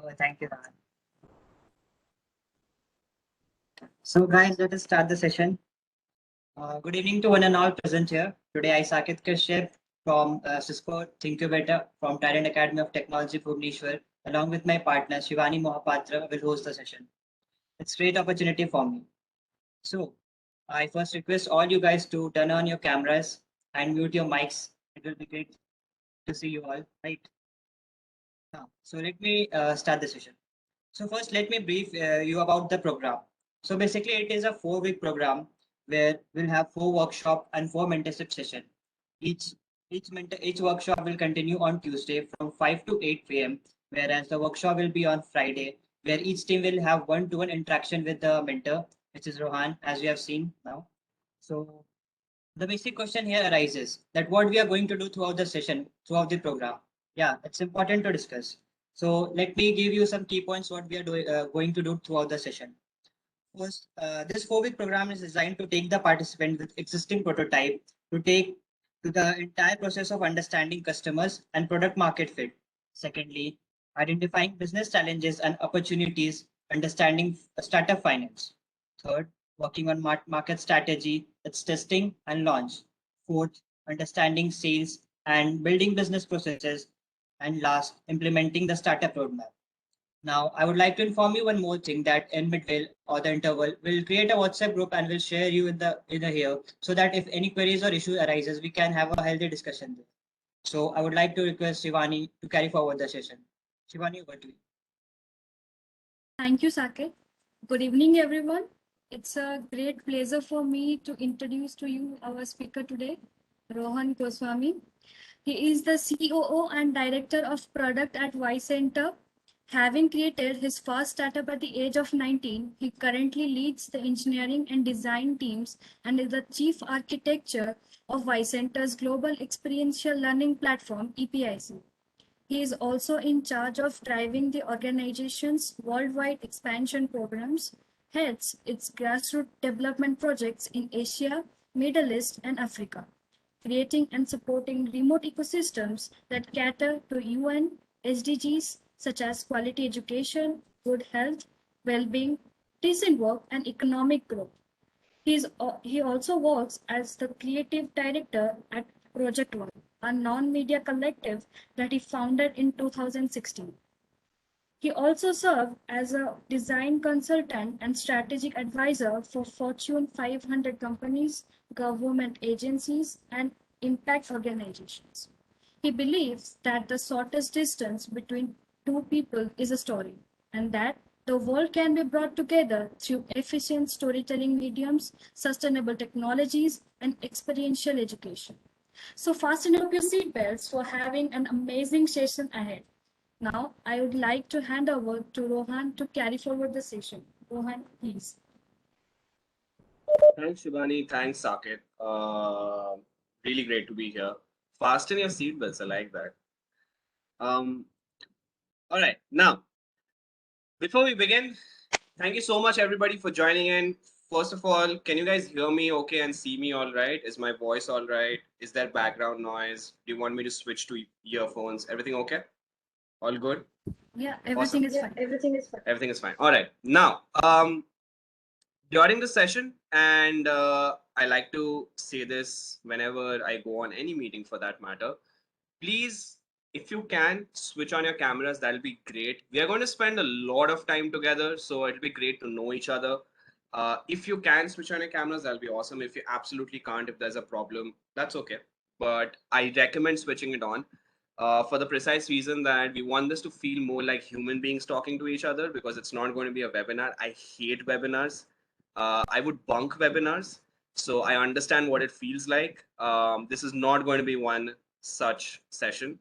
Oh, thank you, Rohan. So, guys, let us start the session. Good evening to one and all present here. Today, I, Saket Kashyap from Cisco Thinkubator from Talent Academy of Technology, Bhubaneswar, along with my partner Shivani Mohapatra, will host the session. It's a great opportunity for me. So, I first request all you guys to turn on your cameras and mute your mics. It will be great to see you all, right? Now, so let me start the session. So first, let me brief you about the program. So basically, it is a 4-week program where we'll have 4 workshop and 4 mentorship session. Each each workshop will continue on Tuesday from 5 to 8 p.m. Whereas the workshop will be on Friday, where each team will have one-to-one interaction with the mentor, which is Rohan, as we have seen now. So the basic question here arises that what we are going to do throughout the session, throughout the program. Yeah, it's important to discuss. So let me give you some key points what we are going to do throughout the session. First, this 4-week program is designed to take the participant with existing prototype to take to the entire process of understanding customers and product market fit. Secondly, identifying business challenges and opportunities, understanding startup finance. Third, working on market strategy, its testing and launch. Fourth, understanding sales and building business processes. And last, implementing the startup roadmap. Now, I would like to inform you one more thing that in midway or the interval, we'll create a WhatsApp group and we'll share you in the here so that if any queries or issue arises, we can have a healthy discussion there. So I would like to request Shivani to carry forward the session. Shivani, over to you. Thank you, Saket. Good evening, everyone. It's a great pleasure for me to introduce to you our speaker today, Rohaan Goswami. He is the COO and Director of Product at Y Center. Having created his first startup at the age of 19, he currently leads the engineering and design teams and is the chief architecture of Y Center's global experiential learning platform, EPIC. He is also in charge of driving the organization's worldwide expansion programs, heads its grassroots development projects in Asia, Middle East, and Africa, creating and supporting remote ecosystems that cater to UN SDGs such as quality education, good health, well-being, decent work, and economic growth. He also works as the creative director at Project One, a non-media collective that he founded in 2016. He also served as a design consultant and strategic advisor for Fortune 500 companies, government agencies, and impact organizations. He believes that the shortest distance between two people is a story, and that the world can be brought together through efficient storytelling mediums, sustainable technologies, and experiential education. So fasten up your seatbelts for having an amazing session ahead. Now, I would like to hand over to Rohan to carry forward the session. Rohan, please. Thanks, Shivani. Thanks, Saket. Really great to be here. Fasten your seatbelts. I like that. All right. Now, before we begin, thank you so much, everybody, for joining in. First of all, can you guys hear me okay and see me all right? Is my voice all right? Is there background noise? Do you want me to switch to earphones? Everything okay? All good? Yeah, everything Awesome. is fine. Everything is fine. All right. Now, during the session, and I like to say this whenever I go on any meeting for that matter, please, if you can switch on your cameras, that'll be great. We are going to spend a lot of time together, so it'll be great to know each other. If you can switch on your cameras, that'll be awesome. If you absolutely can't, if there's a problem, that's okay. But I recommend switching it on for the precise reason that we want this to feel more like human beings talking to each other, because it's not going to be a webinar. I hate webinars. I would bunk webinars. So I understand what it feels like. This is not going to be one such session.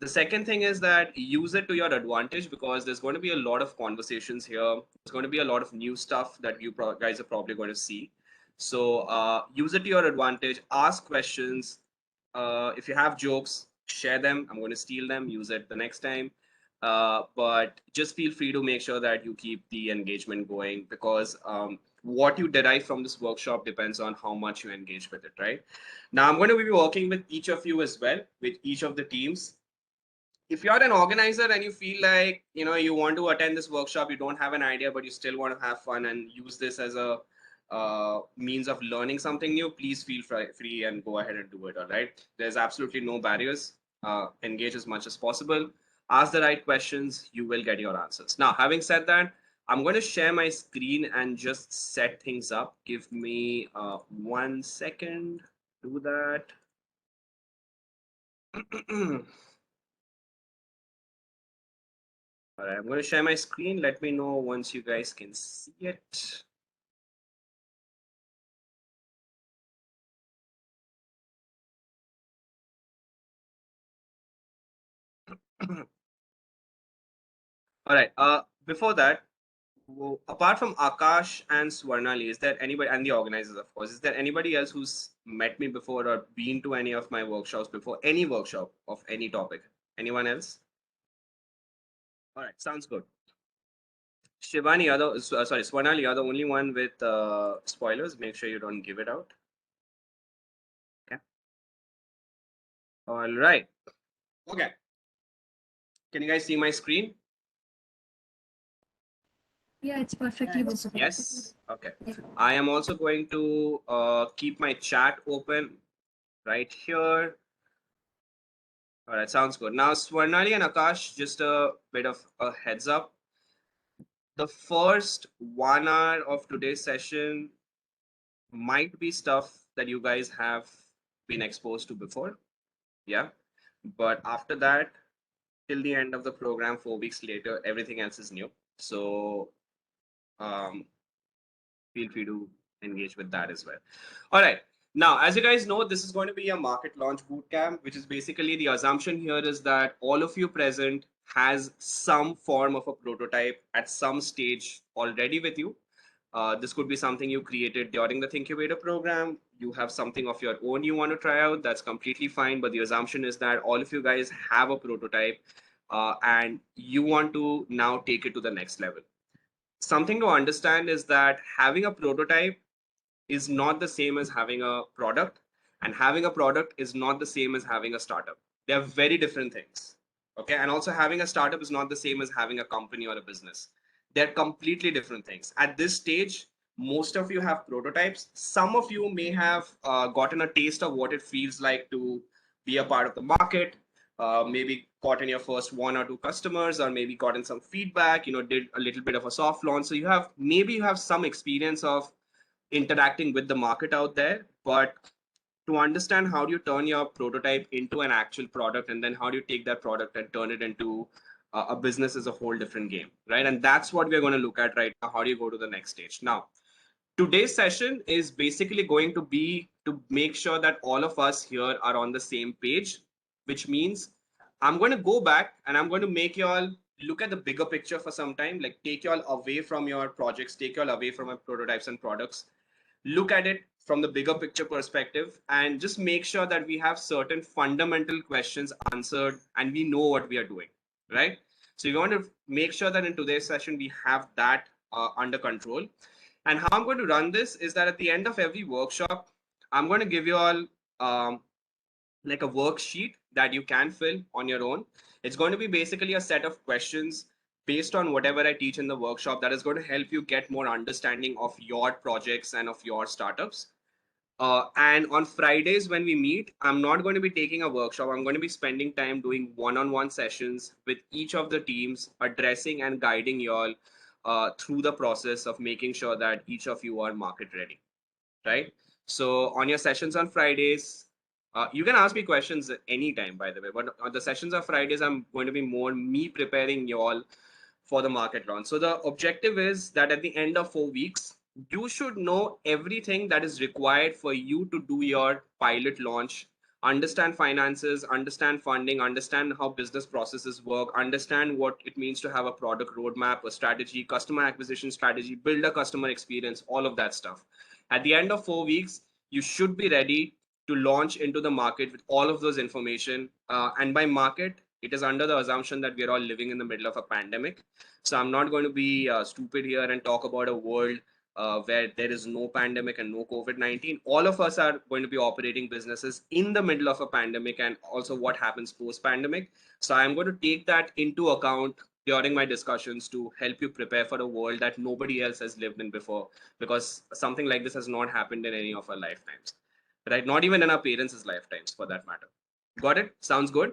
The second thing is that use it to your advantage, because there's going to be a lot of conversations here. There's going to be a lot of new stuff that you guys are probably going to see. So use it to your advantage. Ask questions. If you have jokes, share them. I'm going to steal them. Use it the next time. But just feel free to make sure that you keep the engagement going, because what you derive from this workshop depends on how much you engage with it, right? Now, I'm going to be working with each of you as well, with each of the teams. if you're an organizer and you feel like, you want to attend this workshop, you don't have an idea, but you still want to have fun and use this as a means of learning something new, please feel free and go ahead and do it. All right. There's absolutely no barriers. Engage as much as possible. Ask the right questions. You will get your answers. Now, having said that, I'm going to share my screen and just set things up. Give me 1 second. Do that. All right, I'm going to share my screen. Let me know once you guys can see it. All right. Before that, apart from Akash and Swarnali, is there anybody, and the organizers, of course, is there anybody else who's met me before or been to any of my workshops before? Any workshop of any topic? Anyone else? All right, sounds good. Shivani, sorry, Swarnali, you're the only one with spoilers. Make sure you don't give it out. Okay. All right. Okay. Can you guys see my screen? Yeah, it's perfectly visible. Yes. Okay. I am also going to keep my chat open right here. All right, sounds good. Now, Swarnali and Akash, just a bit of a heads up. The first 1 hour of today's session might be stuff that you guys have been exposed to before. Yeah. But after that, till the end of the program, 4 weeks later, everything else is new. So feel free to engage with that as well. All right. Now, as you guys know, this is going to be a market launch bootcamp, which is basically the assumption here is that all of you present has some form of a prototype at some stage already with you. This could be something you created during the Thinkubator program. You have something of your own you want to try out. That's completely fine. But the assumption is that all of you guys have a prototype and you want to now take it to the next level. Something to understand is that having a prototype is not the same as having a product, and having a product is not the same as having a startup. They are very different things. Okay. And also, having a startup is not the same as having a company or a business. They're completely different things. At this stage, most of you have prototypes. Some of you may have gotten a taste of what it feels like to be a part of the market. Maybe gotten your first 1 or 2 customers, or maybe gotten some feedback, did a little bit of a soft launch. So you have some experience of interacting with the market out there. But to understand how do you turn your prototype into an actual product, and then how do you take that product and turn it into a business, is a whole different game, right? And that's what we're going to look at right now. How do you go to the next stage? Now, today's session is basically going to be to make sure that all of us here are on the same page, which means I'm going to go back and I'm going to make you all look at the bigger picture for some time, like take you all away from your projects, take you all away from your prototypes and products, look at it from the bigger picture perspective, and just make sure that we have certain fundamental questions answered and we know what we are doing, right? So we want to make sure that in today's session we have that under control. And how I'm going to run this is that at the end of every workshop, I'm going to give you all like a worksheet that you can fill on your own. It's going to be basically a set of questions based on whatever I teach in the workshop that is going to help you get more understanding of your projects and of your startups. And on Fridays when we meet, I'm not going to be taking a workshop. I'm going to be spending time doing one-on-one sessions with each of the teams, addressing and guiding you all through the process of making sure that each of you are market ready, right? So on your sessions on Fridays, you can ask me questions anytime, by the way, but on the sessions of Fridays, I'm going to be more me preparing you all for the market launch. So the objective is that at the end of 4 weeks, you should know everything that is required for you to do your pilot launch, understand finances, understand funding, understand how business processes work, understand what it means to have a product roadmap, a strategy, customer acquisition strategy, build a customer experience, all of that stuff. At the end of 4 weeks, you should be ready to launch into the market with all of those information. And by market, it is under the assumption that we are all living in the middle of a pandemic. So I'm not going to be stupid here and talk about a world where there is no pandemic and no COVID-19. All of us are going to be operating businesses in the middle of a pandemic and also what happens post-pandemic. So I'm going to take that into account during my discussions to help you prepare for a world that nobody else has lived in before, because something like this has not happened in any of our lifetimes, right? Not even in our parents' lifetimes for that matter. Got it? Sounds good?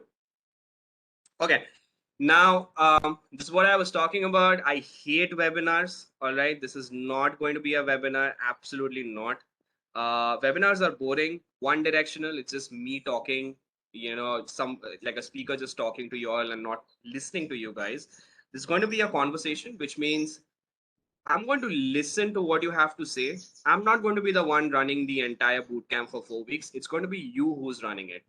Okay. Now, this is what I was talking about. I hate webinars. All right. This is not going to be a webinar. Absolutely not. Webinars are boring, one directional. It's just me talking, some like a speaker just talking to you all and not listening to you guys. This is going to be a conversation, which means I'm going to listen to what you have to say. I'm not going to be the one running the entire bootcamp for 4 weeks. It's going to be you who's running it.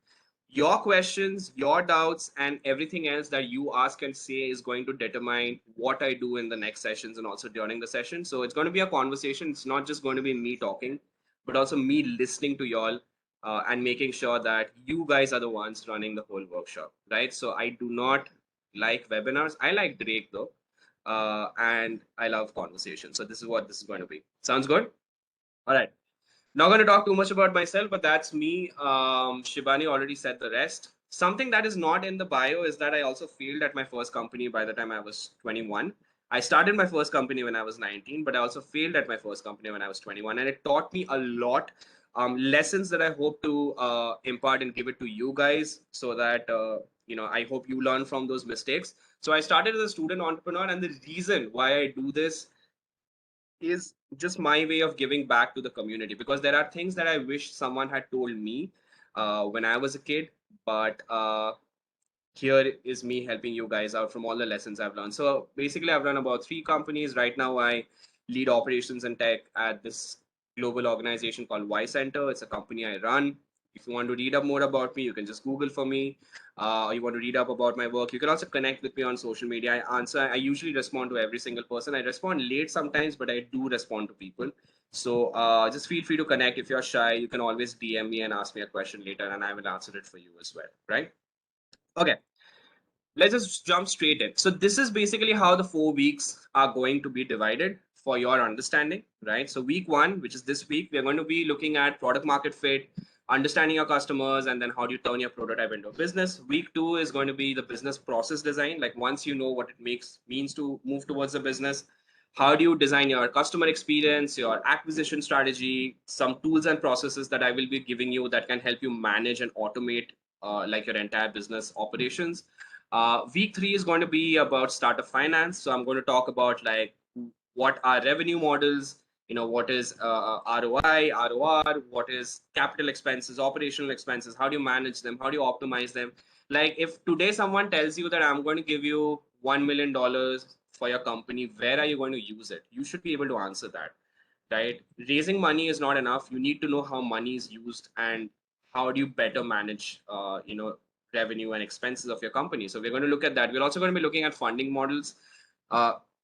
Your questions, your doubts, and everything else that you ask and say is going to determine what I do in the next sessions and also during the session. So it's going to be a conversation. It's not just going to be me talking, but also me listening to y'all and making sure that you guys are the ones running the whole workshop, right? So I do not like webinars. I like Drake though, and I love conversation. So this is what this is going to be. Sounds good? All right. Not going to talk too much about myself, but that's me. Shibani already said the rest. Something that is not in the bio is that I also failed at my first company by the time I was 21. I started my first company when I was 19, but I also failed at my first company when I was 21. And it taught me a lot. Lessons that I hope to impart and give it to you guys so that, I hope you learn from those mistakes. So I started as a student entrepreneur. And the reason why I do this is just my way of giving back to the community, because there are things that I wish someone had told me when I was a kid, but here is me helping you guys out from all the lessons I've learned. So basically, I've run about 3 companies. Right now, I lead operations and tech at this global organization called Y Center. It's a company I run. If you want to read up more about me, you can just Google for me. Or you want to read up about my work, you can also connect with me on social media. I usually respond to every single person. I respond late sometimes, but I do respond to people. So just feel free to connect. If you're shy, you can always DM me and ask me a question later, and I will answer it for you as well, right? Okay, let's just jump straight in. So this is basically how the 4 weeks are going to be divided for your understanding, right? So week one, which is this week, we're going to be looking at product market fit, understanding your customers, and then how do you turn your prototype into a business. Week two is going to be the business process design. Like once you know what it means to move towards a business, how do you design your customer experience, your acquisition strategy, some tools and processes that I will be giving you that can help you manage and automate like your entire business operations. Week three is going to be about startup finance. So I'm going to talk about like what are revenue models, what is ROI, ROR, what is capital expenses, operational expenses, how do you manage them, how do you optimize them. Like if today someone tells you that I'm going to give you $1 million for your company, where are you going to use it? You should be able to answer that, right? Raising money is not enough. You need to know how money is used and how do you better manage, revenue and expenses of your company. So we're going to look at that. We're also going to be looking at funding models,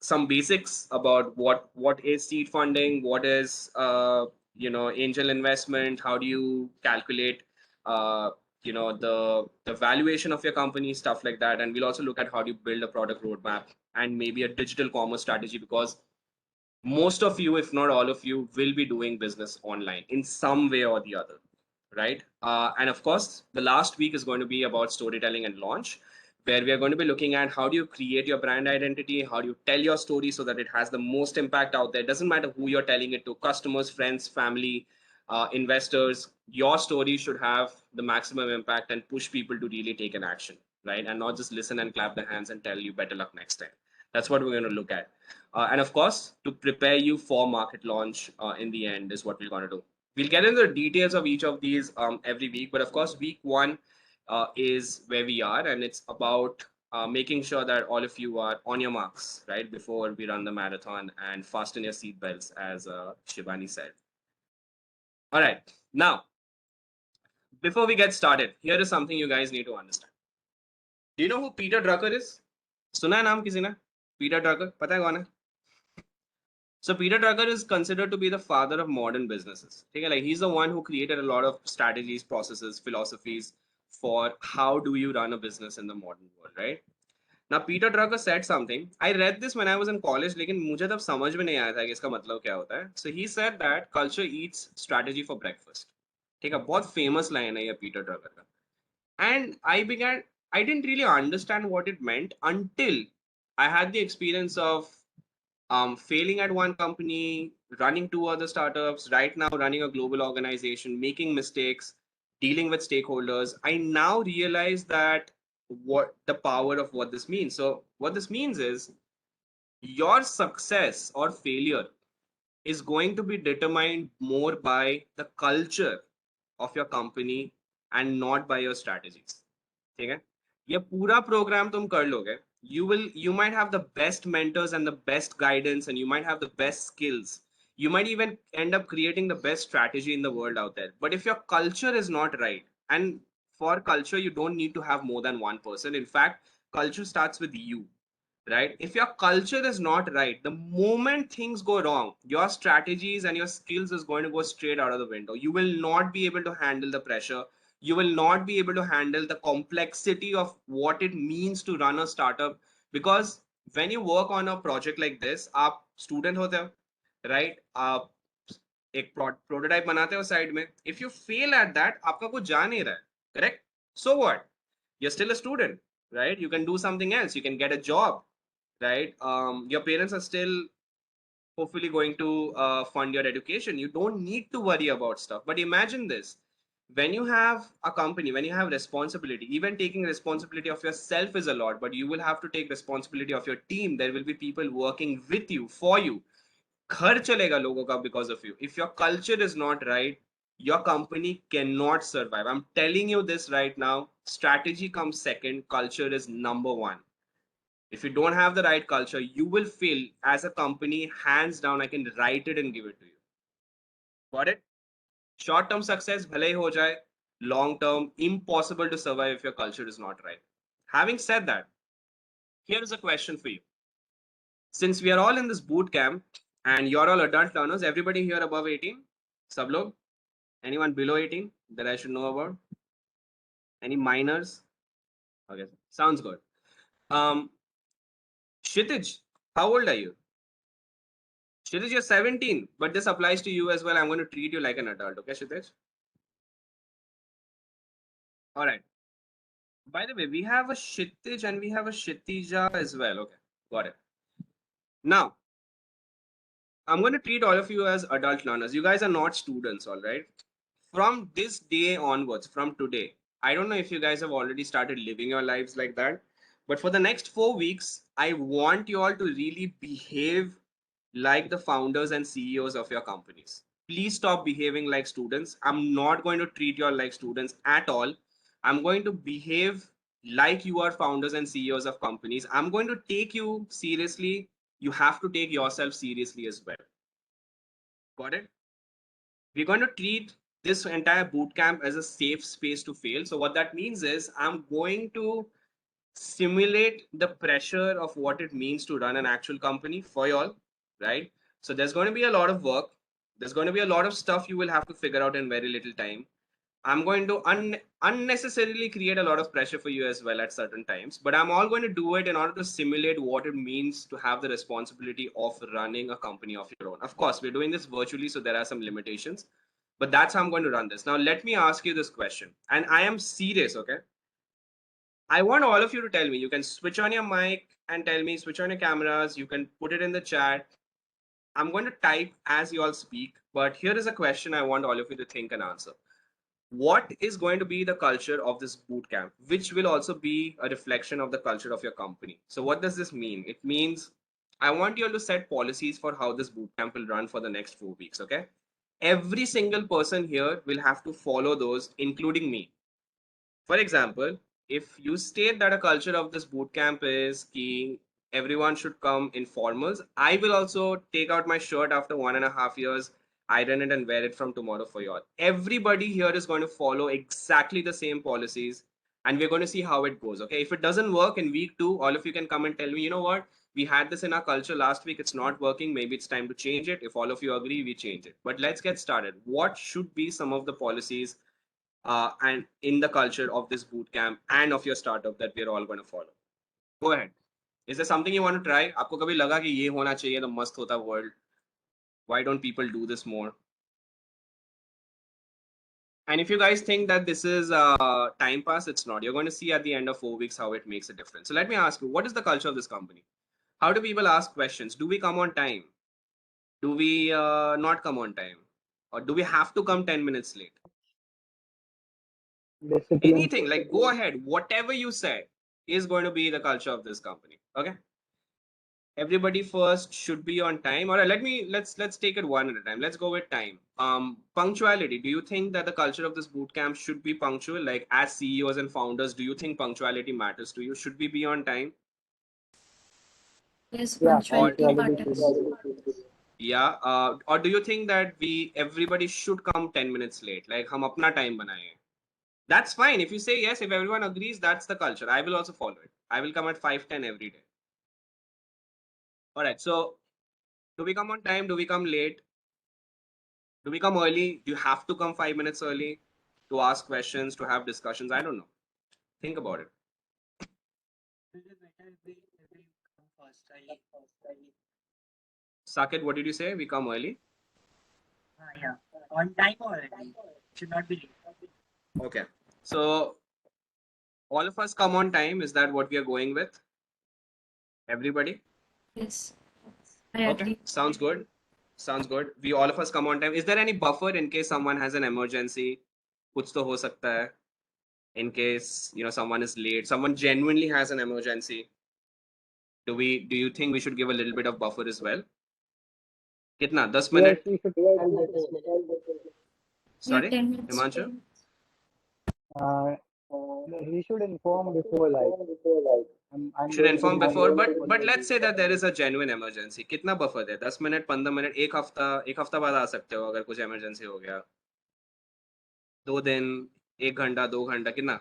some basics about what is seed funding, what is angel investment, how do you calculate the valuation of your company, stuff like that. And we'll also look at how do you build a product roadmap and maybe a digital commerce strategy, because most of you, if not all of you, will be doing business online in some way or the other, right? And of course, the last week is going to be about storytelling and launch, where we are going to be looking at how do you create your brand identity, how do you tell your story so that it has the most impact out there. It doesn't matter who you're telling it to, customers, friends, family, investors. Your story should have the maximum impact and push people to really take an action, right? And not just listen and clap their hands and tell you better luck next time. That's what we're going to look at. And of course, to prepare you for market launch in the end is what we're going to do. We'll get into the details of each of these every week. But of course, week one is where we are. And it's about making sure that all of you are on your marks, right? Before we run the marathon, and fasten your seatbelts, as Shivani said. All right. Now, before we get started, here is something you guys need to understand. Do you know who Peter Drucker is? Suna hai naam kisi ne? Peter Drucker, pata hai kaun hai? So Peter Drucker is considered to be the father of modern businesses. Okay? Like he's the one who created a lot of strategies, processes, philosophies for how do you run a business in the modern world, right? Now Peter Drucker said something. I read this when I was in college, लेकिन मुझे तब समझ में नहीं आया था कि इसका मतलब क्या होता है. So he said that culture eats strategy for breakfast. ठीक है, बहुत famous line है ये Peter Drucker का. And I didn't really understand what it meant until I had the experience of failing at one company, running two other startups, right now running a global organization, making mistakes, dealing with stakeholders. I now realize that what the power of what this means. So what this means is your success or failure is going to be determined more by the culture of your company and not by your strategies. ठीक है, ये पूरा programme तुम कर लोगे, you might have the best mentors and the best guidance and you might have the best skills, you might even end up creating the best strategy in the world out there, but if your culture is not right, and for culture you don't need to have more than one person, in fact culture starts with you, right? If your culture is not right, the moment things go wrong, your strategies and your skills is going to go straight out of the window. You will not be able to handle the pressure. You will not be able to handle the complexity of what it means to run a startup, because when you work on a project like this, आप student होते हो, right? आप एक prototype बनाते हो side में. If you fail at that, आपका कुछ जा नहीं रहा है, correct? So what? You're still a student, right? You can do something else. You can get a job, right? Your parents are still hopefully going to fund your education. You don't need to worry about stuff. But imagine this, when you have a company, when you have responsibility, even taking responsibility of yourself is a lot, but you will have to take responsibility of your team. There will be people working with you, for you. घर चलेगा लोगों का because of you. If your culture is not right, your company cannot survive. I'm telling you this right now. Strategy comes second, culture is number one. If you don't have the right culture, you will fail as a company. Hands down, I can write it and give it to you. Got it? Short term success, bhale hi ho jaye. Long term, impossible to survive if your culture is not right. Having said that, here is a question for you. Since we are all in this boot camp and you're all adult learners, everybody here above 18? Sab log? Anyone below 18 that I should know about? Any minors? Okay, sounds good. Kshitij, how old are you? Kshitij, you're 17, but this applies to you as well. I'm going to treat you like an adult, okay, Kshitij? All right. By the way, we have a Kshitij and we have a Kshitija as well. Okay, got it. Now, I'm going to treat all of you as adult learners. You guys are not students, all right? From this day onwards, from today, I don't know if you guys have already started living your lives like that, but for the next 4 weeks, I want you all to really behave like the founders and CEOs of your companies. Please stop behaving like students. I'm not going to treat you all like students at all. I'm going to behave like you are founders and CEOs of companies. I'm going to take you seriously. You have to take yourself seriously as well. Got it? We're going to treat this entire bootcamp as a safe space to fail. So what that means is I'm going to simulate the pressure of what it means to run an actual company for y'all, right? So there's going to be a lot of work. There's going to be a lot of stuff you will have to figure out in very little time. I'm going to unnecessarily create a lot of pressure for you as well at certain times, but I'm all going to do it in order to simulate what it means to have the responsibility of running a company of your own. Of course, we're doing this virtually, so there are some limitations, but that's how I'm going to run this. Now, let me ask you this question, and I am serious, okay? I want all of you to tell me. You can switch on your mic and tell me, switch on your cameras. You can put it in the chat. I'm going to type as you all speak, but here is a question I want all of you to think and answer. What is going to be the culture of this bootcamp, which will also be a reflection of the culture of your company? So what does this mean? It means I want you all to set policies for how this bootcamp will run for the next 4 weeks, okay? Every single person here will have to follow those, including me. For example, if you state that a culture of this bootcamp is key, everyone should come in formals, I will also take out my shirt after 1.5 years, iron it and wear it from tomorrow for you all. Everybody here is going to follow exactly the same policies and we're going to see how it goes. Okay, if it doesn't work in week 2, all of you can come and tell me, you know what, we had this in our culture last week, it's not working, maybe it's time to change it. If all of you agree, we change it. But let's get started. What should be some of the policies and in the culture of this bootcamp and of your startup that we're all going to follow? Go ahead. Is there something you want to try? आपको कभी लगा कि ये होना चाहिए तो मस्त होता world? Why don't people do this more? And if you guys think that this is time pass, it's not. You're going to see at the end of 4 weeks how it makes a difference. So let me ask you, what is the culture of this company? How do people ask questions? Do we come on time? Do we not come on time? Or do we have to come 10 minutes late? Discipline. Anything, like go ahead. Whatever you say is going to be the culture of this company. Okay. Everybody first should be on time. All right, let's take it one at a time. Let's go with time. Punctuality. Do you think that the culture of this bootcamp should be punctual? Like as CEOs and founders, do you think punctuality matters to you? Should we be on time? Yes, Yeah, punctuality punctuality matters. should be. Yeah. Or do you think that everybody should come 10 minutes late? Like hum apna time banaye. That's fine. If you say yes, if everyone agrees, that's the culture. I will also follow it. I will come at 5:10 every day. All right. So do we come on time? Do we come late? Do we come early? Do you have to come 5 minutes early to ask questions, to have discussions? I don't know. Think about it. Will be better if we come first early. Saket, what did you say? We come early? Yeah, on time or early. Should not be late. Okay. So all of us come on time. Is that what we are going with? Everybody? Yes, I Okay. agree. Sounds good. Sounds good. We all of us come on time. Is there any buffer in case someone has an emergency? Kuch to ho sakta hai. In case someone is late, someone genuinely has an emergency. Do you think we should give a little bit of buffer as well? Kitna? 10 Yes, minutes? we should tell before. Yeah, Sorry, 10 minutes. Himanshu? Uh, he should inform before, like, I'm Should going to inform be before, late for but the let's say that there is a genuine emergency. कितना buffer है? 10 minute, 15 minute, एक हफ्ता बाद आ सकते हो अगर कुछ emergency हो गया. 2 दिन, 1 घंटा, 2 घंटा, कितना?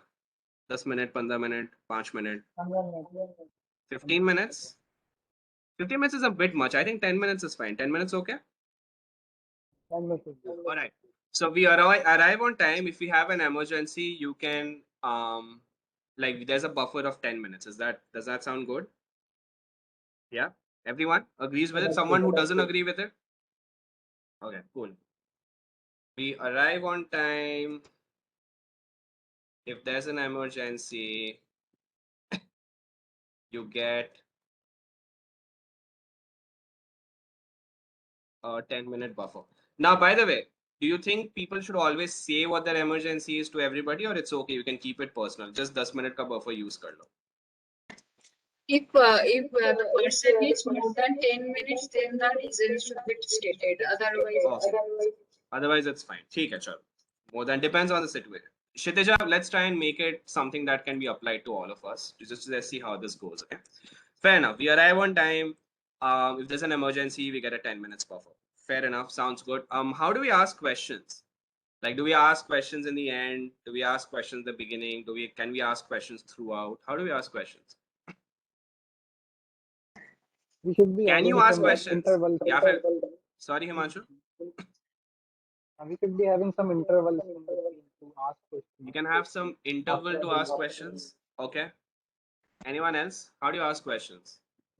10 minute, 15 minute, 5 minute, 15 minutes. 15 minutes is a bit much. I think 10 minutes is fine. 10 minutes okay? All right. So we arrive on time. If we have an emergency, you can like there's a buffer of 10 minutes. Does that sound good? Yeah. Everyone agrees with it. Someone who doesn't agree with it? Okay, cool. We arrive on time. If there's an emergency, you get a 10-minute buffer. Now, by the way, do you think people should always say what their emergency is to everybody, or it's okay? You can keep it personal. Just 10 minute ka buffer use kar lo. If the person needs more than 10 minutes, then the reason should be stated. Otherwise, it's fine. ठीक है, चलो. More than depends on the situation. Kshitija, let's try and make it something that can be applied to all of us. Let's see how this goes. Okay. Fair enough. We arrive on time. If there's an emergency, we get a 10 minutes buffer. Fair enough. Sounds good. How do we ask questions? Like, do we ask questions in the end? Do we ask questions at the beginning? Can we ask questions throughout? How do we ask questions? We should be Can you having ask some questions? intervals. Yeah, fair. Sorry, Himanshu. We should be having some intervals in between to ask questions. You can have some interval to ask questions. Okay. Anyone else? How do you ask questions?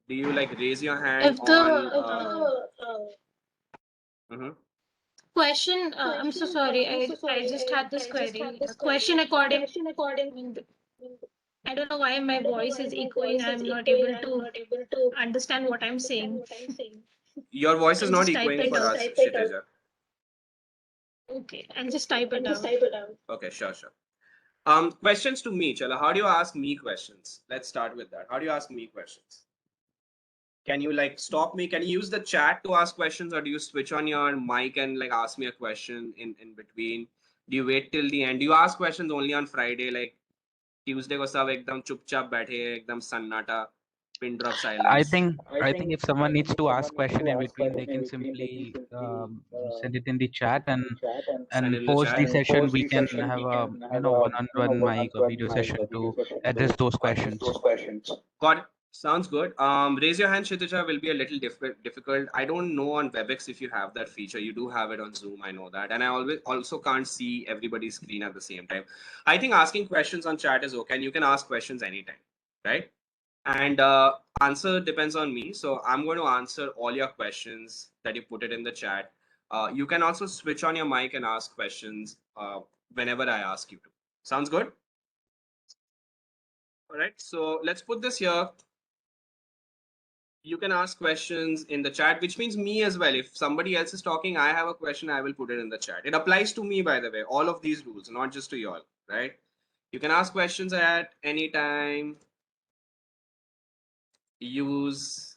Do you like raise your hand If the mhm. question, I'm so sorry, I just had this query. Question according, I don't know why my voice is echoing. I'm not able to understand what I'm saying. Your voice is I'll not just type echoing it for out. us, Kshitija. Okay, I'll just type it out. Okay, sure. Questions to me, Chala. How do you ask me questions? Let's start with that. How do you ask me questions? Can you like stop me? Can you use the chat to ask questions, or do you switch on your mic and like ask me a question in between? Do you wait till the end? Do you ask questions only on Friday? Like Tuesday को सब एकदम चुपचाप बैठे एकदम सन्नाटा, pin drop silence. I think if someone needs to ask question in between, they can simply send it in the chat, Send and in the post the chat. session we can have a one-on-one mic or video session to address those questions. Got it. Sounds good. Raise your hand, Kshitija, will be a little difficult. I don't know on WebEx if you have that feature. You do have it on Zoom, I know that. And I also can't see everybody's screen at the same time. I think asking questions on chat is okay, and you can ask questions anytime, right? And answer depends on me. So I'm going to answer all your questions that you put it in the chat. You can also switch on your mic and ask questions whenever I ask you to. Sounds good? All right, so let's put this here. You can ask questions in the chat, which means me as well. If somebody else is talking, I have a question, I will put it in the chat. It applies to me, by the way, all of these rules, not just to you all, right? You can ask questions at any time. Use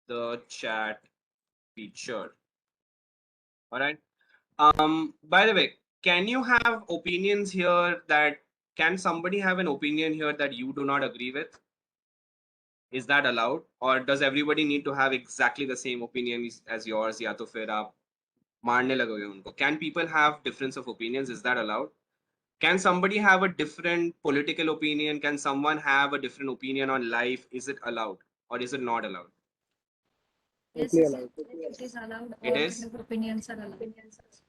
the chat feature. All right. By the way, can you have opinions here can somebody have an opinion here that you do not agree with? Is that allowed? Or does everybody need to have exactly the same opinion as yours? Ya to fir aap मारने लगोगे उनको. Can people have difference of opinions? Is that allowed? Can somebody have a different political opinion? Can someone have a different opinion on life? Is it allowed or is it not allowed? Yes, Totally yes, allowed. it is allowed. It All is? kind of opinions are allowed.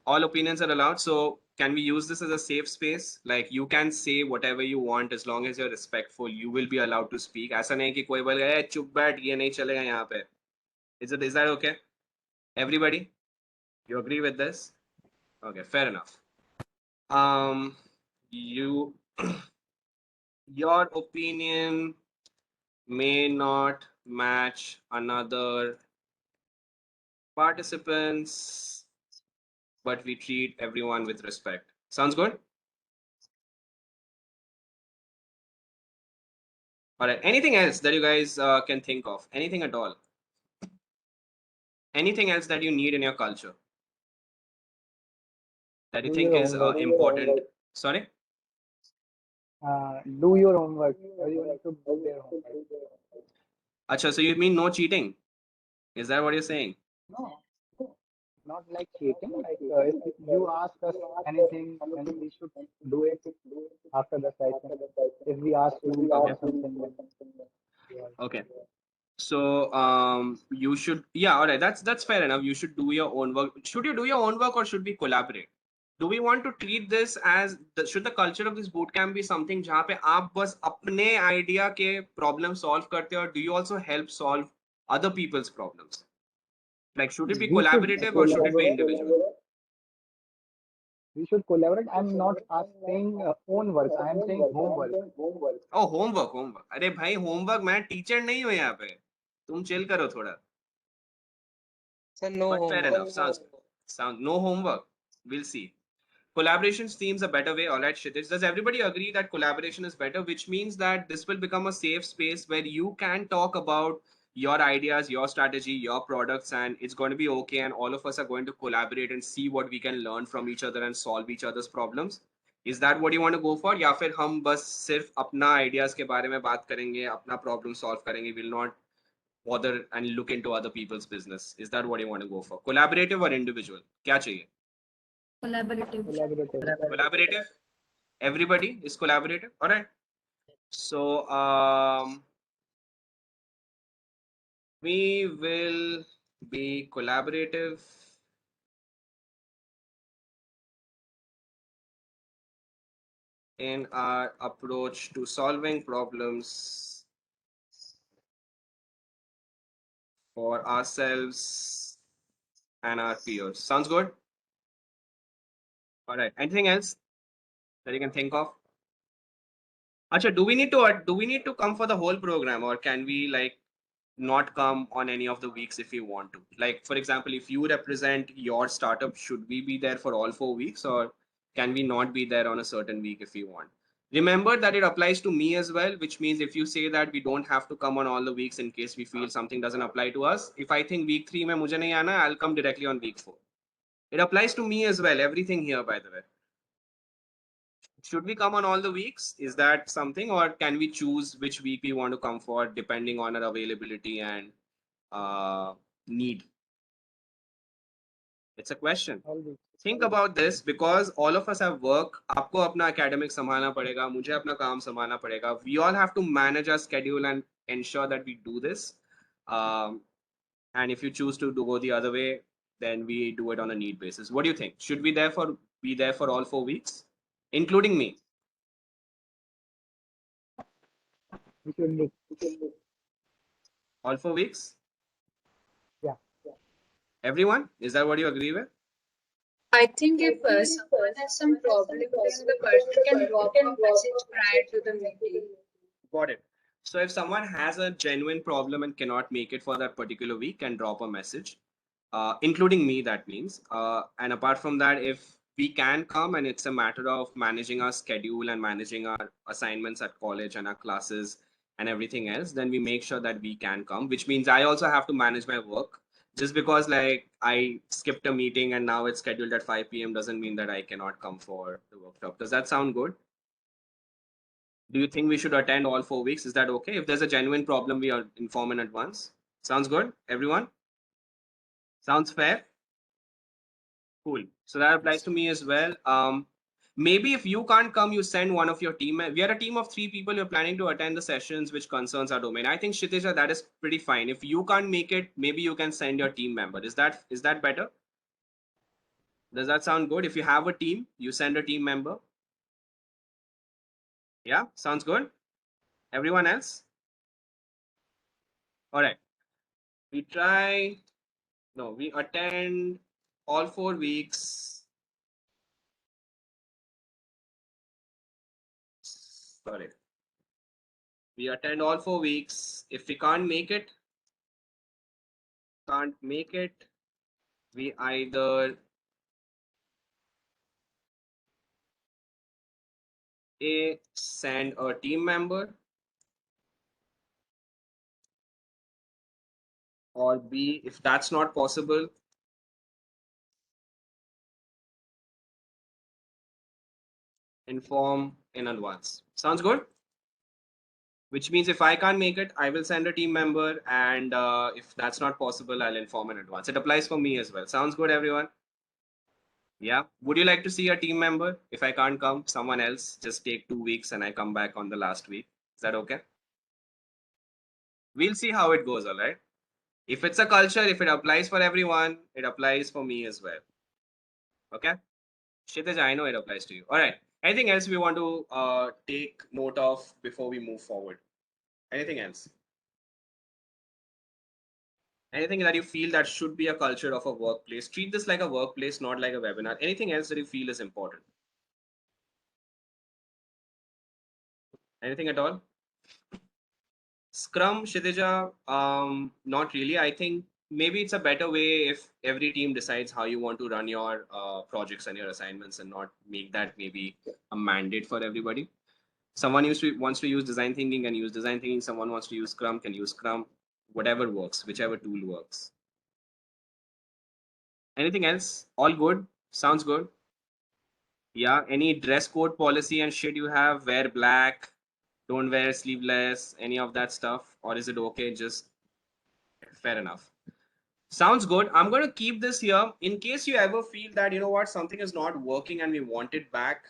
All opinions are allowed. So can we use this as a safe space? Like you can say whatever you want as long as you're respectful. You will be allowed to speak. ऐसा नहीं कि कोई बोलेगा ए चुप बैठ ये नहीं चलेगा यहाँ पे. Is that okay? Everybody, you agree with this? Okay, fair enough. You your opinion may not match another participants, but we treat everyone with respect. Sounds good? All right. Anything else that you guys can think of? Anything at all? Anything else that you need in your culture that you Do think your is homework. important? Sorry? Do your homework. Everyone should do their homework. Acha, so you mean no cheating? Is that what you're saying? No, not like cheating. Like if you ask us anything, then we should do it after the session. If we ask you Okay. something, then Okay. So you should, yeah, all right, that's fair enough. You should do your own work. Should you do your own work or should we collaborate? Do we want to treat this as should the culture of this bootcamp be something जहाँ पे आप बस अपने idea के problem solve करते हो, or do you also help solve other people's problems? Like should it be we should collaborative or should it be individual? we should collaborate. I'm not saying own work. I am saying homework. Oh, homework. अरे भाई homework, मैं teacher नहीं हूँ यहाँ पे. तुम chill करो थोड़ा. Sir, no But fair homework. enough. No homework. We'll see. Collaboration seems a better way. All right, Kshitij. Does everybody agree that collaboration is better? Which means that this will become a safe space where you can talk about your ideas, your strategy, your products, and it's going to be okay. And all of us are going to collaborate and see what we can learn from each other and solve each other's problems. Is that what you want to go for? या फिर हम बस सिर्फ अपना ideas के बारे में बात करेंगे, अपना problem solve करेंगे, will not bother and look into other people's business? Is that what you want to go for? Collaborative or individual? क्या चाहिए? Collaborative. Collaborative. Everybody is collaborative. All right. So we will be collaborative. In our approach to solving problems for ourselves and our peers. Sounds good? All right. Anything else that you can think of? Acha, do we need to come for the whole program, or can we like not come on any of the weeks if we want to? Like, for example, if you represent your startup, should we be there for all 4 weeks, or can we not be there on a certain week if we want? Remember that it applies to me as well, which means if you say that we don't have to come on all the weeks in case we feel something doesn't apply to us, if I think week 3 mein mujhe nahi aana, I'll come directly on week 4. It applies to me as well, everything here, by the way. Should we come on all the weeks? Is that something, or can we choose which week we want to come for depending on our availability and need? It's a question. Think about this, because all of us have work. आपको अपना academic संभालना पड़ेगा, मुझे अपना काम संभालना पड़ेगा. We all have to manage our schedule and ensure that we do this. And if you choose to go the other way, then we do it on a need basis. What do you think? Should we be there for all 4 weeks, including me? we should do. All 4 weeks? Yeah. Everyone? Is that what you agree with? I think if someone has some problem, then the person can drop a message prior to the meeting. Got it. So if someone has a genuine problem and cannot make it for that particular week, can drop a message, including me, that means. And apart from that, if we can come and it's a matter of managing our schedule and managing our assignments at college and our classes and everything else, then we make sure that we can come, which means I also have to manage my work. Just because like I skipped a meeting and now it's scheduled at 5 p.m. doesn't mean that I cannot come for the workshop. Does that sound good? Do you think we should attend all 4 weeks? Is that okay? If there's a genuine problem, we are inform in advance. Sounds good, everyone? Sounds fair? Cool. So that applies to me as well. Maybe if you can't come, you send one of your team. We are a team of 3 people. You're planning to attend the sessions which concerns our domain. I think Kshitija, that is pretty fine. If you can't make it, maybe you can send your team member. Is that better? Does that sound good? If you have a team, you send a team member. Yeah, sounds good. Everyone else? All right. We try. No, we attend all 4 weeks. Sorry. We attend all 4 weeks. If we can't make it, we either A, send a team member, or B, if that's not possible, inform in advance. Sounds good? Which means if I can't make it, I will send a team member, and if that's not possible, I'll inform in advance. It applies for me as well. Sounds good, everyone? Yeah. Would you like to see a team member? If I can't come, someone else just take 2 weeks and I come back on the last week. Is that okay? We'll see how it goes, all right? If it's a culture, if it applies for everyone, it applies for me as well. Okay? Kshitij, I know it applies to you. All right. Anything else we want to take note of before we move forward? Anything else? Anything that you feel that should be a culture of a workplace? Treat this like a workplace, not like a webinar. Anything else that you feel is important? Anything at all? Scrum, Kshitija, not really. I think maybe it's a better way if every team decides how you want to run your projects and your assignments and not make that maybe a mandate for everybody. Someone wants to use design thinking and use design thinking. Someone wants to use Scrum can use Scrum. Whatever works, whichever tool works. Anything else? All good? Sounds good. Yeah. Any dress code policy and shit you have? Wear black. Don't wear sleeveless. Any of that stuff, or is it okay? Just fair enough. Sounds good. I'm going to keep this here in case you ever feel that, you know what, something is not working and we want it back.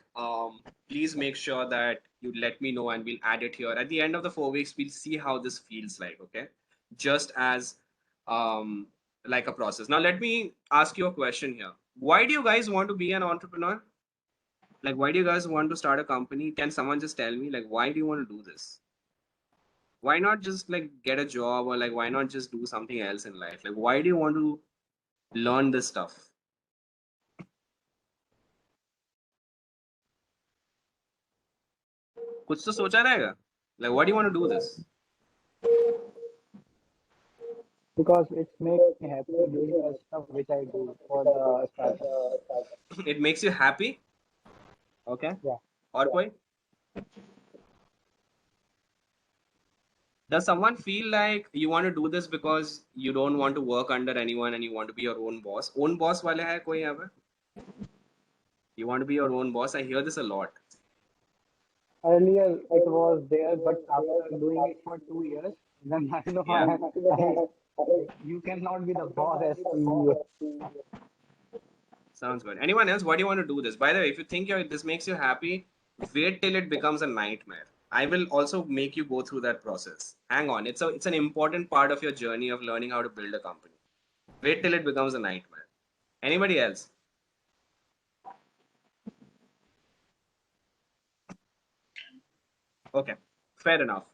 Please make sure that you let me know and we'll add it here. At the end of the 4 weeks, we'll see how this feels like, okay? Just as like a process. Now, let me ask you a question here. Why do you guys want to be an entrepreneur? Like, why do you guys want to start a company? Can someone just tell me, like, why do you want to do this? Why not just like get a job, or like why not just do something else in life? Like, why do you want to learn this stuff? कुछ तो सोचा रहेगा? Like, why do you want to do this? Because it's make me happy doing the stuff which I do for the startup. It makes you happy. Okay. Yeah. और कोई? Does someone feel like you want to do this because you don't want to work under anyone and you want to be your own boss? Own boss वाले है कोई यहाँ पे? You want to be your own boss? I hear this a lot. Earlier it was there, but after doing it for 2 years, then I know you cannot be the boss as CEO. Sounds good. Anyone else? Why do you want to do this? By the way, if you think this makes you happy, wait till it becomes a nightmare. I will also make you go through that process. Hang on. It's an important part of your journey of learning how to build a company. Wait till it becomes a nightmare. Anybody else? Okay, fair enough.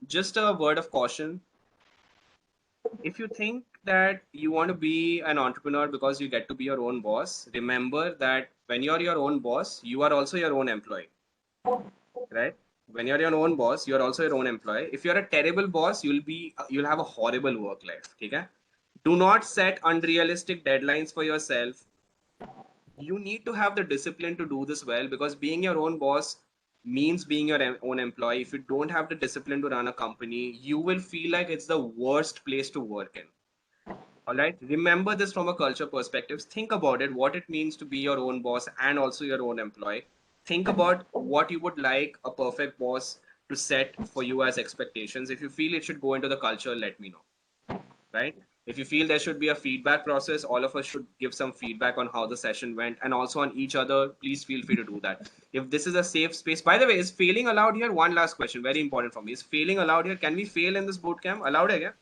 Just a word of caution. If you think that you want to be an entrepreneur because you get to be your own boss, remember that when you're your own boss, you are also your own employee, right? When you're your own boss, you're also your own employee. If you're a terrible boss, you'll have a horrible work life. Okay? Do not set unrealistic deadlines for yourself. You need to have the discipline to do this well, because being your own boss means being your own employee. If you don't have the discipline to run a company, you will feel like it's the worst place to work in. All right. Remember this from a culture perspective. Think about it, what it means to be your own boss and also your own employee. Think about what you would like a perfect boss to set for you as expectations. If you feel it should go into the culture, let me know. Right? If you feel there should be a feedback process, all of us should give some feedback on how the session went and also on each other. Please feel free to do that. If this is a safe space, by the way, is failing allowed here? One last question, very important for me. Is failing allowed here? Can we fail in this bootcamp? Allowed है क्या?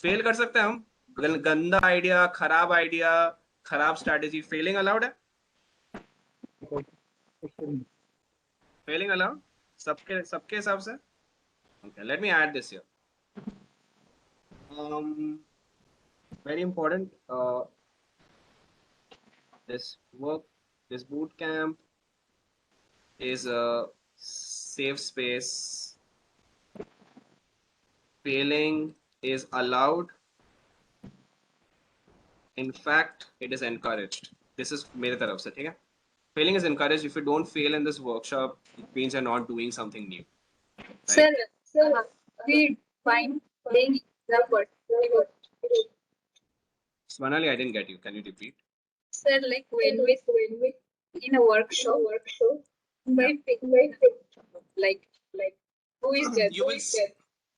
Fail कर सकते हैं हम? गंदा idea, खराब idea, खराब strategy, Fehling allowed है? फेलिंग अलाउड सबके हिसाब से? Okay, let me add this here. Very important. This boot camp is a safe space. Failing is allowed. In fact, it is encouraged. This is मेरे तरफ से, ठीक है? Failing is encouraged. If you don't fail in this workshop, it means you're not doing something new. Right? Sir, we find playing the word. Swanali, I didn't get you. Can you repeat? Sir, like when we in a workshop, like who is that?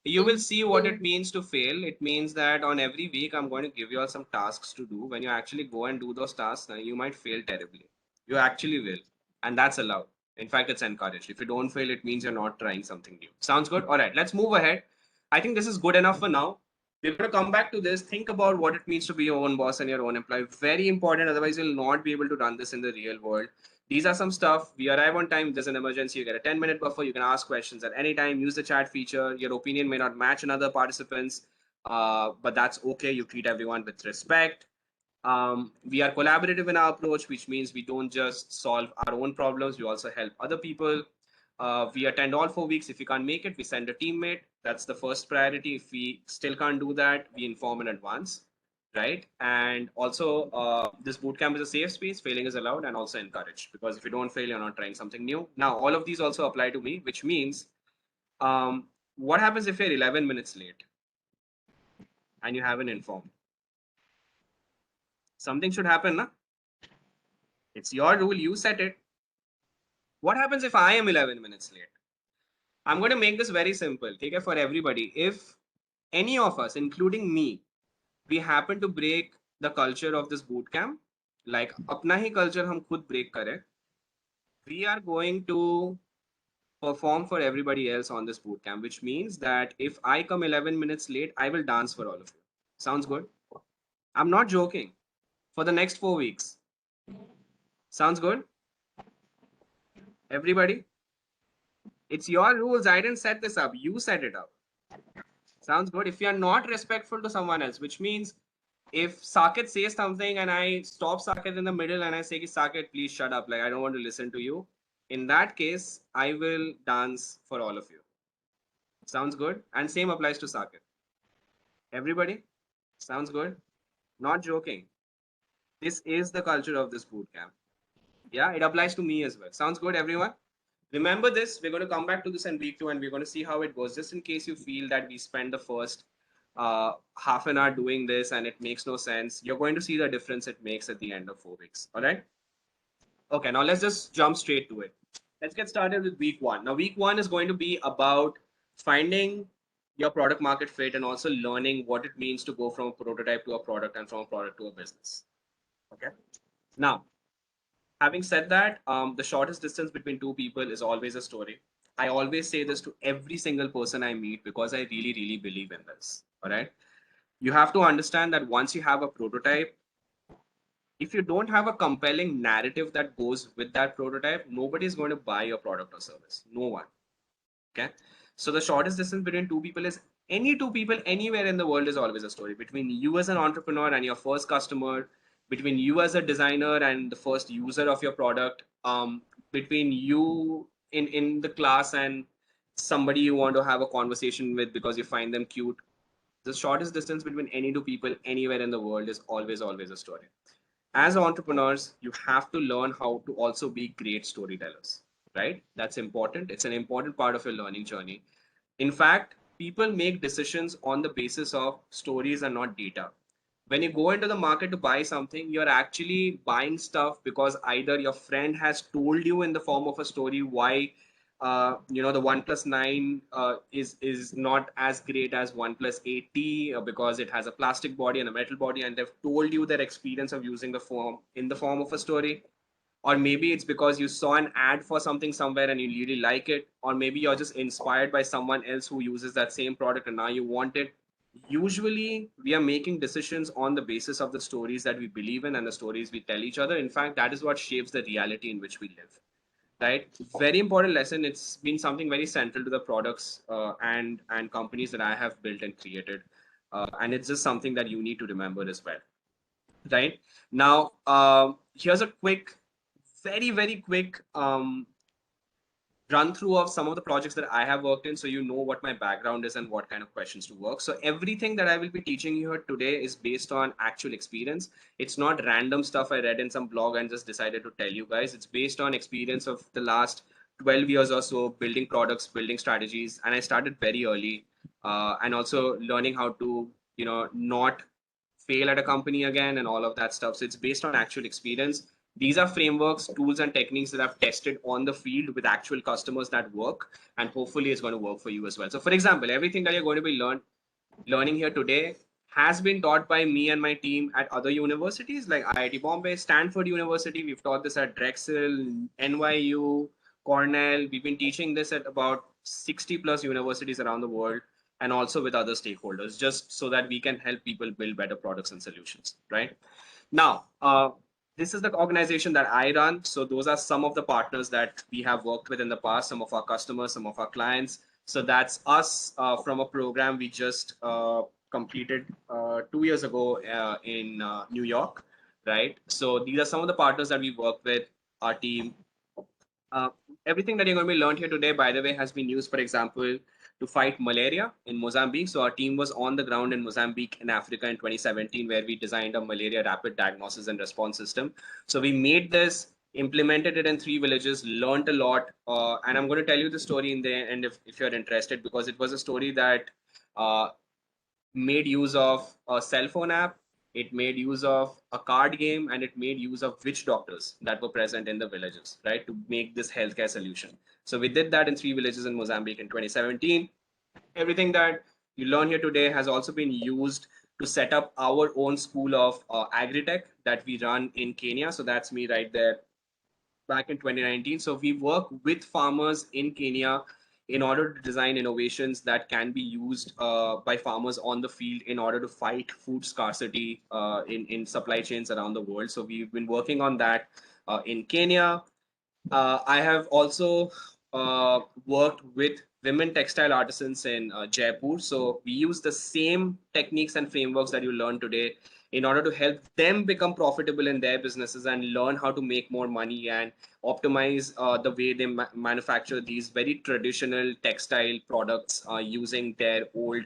You will see what it means to fail. It means that on every week, I'm going to give you all some tasks to do. When you actually go and do those tasks, you might fail terribly. You actually will. And that's allowed. In fact, it's encouraged. If you don't fail, it means you're not trying something new. Sounds good? All right, let's move ahead. I think this is good enough for now. We're going to come back to this. Think about what it means to be your own boss and your own employee. Very important. Otherwise, you'll not be able to run this in the real world. These are some stuff. We arrive on time. If there's an emergency, you get a 10-minute buffer. You can ask questions at any time. Use the chat feature. Your opinion may not match another participants, but that's okay. You treat everyone with respect. We are collaborative in our approach, which means we don't just solve our own problems. We also help other people. We attend all 4 weeks. If you can't make it, we send a teammate. That's the first priority. If we still can't do that, we inform in advance. Right. And also, this bootcamp is a safe space. Failing is allowed and also encouraged, because if you don't fail, you're not trying something new. Now, all of these also apply to me, which means what happens if you're 11 minutes late and you haven't informed? Something should happen, na? It's your rule. You set it. What happens if I am 11 minutes late? I'm going to make this very simple. Take it for everybody. If any of us, including me, we happen to break the culture of this bootcamp, like अपना ही culture हम खुद break करें, we are going to perform for everybody else on this bootcamp, which means that if I come 11 minutes late, I will dance for all of you. Sounds good? I'm not joking. For the next 4 weeks. Sounds good? Everybody? It's your rules. I didn't set this up. You set it up. Sounds good? If you're not respectful to someone else, which means if Saket says something and I stop Saket in the middle and I say, Saket, please shut up. Like, I don't want to listen to you. In that case, I will dance for all of you. Sounds good? And same applies to Saket. Everybody? Sounds good? Not joking. This is the culture of this bootcamp. Yeah, it applies to me as well. Sounds good, everyone? Remember this. We're going to come back to this in week 2 and we're going to see how it goes. Just in case you feel that we spend the first half an hour doing this and it makes no sense, you're going to see the difference it makes at the end of 4 weeks. All right? Okay, now let's just jump straight to it. Let's get started with week 1. Now, week 1 is going to be about finding your product market fit and also learning what it means to go from a prototype to a product and from a product to a business. Okay. Now, having said that, the shortest distance between two people is always a story. I always say this to every single person I meet because I really, really believe in this. All right. You have to understand that once you have a prototype, if you don't have a compelling narrative that goes with that prototype, nobody is going to buy your product or service. No one. Okay. So the shortest distance between two people is any two people anywhere in the world is always a story. Between you as an entrepreneur and your first customer, between you as a designer and the first user of your product, between you in the class and somebody you want to have a conversation with because you find them cute. The shortest distance between any two people anywhere in the world is always a story. As entrepreneurs, you have to learn how to also be great storytellers, right? That's important. It's an important part of your learning journey. In fact, people make decisions on the basis of stories and not data. When you go into the market to buy something, you're actually buying stuff because either your friend has told you in the form of a story why the 1+9 is not as great as 1+8T because it has a plastic body and a metal body, and they've told you their experience of using the form in the form of a story. Or maybe it's because you saw an ad for something somewhere and you really like it, or maybe you're just inspired by someone else who uses that same product and now you want it. Usually we are making decisions on the basis of the stories that we believe in and the stories we tell each other. In fact, that is what shapes the reality in which we live, right? Very important lesson. It's been something very central to the products and companies that I have built and created, and it's just something that you need to remember as well, right? Now, here's a quick, very quick run through of some of the projects that I have worked in, so you know what my background is and what kind of questions to work. So everything that I will be teaching you here today is based on actual experience. It's not random stuff I read in some blog and just decided to tell you guys. It's based on experience of the last 12 years or so, building products, building strategies, and I started very early, and also learning how to, not fail at a company again and all of that stuff. So it's based on actual experience. These are frameworks, tools, and techniques that I've tested on the field with actual customers that work, and hopefully it's going to work for you as well. So for example, everything that you're going to be learning here today has been taught by me and my team at other universities like IIT Bombay, Stanford University. We've taught this at Drexel, NYU, Cornell. We've been teaching this at about 60 plus universities around the world, and also with other stakeholders, just so that we can help people build better products and solutions, right? Now, this is the organization that I run. So those are some of the partners that we have worked with in the past, some of our customers, some of our clients. So that's us from a program we just completed 2 years ago in New York, right? So these are some of the partners that we work with, our team. Uh, Everything that you're going to be learned here today, by the way, has been used, for example, to fight malaria in Mozambique. So our team was on the ground in Mozambique in Africa in 2017, where we designed a malaria rapid diagnosis and response system. So we made this, implemented it in 3 villages, learned a lot. And I'm going to tell you the story in the end if you're interested, because it was a story that uh, made use of a cell phone app, it made use of a card game, and it made use of witch doctors that were present in the villages, right, to make this healthcare solution. So we did that in 3 villages in Mozambique in 2017. Everything that you learn here today has also been used to set up our own school of agri-tech that we run in Kenya. So that's me right there back in 2019. So we work with farmers in Kenya in order to design innovations that can be used by farmers on the field in order to fight food scarcity in supply chains around the world. So we've been working on that in Kenya. I have also worked with women textile artisans in Jaipur. So we use the same techniques and frameworks that you learned today in order to help them become profitable in their businesses and learn how to make more money and optimize the way they manufacture these very traditional textile products using their old,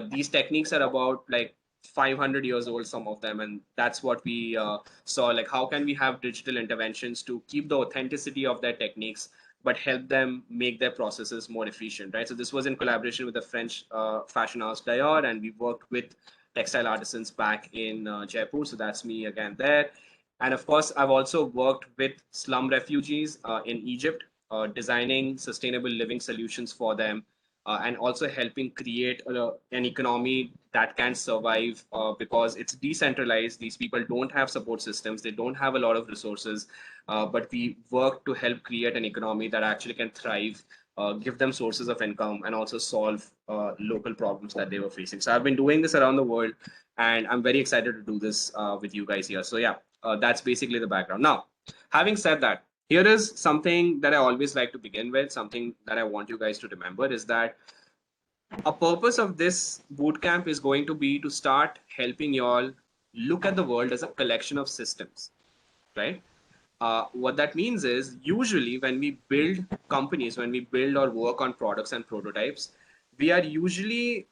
these techniques are about like 500 years old, some of them, and that's what we saw, like how can we have digital interventions to keep the authenticity of their techniques but help them make their processes more efficient, right? So this was in collaboration with the French fashion house Dior, and we worked with textile artisans back in Jaipur. So that's me again there. And of course, I've also worked with slum refugees in Egypt, designing sustainable living solutions for them, and also helping create an economy that can survive because it's decentralized. These people don't have support systems, they don't have a lot of resources, but we work to help create an economy that actually can thrive, give them sources of income, and also solve local problems that they were facing. So I've been doing this around the world, and I'm very excited to do this with you guys here. So yeah, that's basically the background. Now, having said that, Here is something that I always like to begin with, something that I want you guys to remember is that a purpose of this bootcamp is going to be to start helping y'all look at the world as a collection of systems, right? What that means is usually when we build companies, when we build or work on products and prototypes, we are usually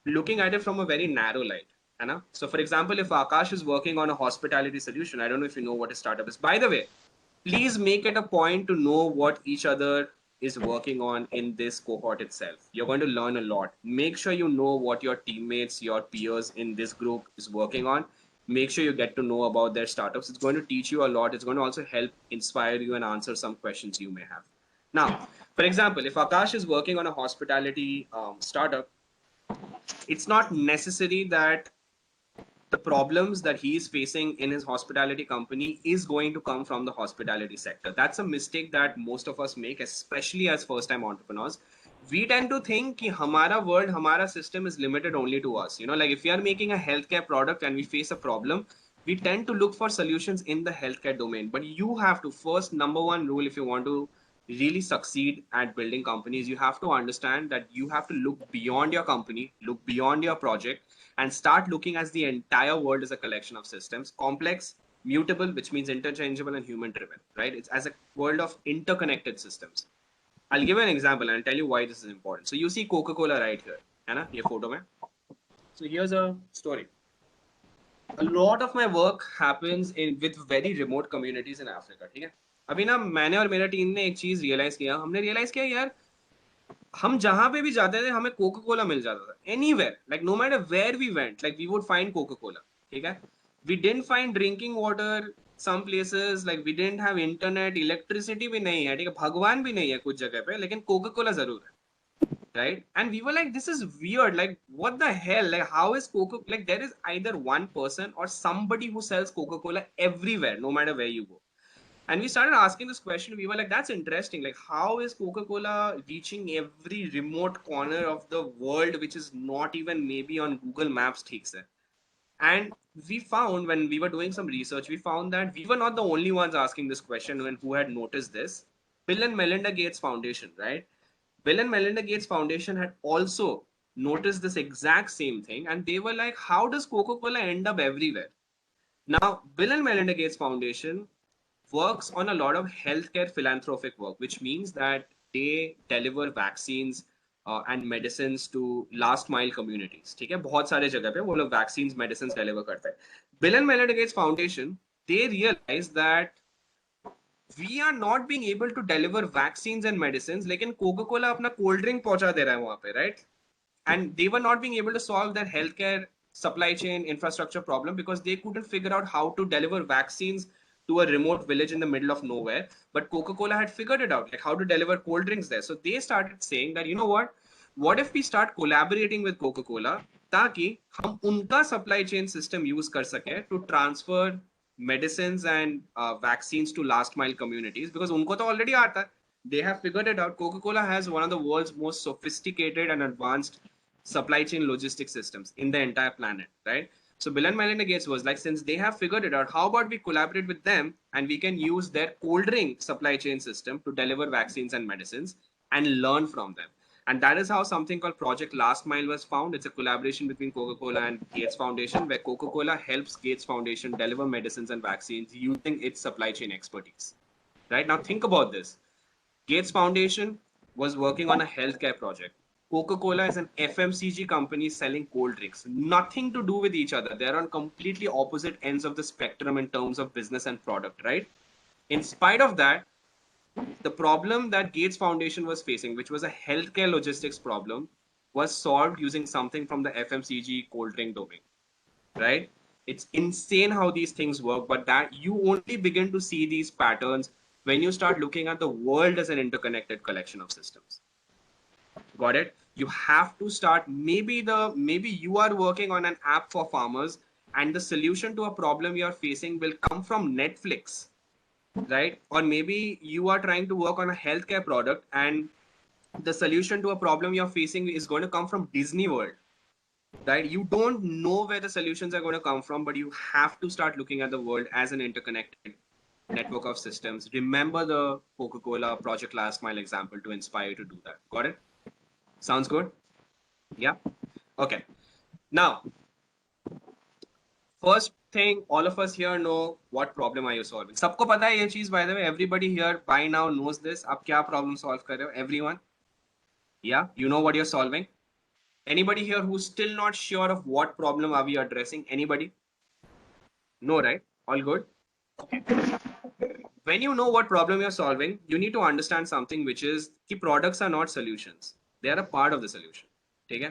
looking at it from a very narrow light. Anna? So, for example, if Akash is working on a hospitality solution, I don't know if you know what a startup is. By the way, please make it a point to know what each other is working on in this cohort itself. You're going to learn a lot. Make sure you know what your teammates, your peers in this group is working on. Make sure you get to know about their startups. It's going to teach you a lot. It's going to also help inspire you and answer some questions you may have. Now, for example, if Akash is working on a hospitality startup, it's not necessary that the problems that he is facing in his hospitality company is going to come from the hospitality sector. That's a mistake that most of us make, especially as first time entrepreneurs. We tend to think that hamara world, hamara system is limited only to us. You know, like if you are making a healthcare product and we face a problem, we tend to look for solutions in the healthcare domain. But you have to first, number one rule, if you want to really succeed at building companies, you have to understand that you have to look beyond your company, look beyond your project, and start looking as the entire world as a collection of systems, complex, mutable, which means interchangeable and human driven, right? It's as a world of interconnected systems. I'll give you an example and I'll tell you why this is important. So you see Coca-Cola right here, है ना? ये photo में. So here's a story. A lot of my work happens in with very remote communities in Africa, ठीक है? अभी ना मैंने और मेरा टीम ने एक चीज रियलाइज किया, हमने रियलाइज किया यार हम जहां पे भी जाते थे हमें कोका कोला मिल जाता था anywhere like no matter where we went like we would find Coca Cola ठीक है we didn't find drinking water some places like we didn't have internet electricity भी नहीं है ठीक है भगवान भी नहीं है कुछ जगह पे लेकिन कोका कोला जरूर है right and we were like this is weird like what the hell like how is coca like there is either one person or somebody who sells coca cola everywhere no matter where you go. And we started asking this question. We were like, that's interesting. Like, how is Coca-Cola reaching every remote corner of the world, which is not even maybe on Google Maps? And we found when we were doing some research, we found that we were not the only ones asking this question and who had noticed this. Bill and Melinda Gates Foundation, right? Bill and Melinda Gates Foundation had also noticed this exact same thing. And they were like, how does Coca-Cola end up everywhere? Now, Bill and Melinda Gates Foundation works on a lot of healthcare philanthropic work, which means that they deliver vaccines and medicines to last mile communities. ठीक है बहुत सारे जगह पे वो लोग vaccines medicines deliver करते हैं. Bill and Melinda Gates Foundation they realized that we are not being able to deliver vaccines and medicines लेकिन Coca-Cola अपना cold drink पहुंचा दे रहा है वहां पे right and they were not being able to solve their healthcare supply chain infrastructure problem because they couldn't figure out how to deliver vaccines to a remote village in the middle of nowhere. But Coca-Cola had figured it out, like how to deliver cold drinks there. So they started saying that, you know what if we start collaborating with Coca-Cola ताकि हम उनका supply chain system use कर सके to transfer medicines and vaccines to last mile communities because उनको तो already आता है. They have figured it out. Coca-Cola has one of the world's most sophisticated and advanced supply chain logistics systems in the entire planet, right? So Bill and Melinda Gates was like, since they have figured it out, how about we collaborate with them and we can use their cold drink supply chain system to deliver vaccines and medicines and learn from them. And that is how something called Project Last Mile was found. It's a collaboration between Coca-Cola and Gates Foundation, where Coca-Cola helps Gates Foundation deliver medicines and vaccines using its supply chain expertise. Right now, think about this. Gates Foundation was working on a healthcare project. Coca-Cola is an FMCG company selling cold drinks. Nothing to do with each other. They're on completely opposite ends of the spectrum in terms of business and product, right? In spite of that, the problem that Gates Foundation was facing, which was a healthcare logistics problem, was solved using something from the FMCG cold drink domain, right? It's insane how these things work, but that you only begin to see these patterns when you start looking at the world as an interconnected collection of systems. Got it? You have to start, maybe you are working on an app for farmers and the solution to a problem you are facing will come from Netflix, right? Or maybe you are trying to work on a healthcare product and the solution to a problem you're facing is going to come from Disney World, right? You don't know where the solutions are going to come from, but you have to start looking at the world as an interconnected network of systems. Remember the Coca-Cola Project Last Mile example to inspire you to do that. Got it? Sounds good? Yeah? Okay. Now, first thing, all of us here know what problem are you solving. सबको पता है ये चीज, by the way, everybody here by now knows this. आप क्या problem solve कर रहे हो? Everyone? Yeah? You know what you're solving? Anybody here who's still not sure of what problem are we addressing? Anybody? No, right? All good? Okay. When you know what problem you're solving, you need to understand something, which is the products are not solutions. They are a part of the solution. Okay?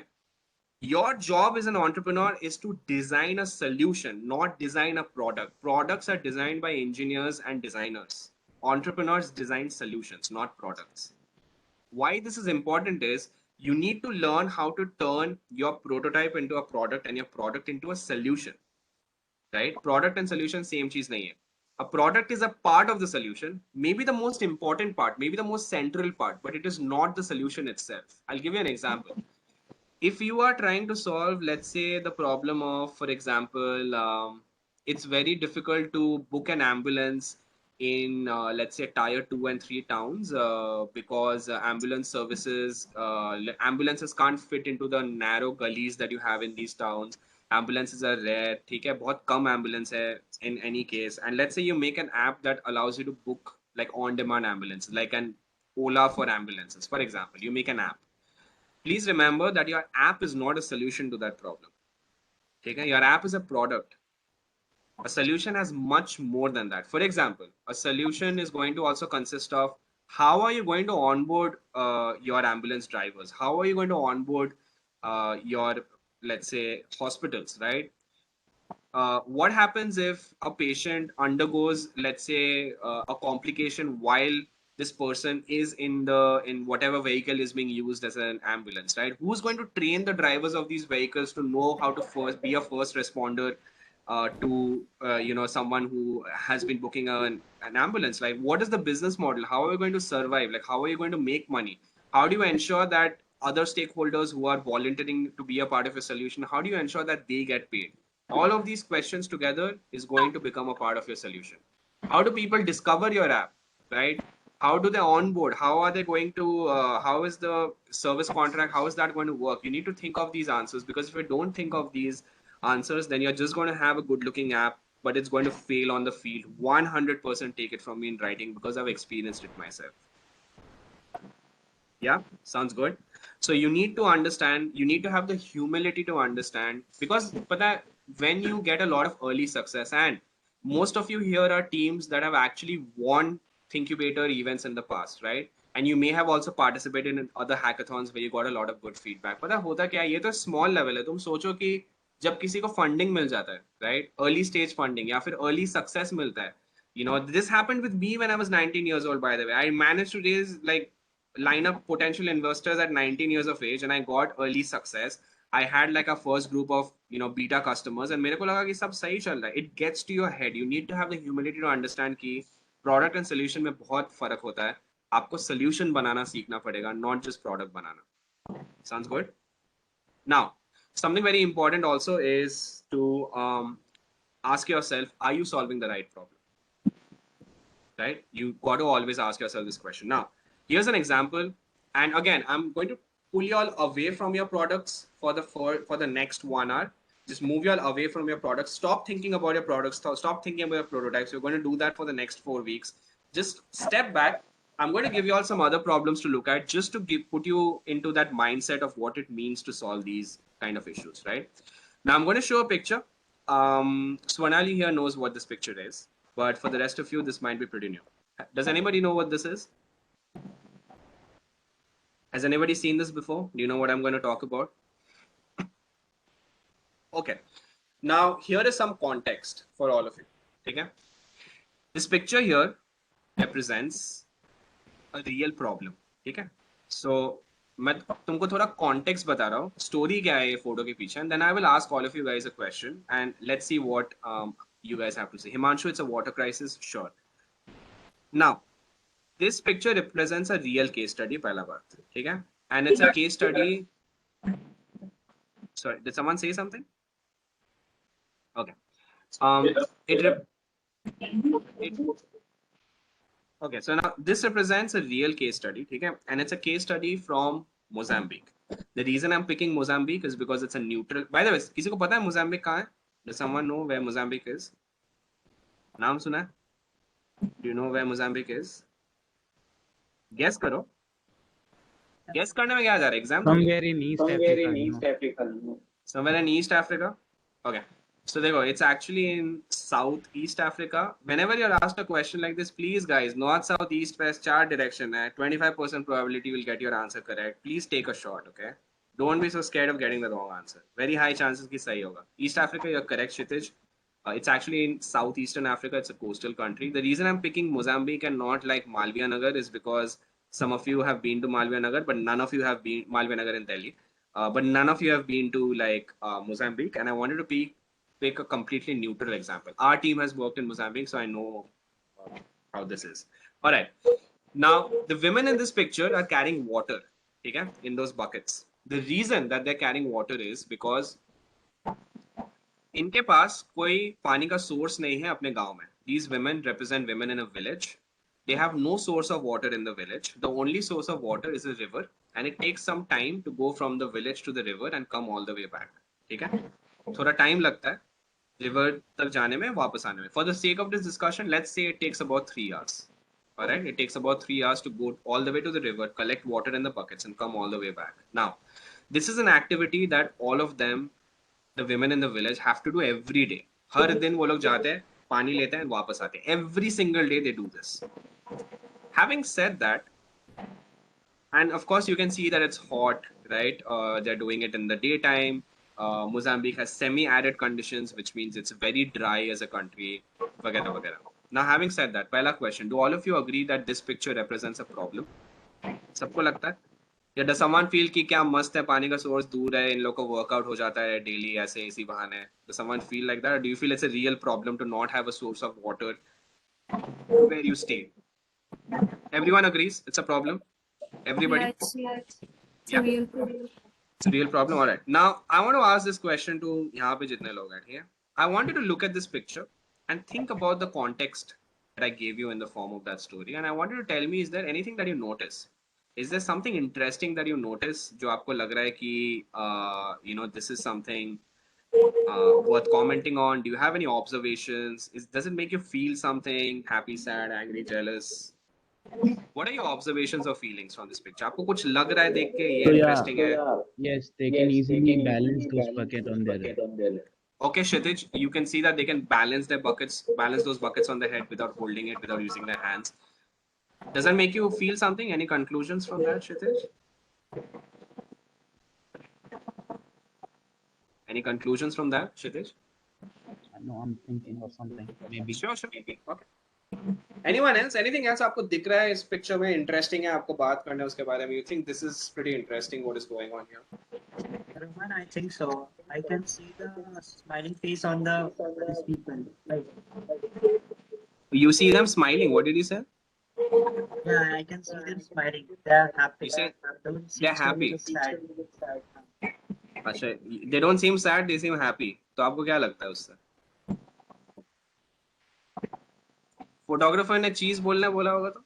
Your job as an entrepreneur is to design a solution, not design a product. Products are designed by engineers and designers. Entrepreneurs design solutions, not products. Why this is important is you need to learn how to turn your prototype into a product and your product into a solution. Right? Product and solution same cheez nahi hai. A product is a part of the solution, maybe the most important part, maybe the most central part, but it is not the solution itself. I'll give you an example. If you are trying to solve, let's say, the problem of, for example, it's very difficult to book an ambulance in, let's say, tier 2 and 3 towns because ambulances can't fit into the narrow gullies that you have in these towns. Ambulances are rare. ठीक है, बहुत कम ambulance है in any case. And let's say you make an app that allows you to book like on-demand ambulance, like an Ola for ambulances, for example. You make an app. Please remember that your app is not a solution to that problem. Okay? Your app is a product. A solution has much more than that. For example, a solution is going to also consist of how are you going to onboard your ambulance drivers? How are you going to onboard your, let's say, hospitals, right? What happens if a patient undergoes, let's say, a complication while this person is in whatever vehicle is being used as an ambulance, right? Who's going to train the drivers of these vehicles to know how to be a first responder to someone who has been booking an ambulance? Like, what is the business model? How are you going to survive? Like, how are you going to make money? How do you ensure that other stakeholders who are volunteering to be a part of your solution, how do you ensure that they get paid? All of these questions together is going to become a part of your solution. How do people discover your app, right? How do they onboard? How are they going to, how is the service contract? How is that going to work? You need to think of these answers, because if you don't think of these answers, then you're just going to have a good looking app, but it's going to fail on the field. 100% take it from me in writing, because I've experienced it myself. Yeah, sounds good. So you need to understand, you need to have the humility to understand, because when you get a lot of early success, and most of you here are teams that have actually won Thinkubator events in the past, right? And you may have also participated in other hackathons where you got a lot of good feedback. पता होता क्या है, ये तो small level है. तुम सोचो कि जब किसी को funding मिल जाता है, right? Early stage funding या फिर early success मिलता है. You know, this happened with me when I was 19 years old, by the way. I managed to raise line up potential investors at 19 years of age, and I got early success. I had like a first group of beta customers, and मेरे को लगा कि सब सही चल रहा है. It gets to your head. You need to have the humility to understand कि product and solution में बहुत फर्क होता है. आपको solution बनाना सीखना पड़ेगा, not just product banana. Sounds good? Now, something very important also is to ask yourself, are you solving the right problem? Right? You got to always ask yourself this question. Now, here's an example. And again, I'm going to pull you all away from your products for the next 1 hour. Just move you all away from your products. Stop thinking about your products. Stop thinking about your prototypes. We're going to do that for the next 4 weeks. Just step back. I'm going to give you all some other problems to look at, just to put you into that mindset of what it means to solve these kind of issues, right? Now I'm going to show a picture. Swarnali here knows what this picture is, but for the rest of you, this might be pretty new. Does anybody know what this is? Has anybody seen this before? Do you know what I'm going to talk about? Okay. Now, here is some context for all of you. Okay? This picture here represents a real problem. Okay? So, मैं तुमको थोड़ा context बता रहा हूँ. Story क्या है ये photo के पीछे? And then I will ask all of you guys a question, and let's see what you guys have to say. Himanshu, it's a water crisis? Sure. Now, this picture represents a real case study, पहला बात, ठीक है? And it's a case study. Sorry, did someone say something? Okay. Okay, so now this represents a real case study, okay? And it's a case study from Mozambique. The reason I'm picking Mozambique is because it's a neutral. By the way, किसी को पता है Mozambique कहाँ है? Does someone know where Mozambique is? नाम सुना है? Do you know where Mozambique is? Guess करो. Guess करने में क्या जा रहा है? Exam थोड़ी है. Somewhere in East Africa, you know. Somewhere in East Africa. Okay. So there you go. It's actually in Southeast Africa. Whenever you're asked a question like this, please guys, north, south, east, west, chart direction. 25% probability will get your answer correct. Please take a shot, okay? Don't be so scared of getting the wrong answer. Very high chances ki sahi hoga. East Africa, you're correct, Kshitij. It's actually in Southeastern Africa. It's a coastal country. The reason I'm picking Mozambique and not like Malviya Nagar is because some of you have been to Malviya Nagar, but none of you have been Malviya Nagar in Delhi. But none of you have been to like Mozambique, and I wanted to pick a completely neutral example. Our team has worked in Mozambique, so I know how this is. All right. Now, the women in this picture are carrying water, okay, in those buckets. The reason that they're carrying water is because इनके पास कोई पानी का source नहीं है अपने गांव में. These women represent women in a village. They have no source of water in the village. The only source of water is a river, and it takes some time to go from the village to the river and come all the way back. ठीक है? थोड़ा time लगता है river तक जाने में, वापस आने में. For the sake of this discussion, let's say it takes about 3 hours. All right, it takes about 3 hours to go all the way to the river, collect water in the buckets, and come all the way back. Now, this is an activity that all of them, the women in the village, have to do every day. हर दिन वो लोग जाते हैं, पानी लेते हैं, वापस आते हैं. Every single day they do this. Having said that, and of course you can see that it's hot, right? They're doing it in the daytime. Mozambique has semi-arid conditions, which means it's very dry as a country, वगैरह वगैरह. Now, having said that, पहला question: do all of you agree that this picture represents a problem? सबको लगता है? या does someone feel कि क्या मस्त है, पानी का सोर्स दूर है, इन लोग को वर्कआउट हो जाता है डेली ऐसे इसी बहाने? Does someone feel like that, or do you feel it's a real problem to not have a source of water where you stay? Everyone agrees it's a problem. Everybody. Yeah, it's a Yeah. real problem. It's a real problem. All right. Now, I want to ask this question to यहाँ पे जितने लोग हैं, ठीक है? I want you to look at this picture and think about the context that I gave you in the form of that story. And I want you to tell me, is there anything that you notice? Is there something interesting that you notice जो आपको लग रहा है कि you know, this is something worth commenting on? Do you have any observations? Does it make you feel something? Happy, sad, angry, jealous? What are your observations or feelings from this picture? आपको कुछ लग रहा है देख के ये So interesting है? yes, they can easily balance those buckets on their head. Okay, Kshitij, you can see that they can balance their buckets, balance those buckets on their head without holding it, without using their hands. Does that make you feel something? Any conclusions from that, Kshitij? Any conclusions from that, Kshitij? I know I'm thinking of something. Maybe. Sure. Okay. Anyone else? Anything else आपको दिख रहा है इस picture में interesting है, आपको बात करना है उसके बारे में? You think this is pretty interesting? What is going on here? Rohan, I think so. I can see the smiling face on these people. Right? You see them smiling. What did you say? Yeah, I can see them smiling. They're happy. You said Don't seem they're to happy. be sad. अच्छा, they don't seem sad. They seem happy. तो आपको क्या लगता है उससे? Photographer ने चीज बोलने बोला होगा तो?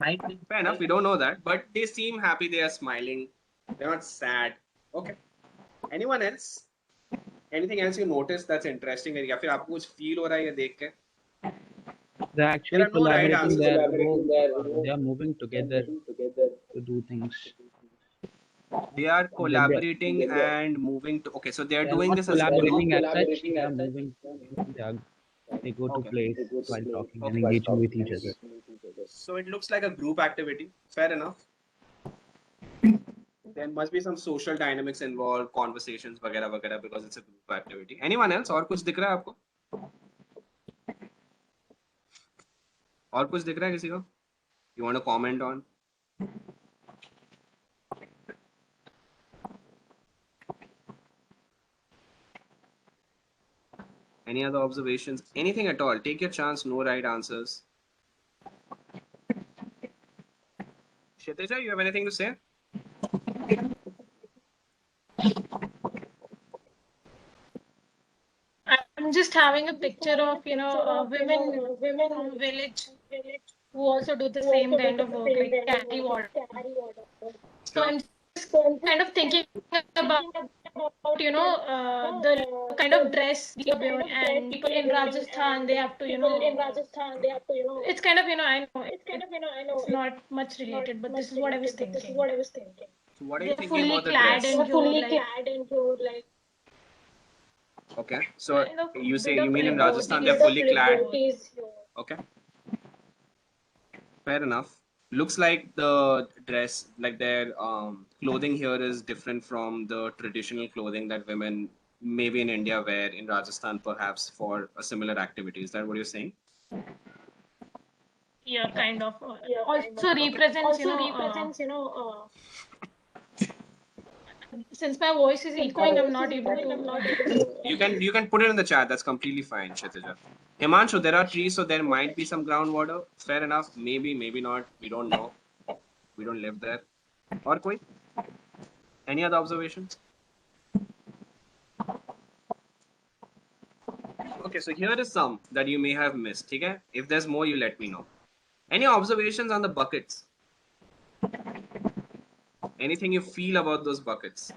Might be. Fair enough. We don't know that, but they seem happy. They are smiling. They're not sad. Okay. Anyone else? Anything else you notice that's interesting? या फिर आपको कुछ feel हो रहा है ये देख के? They're actually There are no right collaborating. answers. They are moving together to do things. They are collaborating and moving to. Okay, so they are They are doing not this as a collaborating group. as such. They are moving. They go to place while talking and engaging with each other. So it looks like a group activity. Fair enough. There must be some social dynamics involved, conversations, वगैरह वगैरह, because it's a group activity. Anyone else? और कुछ दिख रहा है आपको? और कुछ दिख रहा है किसी को? You want to comment on? Any other observations? Anything at all? Take your chance. No right answers. Kshitija, you have anything to say? I'm just having a picture of, women from village who also do the same kind of work, like carry water. So I'm just kind of thinking about, the kind of dress we wear, and people in Rajasthan, they have to, it's kind of, I know it's not much related, but this is what I was thinking. So what are you They're thinking fully about the clad dress? in your, like, Okay, so kind of you say bit you of mean in Rajasthan they're fully clad? Okay, fair enough. Looks like the dress, like their clothing here is different from the traditional clothing that women maybe in India wear in Rajasthan perhaps for a similar activity. Is that what you're saying? Yeah, kind of. Also represents, since my voice is echoing, I'm not able to. You can put it in the chat. That's completely fine, Kshitija. Himanshu, there are trees, so there might be some groundwater. Fair enough. Maybe, maybe not. We don't know. We don't live there. Or koi? Any other observations? Okay, so here is some that you may have missed. Okay? If there's more, you let me know. Any observations on the buckets? Anything you feel about those buckets?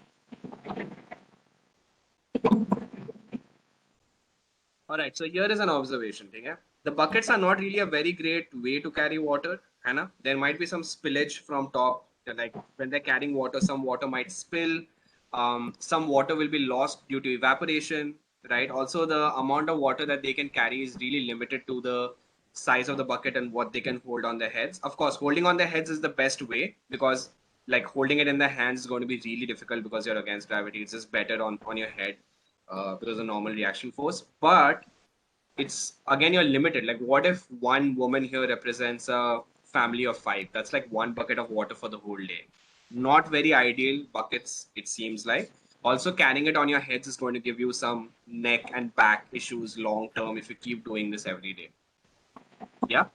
All right, so here is an observation. Okay? The buckets are not really a very great way to carry water. Hannah. There might be some spillage from top. Like when they're carrying water, some water might spill. Some water will be lost due to evaporation, right? Also, the amount of water that they can carry is really limited to the size of the bucket and what they can hold on their heads. Of course, holding on their heads is the best way because like holding it in the hands is going to be really difficult because you're against gravity. It's just better on your head because of normal reaction force. But it's again you're limited. Like what if one woman here represents a family of 5? That's like one bucket of water for the whole day. Not very ideal buckets, it seems like. Also, carrying it on your heads is going to give you some neck and back issues long term if you keep doing this every day. Yeah.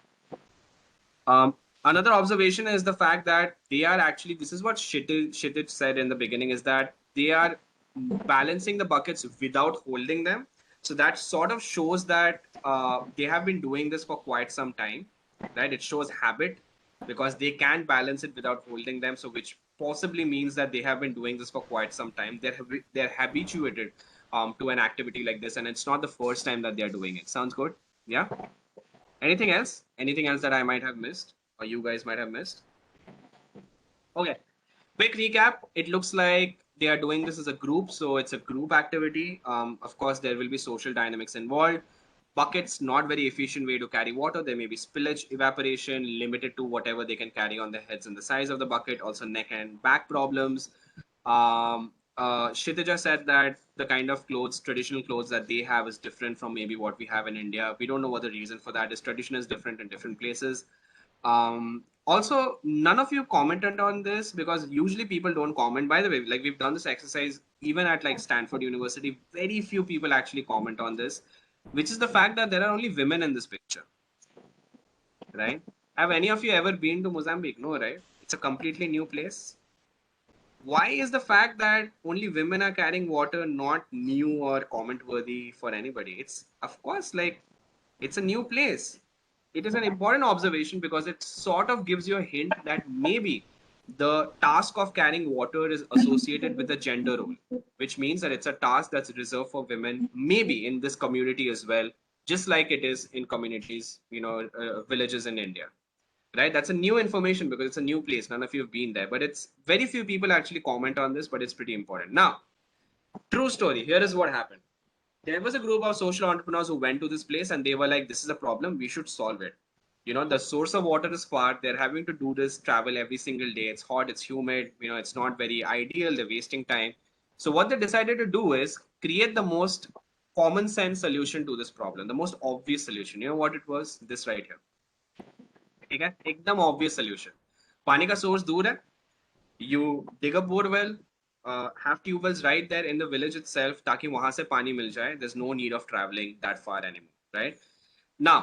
Another observation is the fact that they are actually, this is what Kshitij said in the beginning, is that they are balancing the buckets without holding them. So that sort of shows that they have been doing this for quite some time, right? It shows habit because they can balance it without holding them. So which possibly means that they have been doing this for quite some time. They're habituated to an activity like this, and it's not the first time that they're doing it. Sounds good? Yeah. Anything else? Anything else that I might have missed or you guys might have missed? Okay. Quick recap. It looks like they are doing this as a group. So it's a group activity. Of course, there will be social dynamics involved. Buckets, not very efficient way to carry water. There may be spillage, evaporation, limited to whatever they can carry on their heads and the size of the bucket. Also neck and back problems. Kshitija said that the kind of clothes, traditional clothes that they have is different from maybe what we have in India. We don't know what the reason for that is. Tradition is different in different places. Also, none of you commented on this because usually people don't comment. By the way, like we've done this exercise even at like Stanford University, very few people actually comment on this, which is the fact that there are only women in this picture, right? Have any of you ever been to Mozambique? No, right? It's a completely new place. Why is the fact that only women are carrying water not new or comment worthy for anybody? It's of course like it's a new place. It is an important observation because it sort of gives you a hint that maybe the task of carrying water is associated with a gender role, which means that it's a task that's reserved for women, maybe in this community as well, just like it is in communities, villages in India, right? That's a new information because it's a new place. None of you have been there, but it's very few people actually comment on this, but it's pretty important. Now, true story. Here is what happened. There was a group of social entrepreneurs who went to this place and they were like, this is a problem. We should solve it. The source of water is far. They're having to do this travel every single day. It's hot. It's humid. It's not very ideal. They're wasting time. So what they decided to do is create the most common sense solution to this problem, the most obvious solution. You know what it was? This right here. ठीक है एकदम obvious solution पानी का source दूर है you dig a bore well have tubewells right there in the village itself ताकि वहां से पानी मिल जाए there's no need of traveling that far anymore right now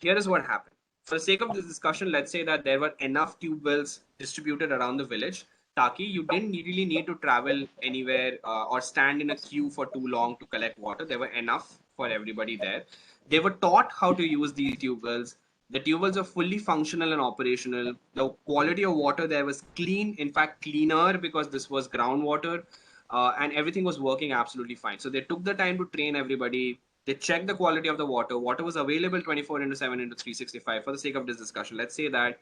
here is what happened for the sake of this discussion let's say that there were enough tubewells distributed around the village ताकि you didn't really need to travel anywhere or stand in a queue for too long to collect water there were enough for everybody there they were taught how to use these tubewells The tube wells were fully functional and operational. The quality of water there was clean, in fact, cleaner because this was groundwater, and everything was working absolutely fine. So they took the time to train everybody. They checked the quality of the water. Water was available 24 into 7 into 365. For the sake of this discussion, let's say that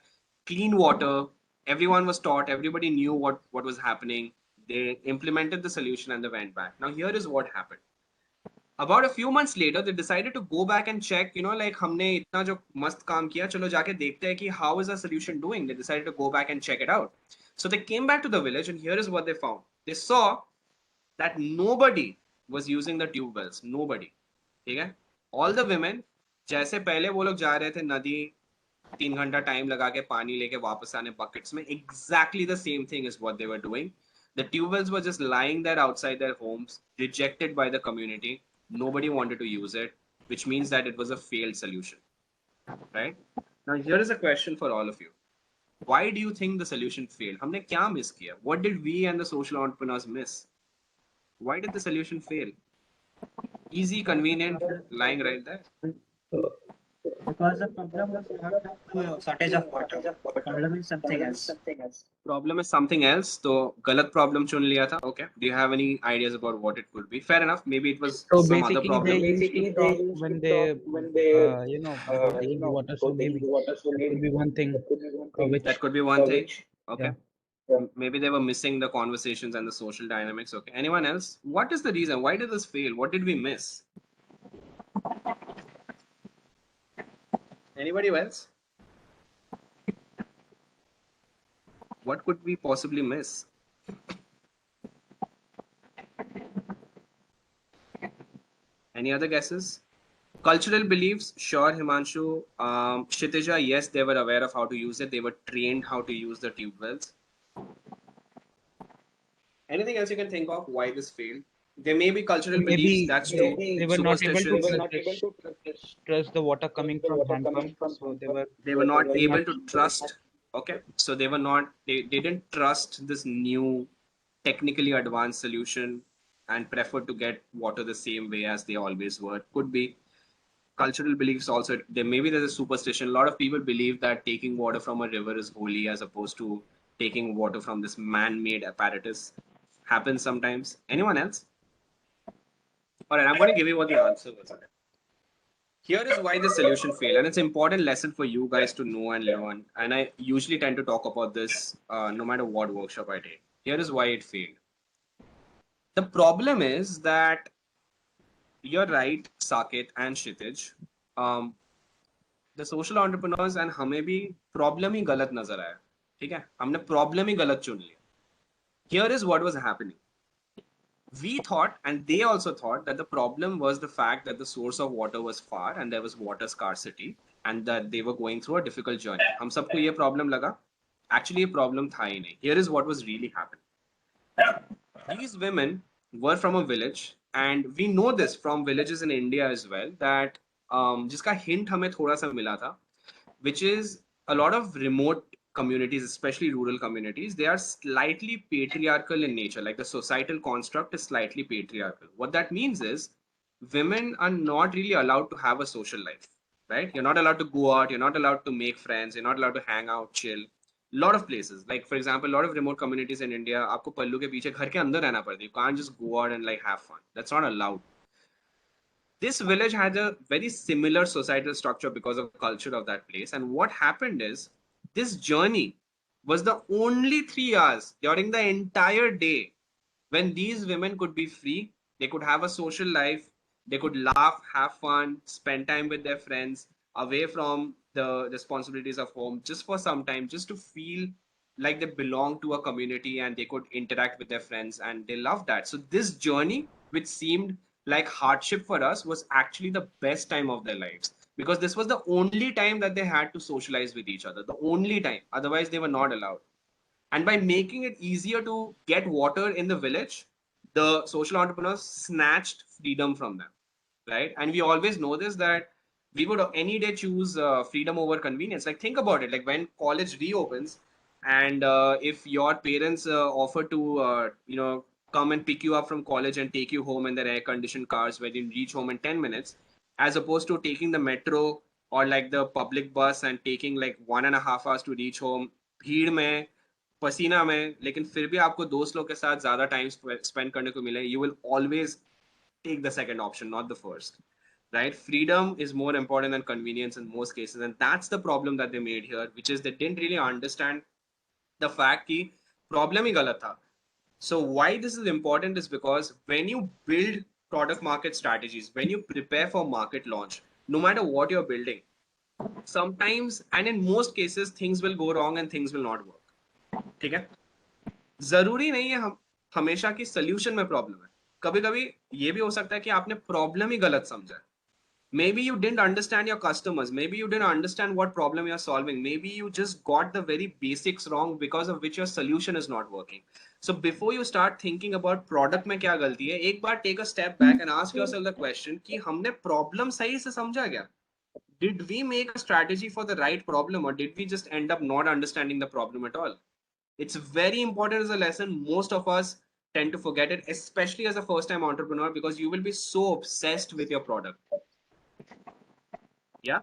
clean water, everyone was taught, everybody knew what was happening. They implemented the solution and they went back. Now, here is what happened. About a few months later, they decided to go back and check, like हमने इतना जो मस्त काम किया, चलो जाके देखते हैं कि how is our solution doing. They decided to go back and check it out. So they came back to the village, and here is what they found. They saw that nobody was using the tube wells. Nobody. ठीक है? All the women, जैसे पहले वो लोग जा रहे थे नदी 3 घंटा टाइम लगा के पानी लेके वापस आने buckets में, exactly the same thing is what they were doing. The tube wells were just lying there outside their homes, rejected by the community. Nobody wanted to use it, which means that it was a failed solution, right? Now, here is a question for all of you. Why do you think the solution failed? हमने क्या miss किया? What did we and the social entrepreneurs miss? Why did the solution fail? Easy, convenient, lying right there. Because the problem was not the shortage of water. The problem is something else. Problem is something else. तो गलत problem चुन लिया था. Okay. Do you have any ideas about what it could be? Fair enough. Maybe it was So some other basically, problem. they used to talk when they, before taking the water. So maybe that could be one thing. Which That could be one thing. Okay. Yeah. Maybe they were missing the conversations and the social dynamics. Okay. Anyone else? What is the reason? Why did this fail? What did we miss? Anybody else? What could we possibly miss? Any other guesses? Cultural beliefs, sure, Himanshu. Kshitija, yes, they were aware of how to use it. They were trained how to use the tube wells. Anything else you can think of why this failed? There may be cultural beliefs, that's true. They were not able Superstitions. to trust the water coming from hand pump. So They were not able to trust. Okay, so they didn't trust this new technically advanced solution and preferred to get water the same way as they always were. Could be cultural beliefs also. Maybe there's a superstition. A lot of people believe that taking water from a river is holy as opposed to taking water from this man-made apparatus. Happens sometimes. Anyone else? All right, I'm going to give you what the answer was. Here is why the solution failed, and it's an important lesson for you guys to know and learn. And I usually tend to talk about this no matter what workshop I take. Here is why it failed. The problem is that you're right, Saket and Kshitij. The social entrepreneurs and हमें भी problem ही गलत नजर आया. ठीक है? हमने problem ही गलत चुन लिया. Here is what was happening. We thought, and they also thought, that the problem was the fact that the source of water was far and there was water scarcity and that they were going through a difficult journey. हम सबको ये problem लगा. Actually, ये problem था ही नहीं. Here is what was really happening. These women were from a village, and we know this from villages in India as well, that जिसका hint हमें थोड़ा सा मिला था, which is a lot of remote communities, especially rural communities, they are slightly patriarchal in nature. Like the societal construct is slightly patriarchal. What that means is women are not really allowed to have a social life, right? You're not allowed to go out. You're not allowed to make friends. You're not allowed to hang out, chill. Lot of places, like for example, a lot of remote communities in India, आपको पल्लू के पीछे घर के अंदर रहना पड़ता है. You can't just go out and like have fun. That's not allowed. This village had a very similar societal structure because of the culture of that place. And what happened is, this journey was the only 3 hours during the entire day when these women could be free. They could have a social life. They could laugh, have fun, spend time with their friends, away from the responsibilities of home, just for some time, just to feel like they belong to a community and they could interact with their friends, and they loved that. So this journey, which seemed like hardship for us, was actually the best time of their lives, because this was the only time that they had to socialize with each other, the only time. Otherwise, they were not allowed. And by making it easier to get water in the village, the social entrepreneurs snatched freedom from them, right? And we always know this, that we would any day choose freedom over convenience. Like think about it, like when college reopens, and if your parents offer to come and pick you up from college and take you home in their air conditioned cars where you reach home in 10 minutes, as opposed to taking the metro, or like the public bus and taking like 1.5 hours to reach home, भीड़ में, पसीना में, लेकिन फिर भी आपको दोस्त लोग के साथ ज्यादा टाइम स्पेंड करने को मिले, you will always take the second option, not the first. Right? Freedom is more important than convenience in most cases, and that's the problem that they made here, which is they didn't really understand the fact कि problem ही गलत था. So why this is important is because when you build product market strategies, when you prepare for market launch, no matter what you're building, sometimes and in most cases things will go wrong and things will not work. ठीक है? जरूरी नहीं है हम हमेशा की solution में problem है. कभी कभी ये भी हो सकता है कि आपने problem ही गलत समझा है. Maybe you didn't understand your customers. Maybe you didn't understand what problem you're solving. Maybe you just got the very basics wrong because of which your solution is not working. So before you start thinking about product में क्या गलती है, एक बार take a step back and ask yourself the question कि हमने problem सही से समझा क्या? Did we make a strategy for the right problem, or did we just end up not understanding the problem at all? It's very important as a lesson. Most of us tend to forget it, especially as a first-time entrepreneur, because you will be so obsessed with your product. Yeah.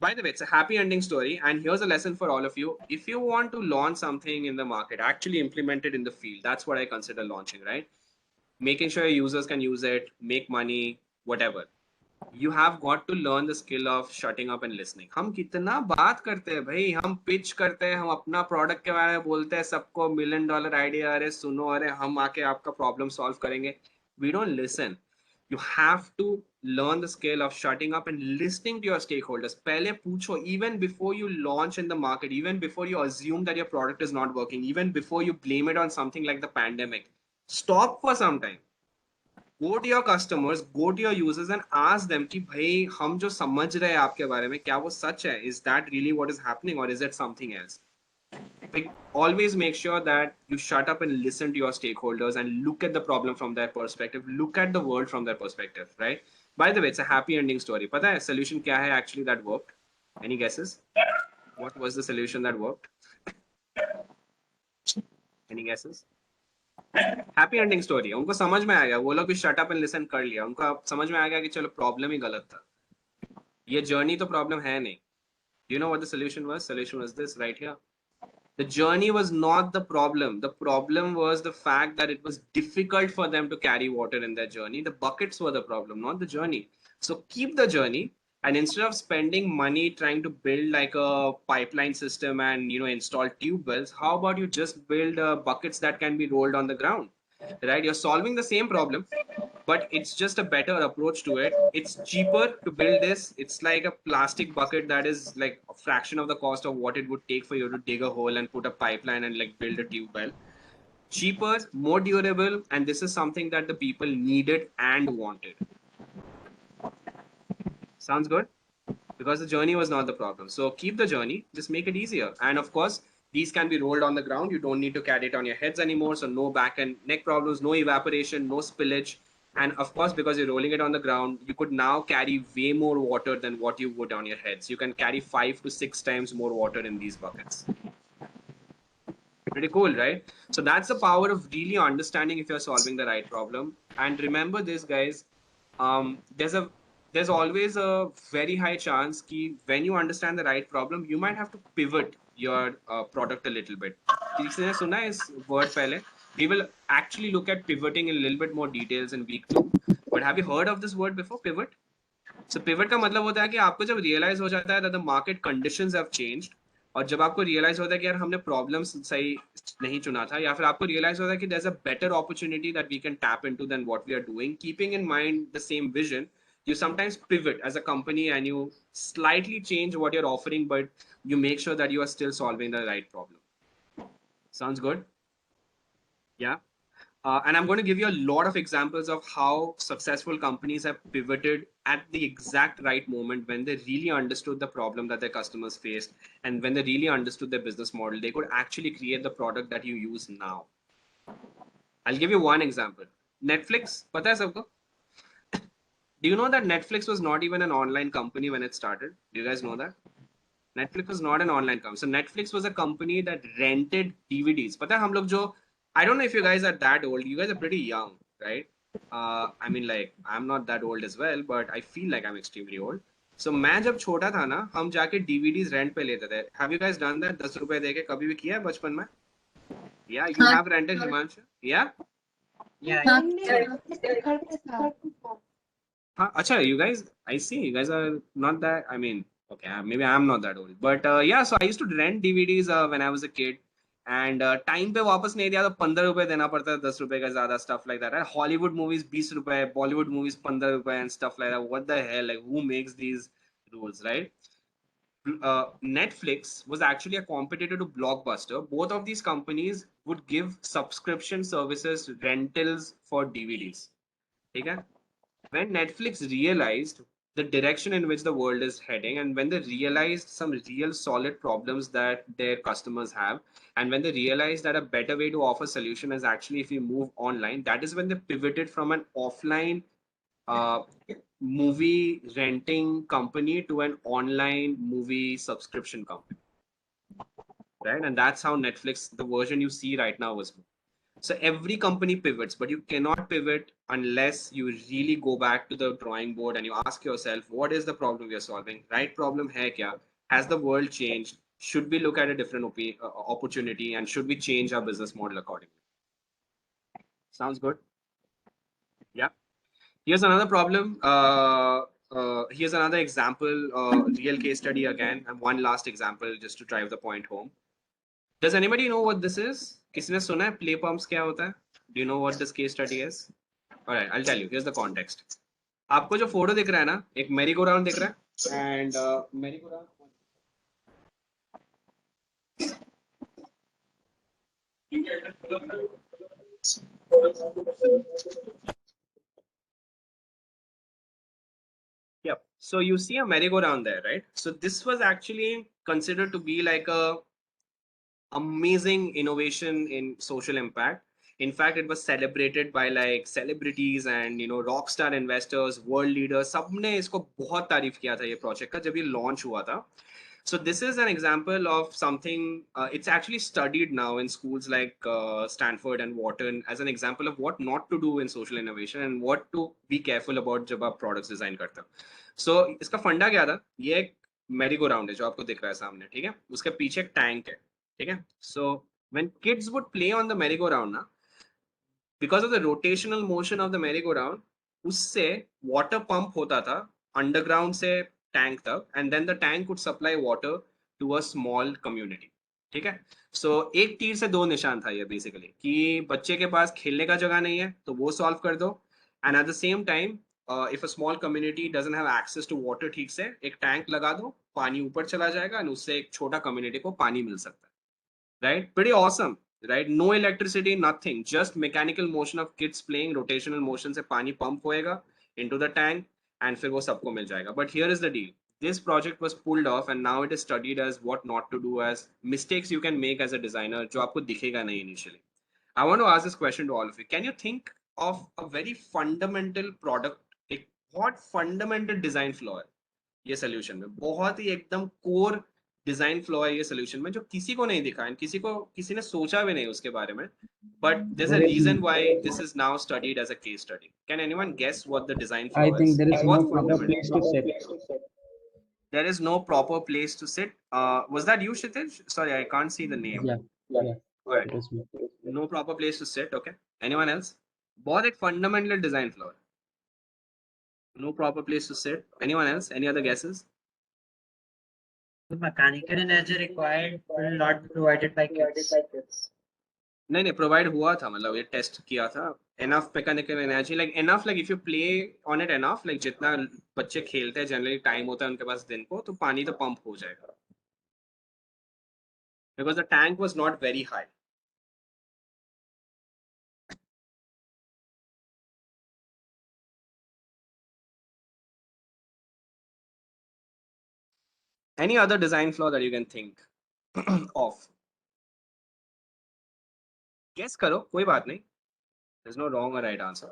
By the way, it's a happy ending story. And here's a lesson for all of you. If you want to launch something in the market, actually implement it in the field. That's what I consider launching, right? Making sure your users can use it, make money, whatever. You have got to learn the skill of shutting up and listening. हम कितना बात करते हैं भाई, हम pitch करते हैं, हम अपना प्रोडक्ट के बारे में बोलते हैं, सबको $1 million आइडिया, अरे सुनो, अरे हम आके आपका प्रॉब्लम सॉल्व करेंगे. We don't listen. You have to learn the skill of shutting up and listening to your stakeholders. पहले पूछो, even before you launch in the market, even before you assume that your product is not working, even before you blame it on something like the pandemic, stop for some time. Go to your customers, go to your users and ask them कि भाई हम जो समझ रहे हैं आपके बारे में क्या वो सच है? Is that really what is happening, or is it something else? Always make sure that you shut up and listen to your stakeholders and look at the problem from their perspective, look at the world from their perspective, right? By the way, it's a happy ending story. पता है solution क्या है actually that worked? Any guesses? What was the solution that worked? Any guesses? Happy ending story है. उनको समझ में आ गया, वो लोग भी शट अप एंड लिसन कर लिया, उनको समझ में आ गया कि चलो प्रॉब्लम ही गलत था, ये जर्नी तो प्रॉब्लम है नहीं. You know what the solution was this right here. The journey was not the problem. The problem was the fact that it was difficult for them to carry water in their journey. The buckets were the problem, not the journey. So keep the journey, and instead of spending money trying to build like a pipeline system and install tube wells, how about you just build buckets that can be rolled on the ground, right? You're solving the same problem, but it's just a better approach to it. It's cheaper to build this. It's like a plastic bucket that is like a fraction of the cost of what it would take for you to dig a hole and put a pipeline and like build a tube well. Cheaper, more durable, and this is something that the people needed and wanted. Sounds good? Because the journey was not the problem. So keep the journey, just make it easier. And of course, these can be rolled on the ground. You don't need to carry it on your heads anymore. So no back and neck problems, no evaporation, no spillage. And of course, because you're rolling it on the ground, you could now carry way more water than what you would on your heads. You can carry 5 to 6 times more water in these buckets. Pretty cool, right? So that's the power of really understanding if you're solving the right problem. And remember this, guys, there's always a very high chance that when you understand the right problem, you might have to pivot your product a little bit. किसी ने सुना है इस word पहले? We will actually look at pivoting in a little bit more details in week 2. But have you heard of this word before, pivot? So pivot का मतलब होता है कि आपको जब realize हो जाता है that the market conditions have changed, और जब आपको realize होता है कि यार हमने problems सही नहीं चुना था, या फिर आपको realize होता है कि there's a better opportunity that we can tap into than what we are doing, keeping in mind the same vision, you sometimes pivot as a company and you slightly change what you're offering, but you make sure that you are still solving the right problem. Sounds good? Yeah. And I'm going to give you a lot of examples of how successful companies have pivoted at the exact right moment when they really understood the problem that their customers faced, and when they really understood their business model, they could actually create the product that you use now. I'll give you one example. Netflix, pata hai sabko? Do you know that Netflix was not even an online company when it started? Do you guys know that? Netflix was not an online company. So Netflix was a company that rented DVDs. Pata hai, hum log jo, I don't know if you guys are that old. You guys are pretty young, right? I mean, like, I'm not that old as well, but I feel like I'm extremely old. So मैं जब छोटा था ना, हम जाके DVDs rent पे लेते थे. Have you guys done that? 10 रुपए देके कभी भी किया है बचपन में? Yeah, you have rented Himanshu? Yeah? Yeah. घर पे था. हाँ, अच्छा, you guys, I see, you guys are not that, I mean, okay, maybe I'm not that old, but yeah, so I used to rent DVDs when I was a kid, and time पे वापस नहीं दिया तो 15 रुपए देना पड़ता है, 10 रुपए का ज्यादा, stuff like that. Hollywood movies 20 रुपए, Bollywood movies 15 रुपए and stuff like that. What the hell, like who makes these rules, right? Netflix was actually a competitor to Blockbuster. Both of these companies would give subscription services rentals for DVDs. Okay? When Netflix realized the direction in which the world is heading, and when they realized some real solid problems that their customers have, and when they realized that a better way to offer solution is actually if you move online, that is when they pivoted from an offline uh, movie renting company to an online movie subscription company, right? And that's how Netflix, the version you see right now, was. So every company pivots, but you cannot pivot unless you really go back to the drawing board and you ask yourself, what is the problem we are solving? Right problem hai kya? Has the world changed? Should we look at a different opportunity, and should we change our business model accordingly? Sounds good. Yeah. Here's another problem. Here's another example, real case study again, and one last example just to drive the point home. Does anybody know what this is? किसने सुना है play pumps क्या होता है? Do you know what this case study is? All right, I'll tell you. Here's the context. आपको जो photo दिख रहा है ना, एक मेरी गो राउंड दिख रहा है, and मेरी go round. Yep. So you see a merry-go-round there, right? So this was actually considered to be like a amazing innovation in social impact. In fact, it was celebrated by like celebrities and rock star investors, world leaders. सबने इसको बहुत तारीफ किया था ये project का जब ये लॉन्च हुआ था. So this is an example of something. It's actually studied now in schools like Stanford and Wharton as an example of what not to do in social innovation and what to be careful about जब आप products design करते हो. So इसका फंडा क्या था? ये एक मेरी गो राउंड है जो आपको दिख रहा है सामने, ठीक है? उसके पीछे एक टैंक है, ठीक है? So when kids would play on the merry go round ना, because of the rotational motion of the merry go round, उससे water pump होता था underground से tank तक, and then the tank would supply water to a small community. ठीक है? So एक तीर से दो निशान था ये basically कि बच्चे के पास खेलने का जगह नहीं है तो वो solve कर दो, and at the same time if a small community doesn't have access to water ठीक से, एक टैंक लगा दो, पानी ऊपर चला जाएगा and उससे एक छोटा community को पानी मिल सकता है. Right? Pretty awesome, right? No electricity, nothing, just mechanical motion of kids playing, rotational motion से पानी pump होएगा into the tank and फिर वो सबको मिल जाएगा. But here is the deal. This project was pulled off and now it is studied as what not to do, as mistakes you can make as a designer जो आपको दिखेगा नहीं initially. I want to ask this question to all of you. Can you think of a very fundamental product, एक बहुत fundamental design flaw है ये solution में, बहुत ही एकदम core डिजाइन फ्लॉ है ये सोल्यूशन में जो किसी को नहीं दिखा है, किसी ने सोचा भी नहीं उसके बारे में, but there's a reason why this is now studied as a case study. Can anyone guess what the design flaw I is? think there is no बहुत proper fundamental. place to sit. There is no proper place to sit. Was that you, Kshitij? Sorry, I can't see the name. Yeah. All right. It is me. No proper place to sit. Okay. Anyone else? बहुत एक fundamental design flaw है. No proper place to sit. Anyone else? Any other guesses? The mechanical energy required will not be provided by kids. नहीं provide हुआ था, मतलब ये test किया था. enough mechanical energy, like enough, like if you play on it enough, like जितना बच्चे खेलते हैं जनरली टाइम होता है उनके पास दिन को, तो पानी तो पंप हो जाएगा. Because the tank was not very high. Any other design flaw that you can think of? Guess करो, कोई बात नहीं. There's no wrong or right answer.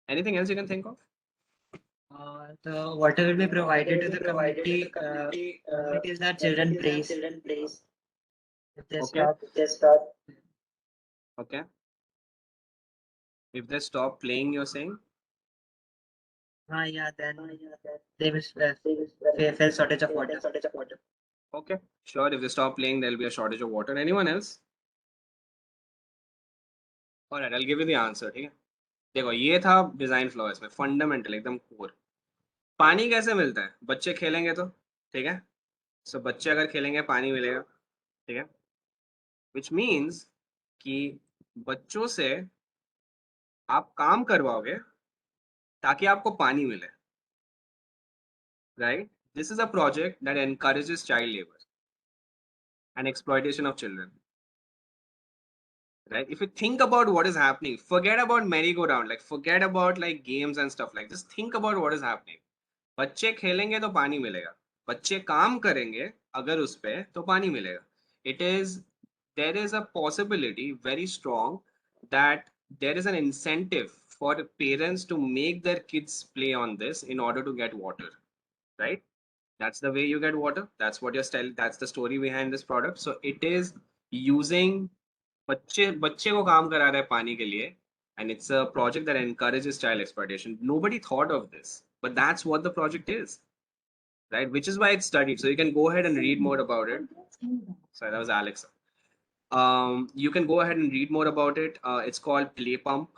Anything else you can think of? The water will be provided to the community. Communities that children plays. If they stop. Okay. If they stop playing, you're saying? Yeah, then they will face shortage of water. Okay, sure. If they stop playing, there'll be a shortage of water. Anyone else? All right, I'll give you the answer. ठीक है? देखो ये था design flaw इसमें fundamental एकदम core. पानी कैसे मिलता है? बच्चे खेलेंगे तो, ठीक है? सो बच्चे अगर खेलेंगे पानी मिलेगा, ठीक है? विच मीन्स कि बच्चों से आप काम करवाओगे ताकि आपको पानी मिले, right? This is a project that encourages child labor and exploitation of children. Right? If you think about what is happening, forget about merry-go-round, like forget about like games and stuff like. Just think about what is happening. बच्चे खेलेंगे तो पानी मिलेगा, बच्चे काम करेंगे अगर उस पे तो पानी मिलेगा. It is there is a possibility very strong that there is an incentive for parents to make their kids play on this in order to get water, right? That's the way you get water. That's what you're telling. That's the story behind this product. So it is using बच्चे बच्चे को काम करा रहा है पानी के लिए, and it's a project that encourages child exploitation. Nobody thought of this, but that's what the project is, right? Which is why it's studied. So you can go ahead and read more about it. Sorry, that was Alexa. You can go ahead and read more about it. It's called Play Pump.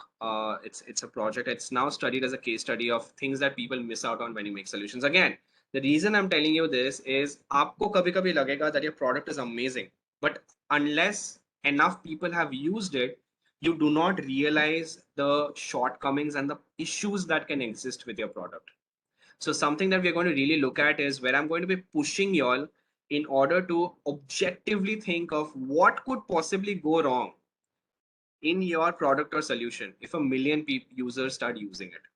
It's a project. It's now studied as a case study of things that people miss out on when you make solutions. Again, the reason I'm telling you this is आपको कभी-कभी लगेगा that your product is amazing, but unless enough people have used it, you do not realize the shortcomings and the issues that can exist with your product. So something that we're going to really look at is where I'm going to be pushing y'all in order to objectively think of what could possibly go wrong in your product or solution if a million users start using it.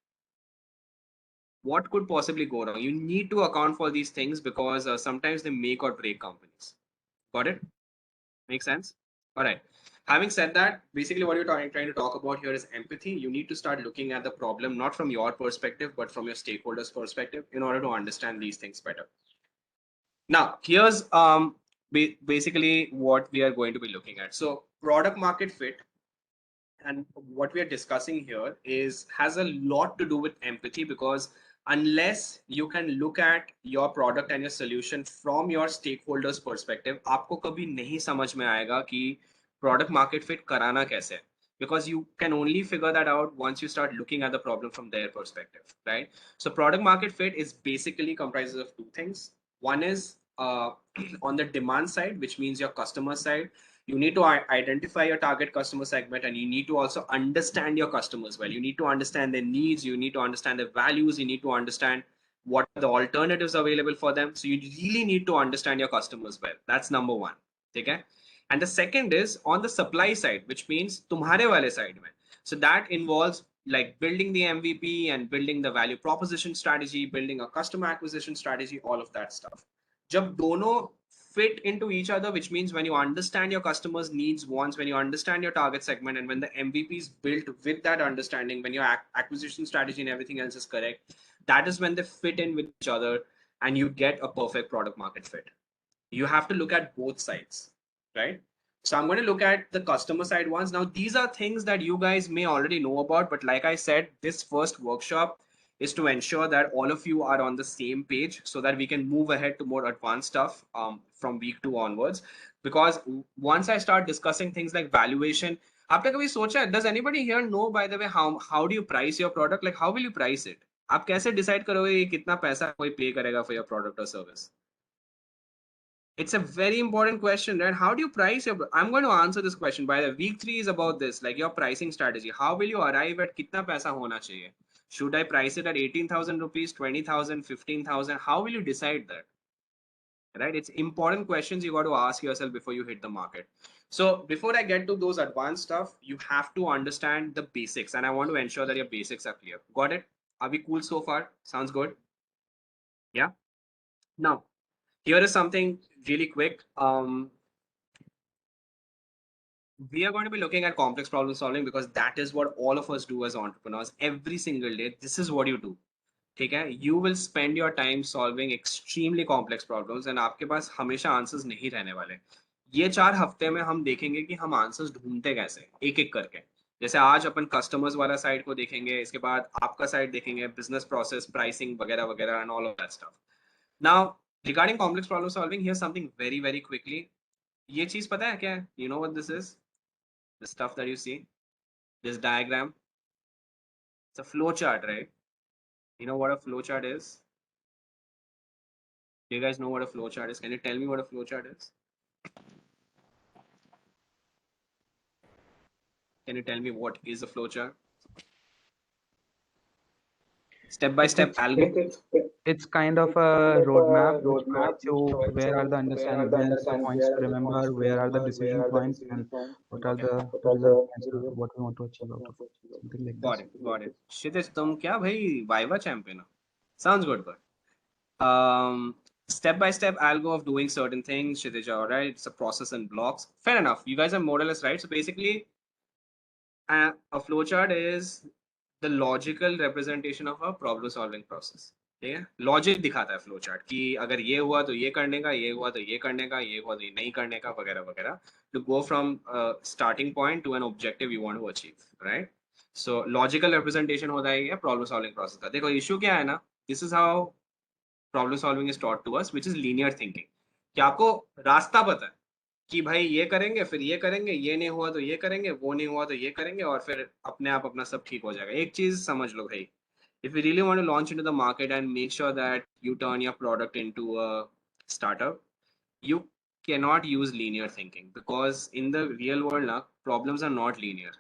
What could possibly go wrong? You need to account for these things because sometimes they make or break companies. Got it? Make sense? All right. Having said that, basically what you're trying to talk about here is empathy. You need to start looking at the problem not from your perspective, but from your stakeholders' perspective in order to understand these things better. Now, here's basically what we are going to be looking at. So product market fit and what we are discussing here has a lot to do with empathy, because unless you can look at your product and your solution from your stakeholders perspective, आपको कभी नहीं समझ में आएगा कि product market fit कराना कैसे है, because you can only figure that out once you start looking at the problem from their perspective, right? So product market fit is basically comprises of two things. One is on the demand side, which means your customer side. You need to identify your target customer segment, and you need to also understand your customers well. You need to understand their needs, you need to understand their values, you need to understand what are the alternatives available for them. So you really need to understand your customers well. That's number one. Okay. And the second is on the supply side, which means tumhare wale side mein. So that involves like building the MVP and building the value proposition strategy, building a customer acquisition strategy, all of that stuff. जब दोनों fit into each other, which means when you understand your customers' needs, wants, when you understand your target segment, and when the MVP is built with that understanding, when your acquisition strategy and everything else is correct, that is when they fit in with each other and you get a perfect product market fit. You have to look at both sides, right? So I'm going to look at the customer side ones. Now, these are things that you guys may already know about, but like I said, this first workshop is to ensure that all of you are on the same page so that we can move ahead to more advanced stuff from week 2 onwards. Because once I start discussing things like valuation, after कभी सोचा, does anybody here know, by the way, how do you price your product? Like, how will you price it? आप कैसे decide करोगे कि कितना पैसा कोई pay करेगा for your product or service? It's a very important question, right? How do you price your? I'm going to answer this question. By the week 3 is about this, like your pricing strategy. How will you arrive at कितना पैसा होना चाहिए? Should I price it at 18,000 rupees, 20,000, 15,000? How will you decide that? Right? It's important questions you got to ask yourself before you hit the market. So before I get to those advanced stuff, you have to understand the basics, and I want to ensure that your basics are clear. Got it? Are we cool so far? Sounds good? Yeah. Now, here is something really quick. We are going to be looking at complex problem solving because that is what all of us do as entrepreneurs every single day. This is what you do. Okay? You will spend your time solving extremely complex problems and आपके पास हमेशा answers नहीं रहने वाले. ये 4 हफ्ते में हम देखेंगे कि हम आंसर्स ढूंढते कैसे एक एक करके. जैसे आज अपन कस्टमर्स वाला साइड को देखेंगे, इसके बाद आपका साइड देखेंगे, बिजनेस प्रोसेस, प्राइसिंग वगैरह वगैरह and all of that stuff. Now regarding complex problem solving, here something very very quickly. ये चीज पता है क्या है? You know what this is? The stuff that you see, this diagram, it's a flow chart, right? You know what a flow chart is? Do you guys know what a flow chart is? Can you tell me what a flow chart is? Can you tell me what is a flow chart? Step by step algo. It's kind of a roadmap which provides you where are the understand, where are the points to remember, where are the decision points, and what are the result points, what we want to achieve out of it. Something like Got this. it, got it. Kshitij, तुम क्या भाई viva champion हो? Sounds good, but step by step algo of doing certain things. Kshitij, all right, it's a process and blocks. Fair enough. You guys are more or less right. So basically, a flowchart is the logical representation of a problem solving process. ठीक है, logic दिखाता है flow chart कि अगर ये हुआ तो ये करने का, ये हुआ तो ये करने का, ये हुआ तो ये नहीं करने का, वगैरह वगैरह, to go from starting point to an objective you want to achieve, right? So logical representation होता है प्रॉब्लम सॉल्विंग प्रोसेस का. देखो इशू क्या है ना, this is how problem solving is taught to us, which is linear thinking. कि आपको रास्ता पता है कि भाई ये करेंगे, फिर ये करेंगे, ये नहीं हुआ तो ये करेंगे, वो नहीं हुआ तो ये करेंगे, और फिर अपने आप अपना सब ठीक हो जाएगा. एक चीज समझ लो भाई, if you really want to launch into the market and make sure that you turn your product into a startup, you cannot use linear thinking, because in the real world now problems are not linear.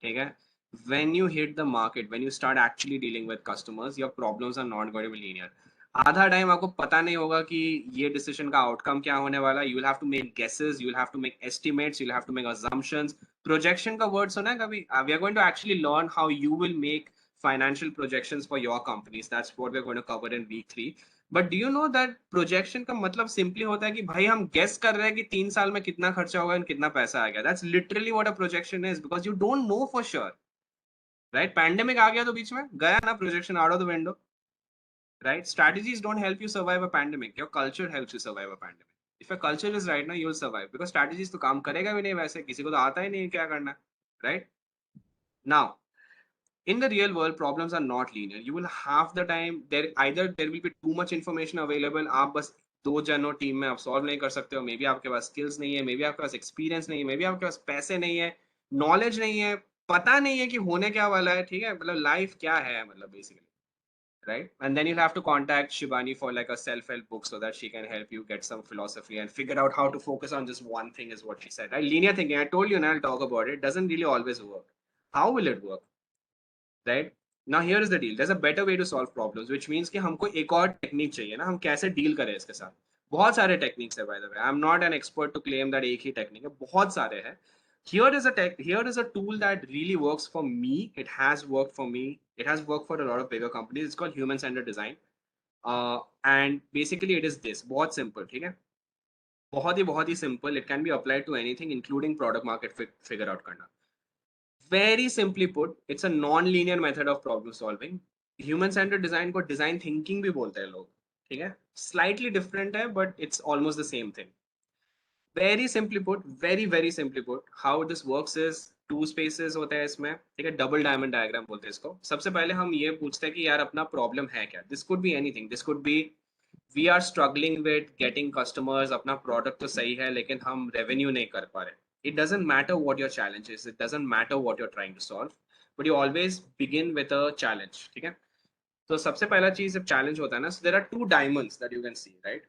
Okay? When you hit the market, when you start actually dealing with customers, your problems are not going to be linear. आधा time आपको पता नहीं होगा कि ये decision का outcome क्या होने वाला. You will have to make guesses, you will have to make estimates, you will have to make assumptions. Projection का वर्ड सुना है कभी? We are going to actually learn how you will make financial projections for your companies. That's what we're going to cover in week 3. But do you know that projection का मतलब simply होता है कि भाई हम guess कर रहे हैं कि 3 साल में कितना खर्चा होगा और कितना पैसा आएगा. That's literally what a projection is, because you don't know for sure, right? Pandemic आ गया तो बीच में गया ना projection out of the window, right? Strategies don't help you survive a pandemic. Your culture helps you survive a pandemic. If your culture is right now, you'll survive, because strategies तो काम करेगा भी नहीं वैसे, किसी को तो आता ही नहीं क्या करना, right? Now in the real world, problems are not linear. You will have the time there, either there will be too much information available, आप बस 2 जनों टीम में आप सॉल्व नहीं कर सकते हो, मे बी आपके पास स्किल्स नहीं है, मे बी आपके पास एक्सपीरियंस नहीं है, मे बी आपके पास पैसे नहीं है, नॉलेज नहीं है, पता नहीं है कि होने क्या वाला है. ठीक है, मतलब लाइफ क्या है, मतलब basically, right? And then you'll have to contact Shibani for like a self-help book so that she can help you get some philosophy and figure out how to focus on just one thing, is what she said, right? Linear thinking, I told you, and I'll talk about it, doesn't really always work. How will it work? Right? Now here is the deal. There's a better way to solve problems, which means कि हमको एक और technique चाहिए ना, हम कैसे deal करें इसके साथ. बहुत सारे टेक्निक्स है, by the way. I'm not an expert to claim that एक ही टेक्निक है, बहुत सारे हैं. Here is a tool that really works for me. It has worked for me. It has worked for a lot of bigger companies. It's called human-centered design. And basically it is this. बहुत simple, ठीक है? बहुत ही simple. It can be applied to anything, including product market fit figure out करना. Very simply put, it's a non-linear method of problem solving. Human-centered design को design thinking भी बोलते हैं लोग, ठीक है? Slightly different है, but it's almost the same thing. Very simply put, very simply put, how this works is 2 spaces होते हैं इसमें, ठीक है? Double diamond diagram बोलते हैं इसको. सबसे पहले हम ये पूछते हैं कि यार अपना problem है क्या? This could be anything. This could be we are struggling with getting customers, अपना product तो सही है लेकिन हम revenue नहीं कर पा रहे. It doesn't matter what your challenge is. It doesn't matter what you're trying to solve, but you always begin with a challenge. ठीक है? तो सबसे पहला चीज जब challenge होता है ना, so there are 2 diamonds that you can see, right?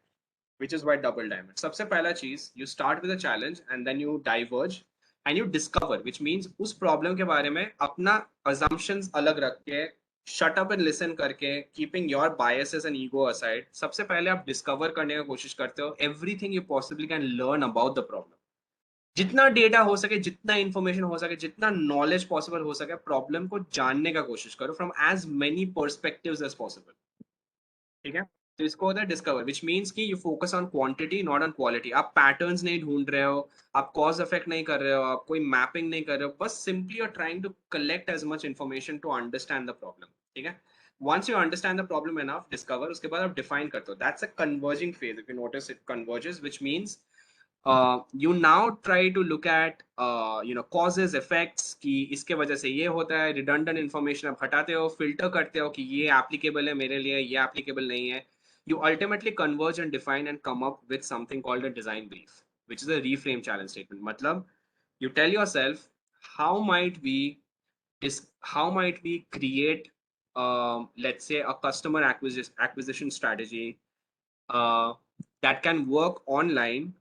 Which is why double diamond. सबसे पहला चीज, you start with a challenge and then you diverge and you discover, which means उस problem के बारे में अपना assumptions अलग रख के, shut up and listen करके, keeping your biases and ego aside, सबसे पहले आप discover करने का कोशिश करते हो everything you possibly can learn about the problem. जितना डेटा हो सके, जितना इंफॉर्मेशन हो सके, जितना नॉलेज पॉसिबल हो सके, प्रॉब्लम को जानने का कोशिश करो from as many perspectives as possible. ठीक है, तो इसको होता है डिस्कवर, विच मीन्स कि you focus on quantity not on quality. आप पैटर्न्स नहीं ढूंढ रहे हो, आप कॉज इफेक्ट नहीं कर रहे हो, आप कोई मैपिंग नहीं कर रहे हो, बस simply are trying to collect as much information to understand the problem. ठीक है, once you understand the problem enough, discover, उसके बाद आप डिफाइन करते हो. That's a converging phase. If you notice, it converges, which means You now try to look at causes, effects कि इसके वजह से ये होता है, redundant information आप हटाते हो, filter करते हो कि ये applicable है मेरे लिए, ये applicable नहीं है. You ultimately converge and define and come up with something called a design brief, which is a reframe challenge statement. मतलब you tell yourself how might we create let's say a customer acquisition strategy that can work online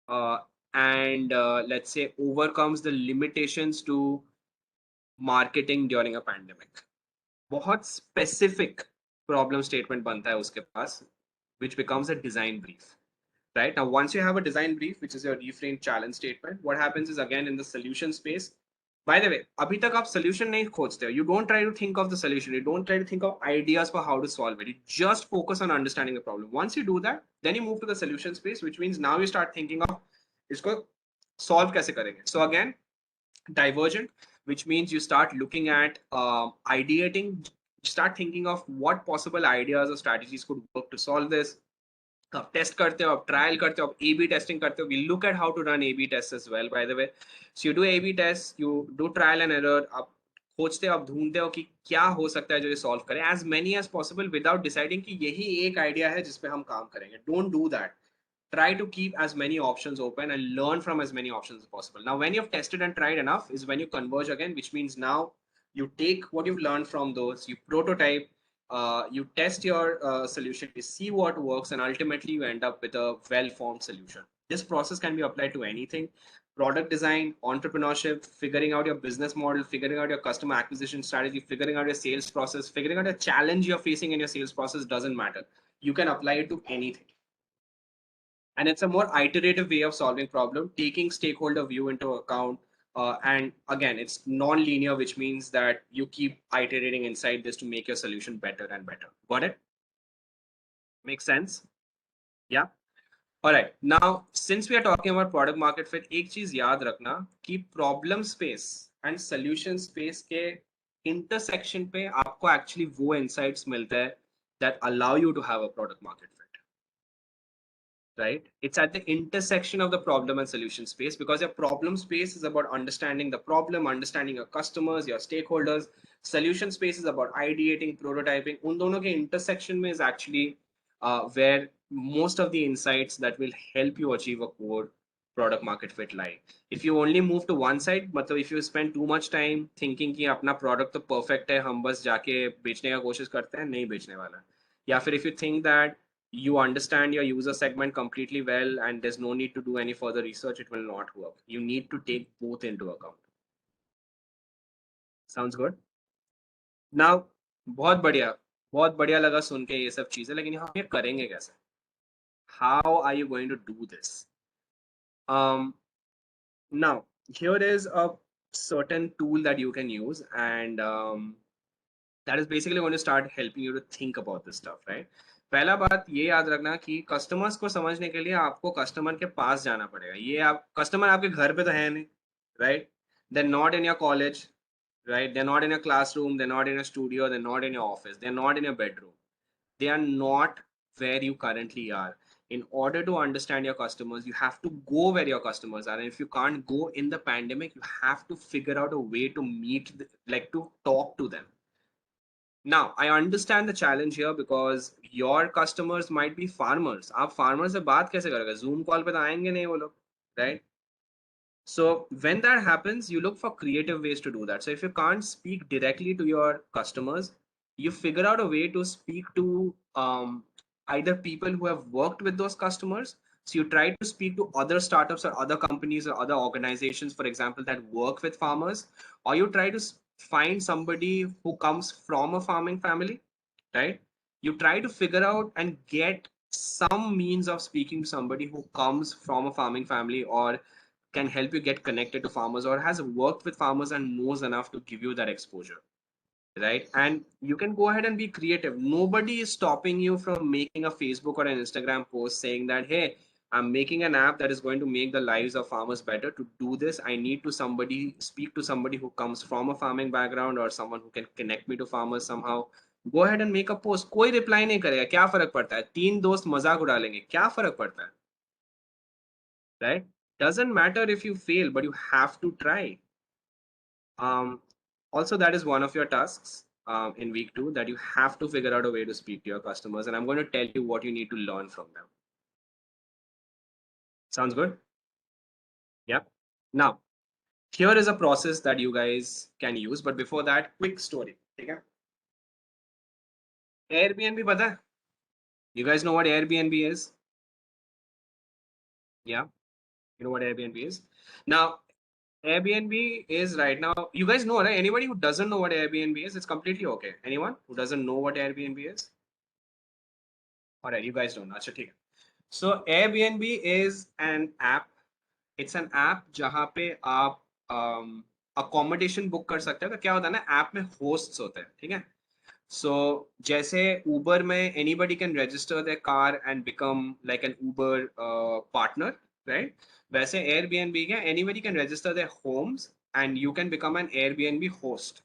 uh, and let's say overcomes the limitations to marketing during a pandemic. बहुत specific problem statement बनता है उसके पास, which becomes a design brief. Right now, once you have a design brief, which is your reframe challenge statement, what happens is again in the solution space. By the way, अभी तक आप solution नहीं खोजते हो. You don't try to think of the solution. You don't try to think of ideas for how to solve it. You just focus on understanding the problem. Once you do that, then you move to the solution space, which means now you start thinking of इसको solve कैसे करेंगे. So again, divergent, which means you start looking at ideating, start thinking of what possible ideas or strategies could work to solve this. आप test करते हो, आप trial करते हो, आप A/B टेस्टिंग करते हो. We look at how to run A/B tests as well, by the way. So you do A/B tests, you do trial and error. आप खोजते हो, आप ढूंढते हो कि क्या हो सकता है जो ये सॉल्व करे, as many as possible without deciding कि यही एक आइडिया है जिसपे हम काम करेंगे. Don't do that. Try to keep as many options open and learn from as many options as possible. Now, when you've tested and tried enough is when you converge again, which means now you take what you've learned from those, you prototype, you test your solution, you see what works, and ultimately you end up with a well-formed solution. This process can be applied to anything: product design, entrepreneurship, figuring out your business model, figuring out your customer acquisition strategy, figuring out your sales process, figuring out a challenge you're facing in your sales process. Doesn't matter. You can apply it to anything. And it's a more iterative way of solving problem, taking stakeholder view into account. And again, it's non-linear, which means that you keep iterating inside this to make your solution better and better. Got it? Makes sense? Yeah. All right. Now, since we are talking about product market fit, एक चीज याद रखना कि problem space and solution space के intersection पे आपको actually वो insights मिलते हैं that allow you to have a product market fit. Right? It's at the intersection of the problem and solution space, because your problem space is about understanding the problem, understanding your customers, your stakeholders. Solution space is about ideating, prototyping. उन दोनों के intersection में is actually where most of the insights that will help you achieve a core product market fit lie. If you only move to one side, मतलब if you spend too much time thinking कि अपना product तो perfect है, हम बस जाके बेचने का कोशिश करते हैं, नहीं बेचने वाला. या फिर if you think that you understand your user segment completely well and there's no need to do any further research, it will not work. You need to take both into account. Sounds good? Now, बहुत बढ़िया लगा सुन के ये सब चीजें, लेकिन हम ये करेंगे कैसे? How are you going to do this? Now, here is a certain tool that you can use, and that is basically going to start helping you to think about this stuff, right? पहला बात ये याद रखना कि customers को समझने के लिए आपको कस्टमर के पास जाना पड़ेगा. ये आप कस्टमर आपके घर पे तो है नहीं, right? They're not in your college, right? They're not in your classroom, they're not in your studio, they're not in your office, they're not in your bedroom. They are not where you currently are. In order to understand your customers, you have to go where your customers are. And if you can't go in the pandemic, you have to figure out a way to meet, like to talk to them. Now, I understand the challenge here because your customers might be farmers. आप farmers से बात कैसे करोगे? Zoom call पे तो आएंगे नहीं वो लोग, right? So when that happens, you look for creative ways to do that. So if you can't speak directly to your customers, you figure out a way to speak to either people who have worked with those customers. So you try to speak to other startups or other companies or other organizations, for example, that work with farmers, or you try to find somebody who comes from a farming family, right? You try to figure out and get some means of speaking to somebody who comes from a farming family or can help you get connected to farmers or has worked with farmers and knows enough to give you that exposure, right? And you can go ahead and be creative. Nobody is stopping you from making a Facebook or an Instagram post saying that, hey, I'm making an app that is going to make the lives of farmers better. To do this, I need to speak to somebody who comes from a farming background or someone who can connect me to farmers somehow. Go ahead and make a post. कोई reply नहीं करेगा, क्या फर्क पड़ता है? 3 दोस्त मजाक उड़ा लेंगे, क्या फर्क पड़ता है? right? Doesn't matter if you fail, but you have to try. Also, that is one of your tasks in week 2, that you have to figure out a way to speak to your customers, and I'm going to tell you what you need to learn from them. Sounds good? Yeah. Now, here is a process that you guys can use, but before that, quick story. Okay? Airbnb, pata hai? You guys know what Airbnb is? Yeah, you know what Airbnb is. Now, Airbnb is right now, you guys know, right? Anybody who doesn't know what Airbnb is, it's completely okay. Anyone who doesn't know what Airbnb is? All right, you guys don't know. Achha, theek hai. So Airbnb is an app. It's an app जहाँ पे आप accommodation book कर सकते हो. तो क्या होता है ना, ऐप में hosts होते हैं, ठीक है? So जैसे Uber में anybody can register their car and become like an Uber partner, right? वैसे Airbnb क्या, anybody can register their homes and you can become an Airbnb host,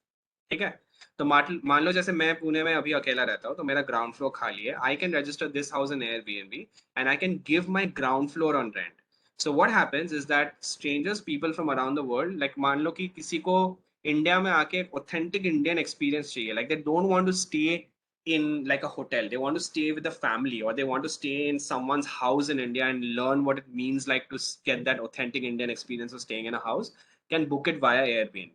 ठीक है? तो मान लो जैसे मैं पुणे में अभी अकेला रहता हूँ, तो मेरा ग्राउंड फ्लोर खाली है. I can resistor this house in Airbnb and I can give my ground floor on rent. So what happens is that strangers, people from around the world, like मान लो कि किसी को इंडिया में आके authentic Indian experience चाहिए, like they don't want to stay in like a hotel, they want to stay with a family, or they want to stay in someone's house in India and learn what it means like to get that authentic Indian experience of staying in a house, can book it via Airbnb.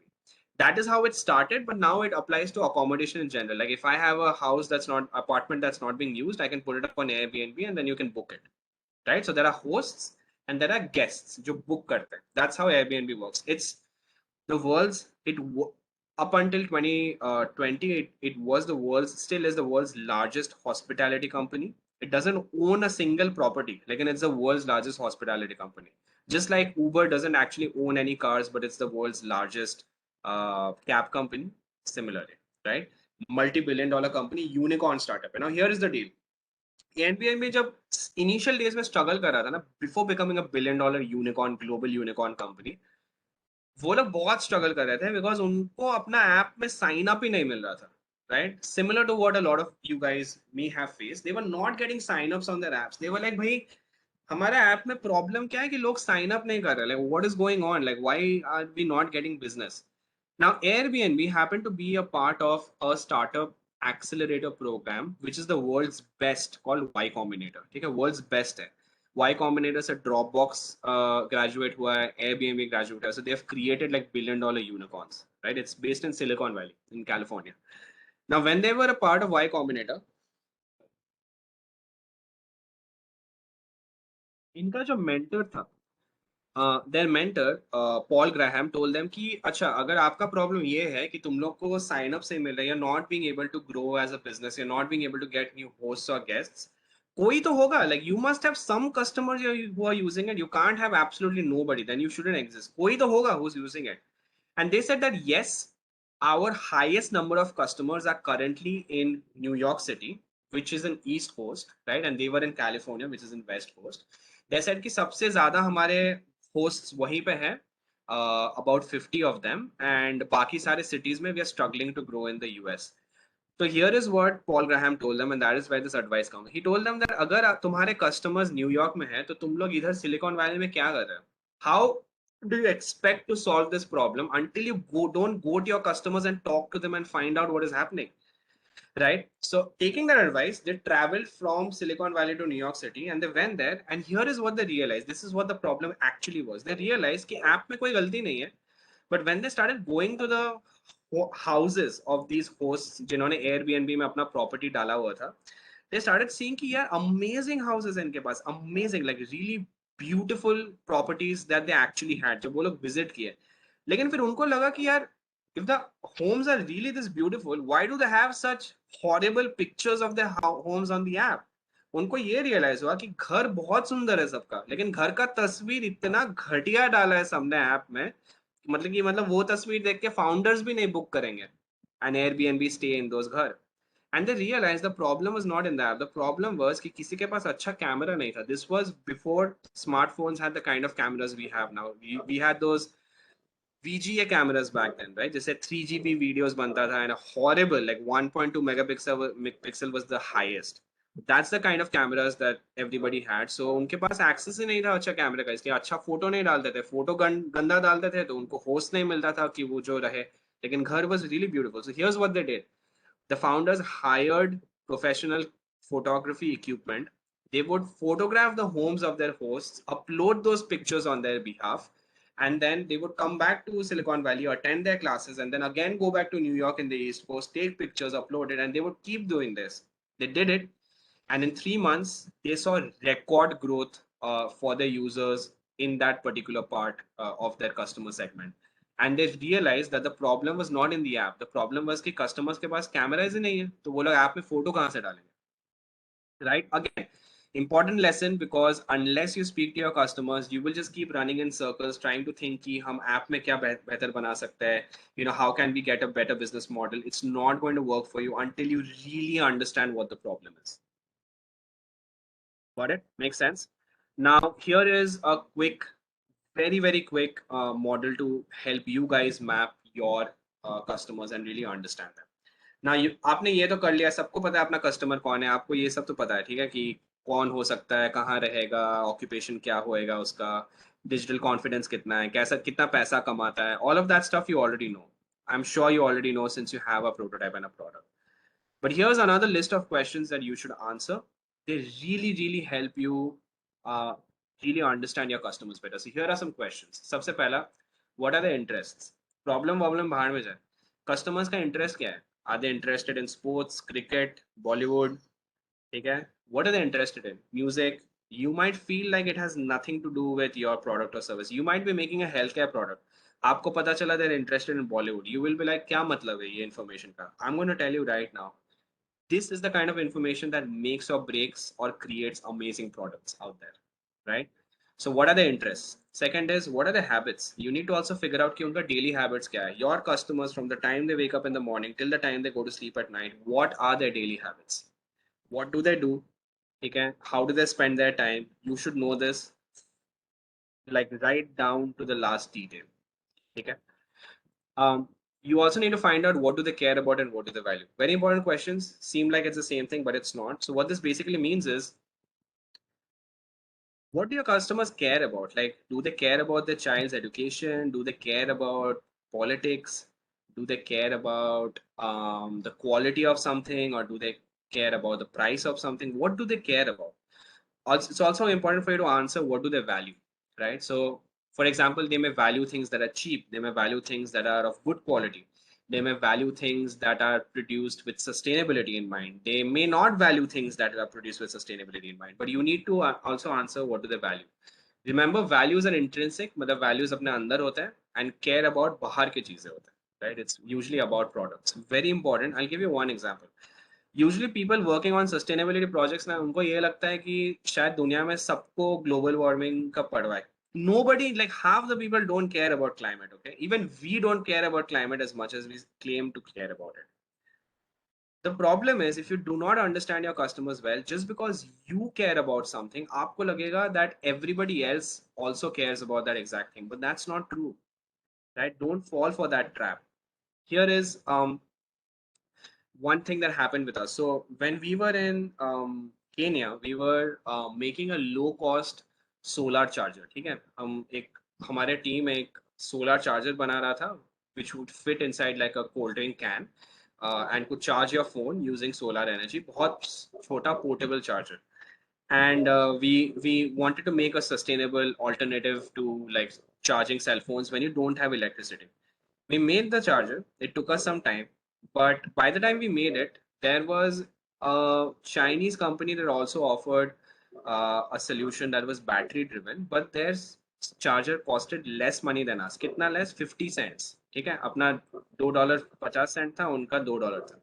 That is how it started, but now it applies to accommodation in general. Like if I have a house that's not, apartment that's not being used, I can put it up on Airbnb and then you can book it, right? So there are hosts and there are guests जो book करते हैं. That's how Airbnb works. It's the world's, up until 2020, it was the world's, still is the world's largest hospitality company. It doesn't own a single property, like, and it's the world's largest hospitality company. Just like Uber doesn't actually own any cars, but it's the world's largest cab company. Similarly, right? Multi-billion-dollar company, unicorn startup. Now here is the deal. Airbnb जब initial days में struggle कर रहा था ना, before becoming a billion-dollar unicorn, global unicorn company, वो लोग बहुत struggle कर रहे थे बिकॉज उनको अपना ऐप में साइन अप ही नहीं मिल रहा था, right? Similar to what a lot of you guys may have face, they were not getting sign ups on their apps. They were like, भाई हमारा ऐप में प्रॉब्लम क्या है कि लोग साइन अप नहीं कर रहे, like what is going on, like why are we not getting business? Now Airbnb happened to be a part of a startup accelerator program which is the world's best, called Y Combinator. ठीक है, world's best है. Y Combinator से Dropbox graduate हुआ है, Airbnb graduate है. So they have created like billion-dollar unicorns, right? It's based in Silicon Valley in California. Now when they were a part of Y Combinator, इनका जो mentor था, their mentor Paul Graham told them कि अच्छा, अगर आपका problem ये है कि तुम लोग को साइन अप से मिल रहा है, you're not being able to grow as a business, you're not being able to get new hosts or guests, कोई तो होगा, like you must have some customers who are using it. You can't have absolutely nobody, then you shouldn't exist. कोई तो होगा who's using it. And they said that yes, our highest number of customers are currently in New York City, which is in East Coast, right? And they were in California, which is in West Coast. They said कि सबसे ज्यादा हमारे hosts वहीं पे हैं, about 50 of them, and बाकी सारे cities में we are struggling to grow in the US. So here is what Paul Graham told them, and that is where this advice comes. He told them that अगर तुम्हारे customers New York में हैं, तो तुम लोग इधर सिलिकॉन वैली में क्या कर रहे हो? How do you expect to solve this problem until you don't go to your customers and talk to them and find out what is happening? Right? So taking that advice, they traveled from Silicon Valley to New York City and they went there, and here is what they realized. This is what the problem actually was. They realized कि app में कोई गलती नहीं है, but when they started going to the houses of these hosts जिन्होंने Airbnb में अपना property डाला हुआ था, they started seeing कि यार amazing houses हैं इनके पास, amazing, like really beautiful properties that they actually had, जब वो लोग visit किए. लेकिन फिर उनको लगा कि यार, if the homes are really this beautiful, why do they have such horrible pictures of their homes on the app? उनको ये रियलाइज हुआ कि घर बहुत सुंदर है सबका, लेकिन घर का तस्वीर इतना घटिया डाला है सबने ऐप में, मतलब वो तस्वीर देख के फाउंडर्स भी नहीं बुक करेंगे an Airbnb stay in those घर. And they realized the problem was not in the app. The problem was कि किसी के पास अच्छा कैमरा नहीं था. This was before smartphones had the kind of cameras we have now. We had those VGA cameras back then, right? जैसे 3GP videos बनता था, and a horrible like 1.2 megapixel was the highest. That's the kind of cameras that everybody had. So उनके पास access ही नहीं था अच्छा कैमरे का, इसलिए अच्छा फोटो नहीं डालते थे, फोटो गंदा डालते थे तो उनको होस्ट नहीं मिलता था कि वो जो रहे, लेकिन घर was really beautiful. So here's what they did. The founders hired professional photography equipment. They would photograph the homes of their hosts, upload those pictures on their behalf, and then they would come back to Silicon Valley, attend their classes, and then again go back to New York in the East Coast, take pictures, upload it, and they would keep doing this. They did it, and in 3 months, they saw record growth for their users in that particular part of their customer segment. And they realized that the problem was not in the app. The problem was कि customers के पास cameras ही नहीं है, तो वो लोग app में photo कहाँ से डालेंगे? Right? Again, important lesson, because unless you speak to your customers, you will just keep running in circles trying to think कि हम app में क्या बेहतर बना सकते हैं, you know, how can we get a better business model? It's not going to work for you until you really understand what the problem is. Got it? Makes sense. Now, here is a quick, very quick model to help you guys map your customers and really understand them. Now, आपने ये तो कर लिया, सबको पता है अपना customer कौन है, आपको ये सब तो पता है, ठीक है, कि कौन हो सकता है, कहाँ रहेगा, ऑक्यूपेशन क्या होएगा उसका, डिजिटल कॉन्फिडेंस कितना है, कैसा कितना पैसा कमाता है, all of that stuff you already know. I'm sure you already know since you have a prototype and a product. But here's another list of questions that you should answer. They really help you really understand your customers better. So here are some questions. सबसे पहला, what are their interests? Problem बाहर में जाए. Customers का interest क्या है? Are they interested in sports, cricket, Bollywood? ठीक है? What are they interested in? Music. You might feel like it has nothing to do with your product or service. You might be making a healthcare product. आपको पता चला they're interested in Bollywood. You will be like, क्या मतलब है ये information का? I'm going to tell you right now. This is the kind of information that makes or breaks or creates amazing products out there, right? So what are their interests? Second is, what are their habits? You need to also figure out कि उनका daily habits क्या है. Your customers, from the time they wake up in the morning till the time they go to sleep at night, what are their daily habits? What do they do? Okay, how do they spend their time? You should know this, like right down to the last detail. Okay. You also need to find out what do they care about and what do they value. Very important questions. Seem like it's the same thing, but it's not. So what this basically means is, what do your customers care about? Like, do they care about their child's education? Do they care about politics? Do they care about the quality of something, or do they care about the price of something? What do they care about? Also, it's also important for you to answer what do they value, right? So, for example, they may value things that are cheap. They may value things that are of good quality. They may value things that are produced with sustainability in mind. They may not value things that are produced with sustainability in mind. But you need to also answer what do they value. Remember, values are intrinsic, मतलब values अपने अंदर होते हैं, and care about बाहर की चीजें होते हैं, right? It's usually about products. Very important. I'll give you one example. Usually people working on sustainability projects ना उनको ये लगता है कि शायद दुनिया में सबको global warming का पड़वा है. Nobody, like half the people don't care about climate, okay? Even we don't care about climate as much as we claim to care about it. The problem is, if you do not understand your customers well, just because you care about something, आपको लगेगा that everybody else also cares about that exact thing, but that's not true, right? Don't fall for that trap. Here is one thing that happened with us. So when we were in Kenya, we were making a low cost solar charger. ठीक है, हम एक हमारे team एक solar charger बना रहा था, which would fit inside like a cold drink can and could charge your phone using solar energy. बहुत छोटा portable charger. And we wanted to make a sustainable alternative to like charging cell phones when you don't have electricity. We made the charger. It took us some time, but by the time we made it, there was a Chinese company that also offered a solution that was battery driven, but their charger costed less money than us. कितना less? 50 cents. ठीक है, अपना $2.50 था, उनका $2 था.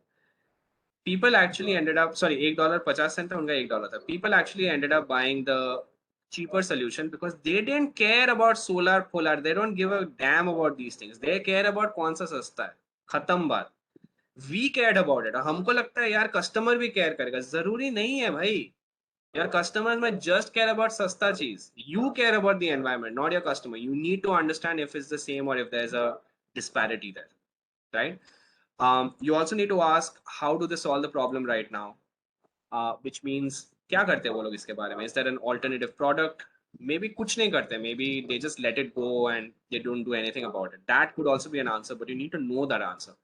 People actually ended up, sorry, $1.50 था, उनका $1 था. People actually ended up buying the cheaper solution because they didn't care about solar polar. They don't give a damn about these things. They care about कौन सा सस्ता है. खत्म बात. We cared about it. हमको लगता है यार कस्टमर भी केयर करेगा. जरूरी नहीं है भाई. Your customers might just care about सस्ता चीज. You care about the environment, not your customer. You need to understand if it's the same or if there's a disparity there, right? You also need to ask, how do they solve the problem right now? which means क्या करते हैं वो लोग इसके बारे में? Is there an alternative product? Maybe कुछ नहीं करते. Maybe they just let it go and they don't do anything about it. That could also be an answer, but you need to know that answer.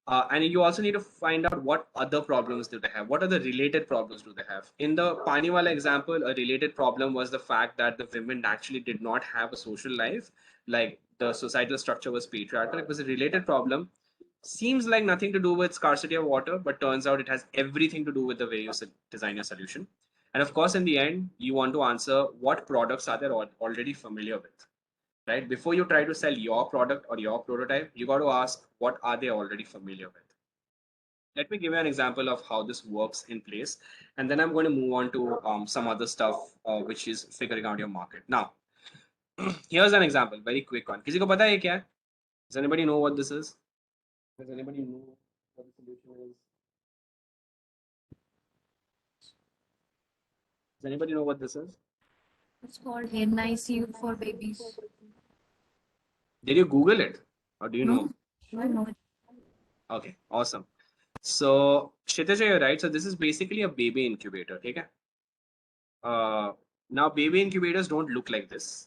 And you also need to find out what other problems do they have. What are the related problems do they have? In the Pani wala example, a related problem was the fact that the women actually did not have a social life. Like the societal structure was patriarchal. It was a related problem. Seems like nothing to do with scarcity of water, but turns out it has everything to do with the way you design your solution. And of course, in the end, you want to answer what products are they already familiar with, right? Before you try to sell your product or your prototype, you got to ask what are they already familiar with. Let me give you an example of how this works in place, and then I'm going to move on to some other stuff, which is figuring out your market. Now, here's an example, very quick one. किसी को पता है क्या? Does anybody know what this is? Does anybody know what the solution is? Does anybody know what this is? It's called NICU for babies. Did you Google it, or do you know? I know. Okay, awesome. So, Kshitija, you're right. So this is basically a baby incubator. Okay. Now, baby incubators don't look like this.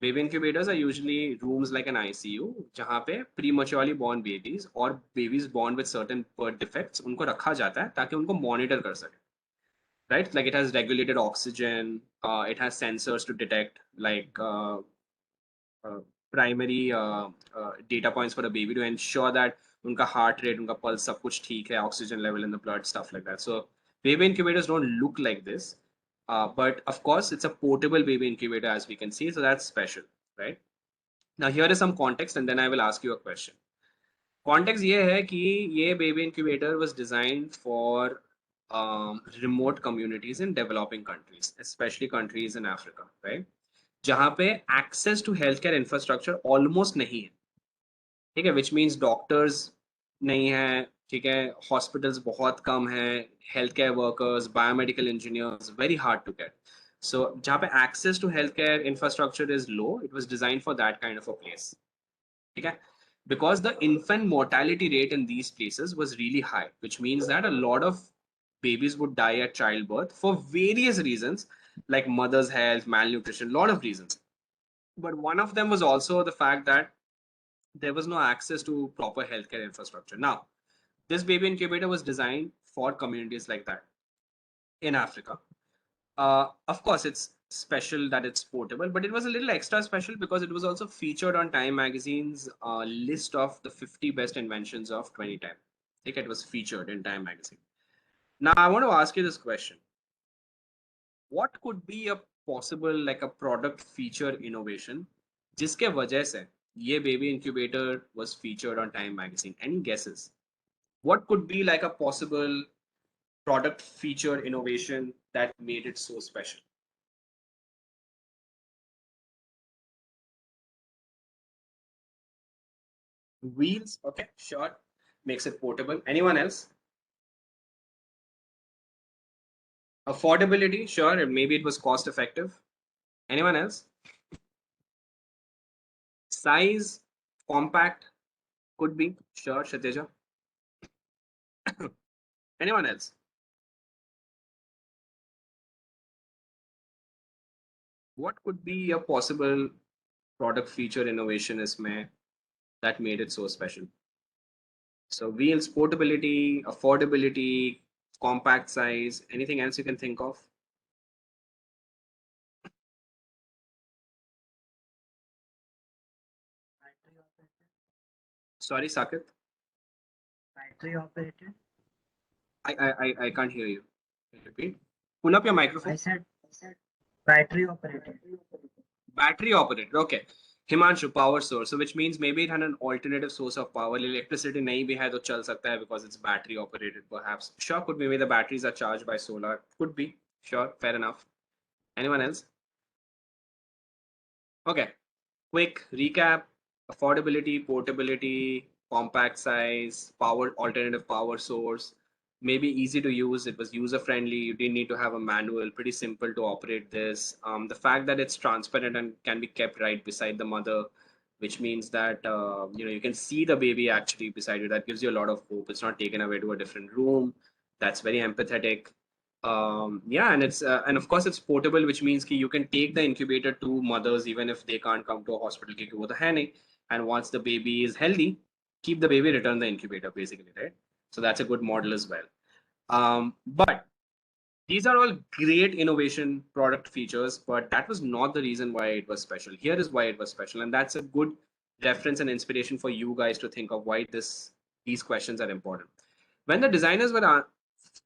Baby incubators are usually rooms like an ICU, जहाँ पे prematurely born babies or babies born with certain birth defects उनको रखा जाता है ताकि उनको monitor कर सके. Right? Like it has regulated oxygen. It has sensors to detect like primary data points for the baby to ensure that उनका heart rate, उनका pulse सब कुछ ठीक है, oxygen level in the blood, stuff like that. So baby incubators don't look like this, but of course it's a portable baby incubator as we can see, so that's special, right? Now here is some context, and then I will ask you a question. Context ये है कि ये baby incubator was designed for remote communities in developing countries, especially countries in Africa, right? जहाँ पे access to healthcare infrastructure almost नहीं है, ठीक है, which means doctors नहीं है, ठीक है, hospitals बहुत कम है, healthcare workers, biomedical engineers, very hard to get. So जहाँ पे access to healthcare infrastructure is low, it was designed for that kind of a place, ठीक है, because the infant mortality rate in these places was really high, which means that a lot of babies would die at childbirth for various reasons, like mother's health, malnutrition, a lot of reasons. But one of them was also the fact that there was no access to proper healthcare infrastructure. Now, this baby incubator was designed for communities like that in Africa. Of course, it's special that it's portable, but it was a little extra special because it was also featured on Time Magazine's list of the 50 best inventions of 2010. I think it was featured in Time Magazine. Now, I want to ask you this question. What could be a possible like a product feature innovation जिसके वजह से ये baby incubator was featured on Time Magazine? Any guesses? What could be like a possible product feature innovation that made it so special? Wheels, okay, sure. Makes it portable. Anyone else? Affordability, sure. And maybe it was cost effective. Anyone else? Size, compact, could be. Sure, Shateja. Anyone else? What could be a possible product feature innovation इसमें that made it so special? So wheels, portability, affordability, compact size, anything else you can think of? Sorry, Saket. Battery operated. I can't hear you. Can you repeat? Pull up your microphone. I said battery operated. Battery operated. Okay. Himanshu, power source. So which means maybe it had an alternative source of power. Electricity nahi bhi hai to chal sakta hai because it's battery operated perhaps. Sure, could be. Maybe the batteries are charged by solar. Could be. Sure, fair enough. Anyone else? Okay. Quick recap: affordability, portability, compact size, power, alternative power source, maybe easy to use. It was user friendly. You didn't need to have a manual. Pretty simple to operate this. The fact that it's transparent and can be kept right beside the mother, which means that you can see the baby actually beside you. That gives you a lot of hope. It's not taken away to a different room. That's very empathetic. Yeah, and it's and of course it's portable, which means कि you can take the incubator to mothers even if they can't come to a hospital क्योंकि वो तो है नहीं. And once the baby is healthy, keep the baby, return the incubator, basically, right? So that's a good model as well. But these are all great innovation product features, but that was not the reason why it was special. Here is why it was special, and that's a good reference and inspiration for you guys to think of why these questions are important. When the designers were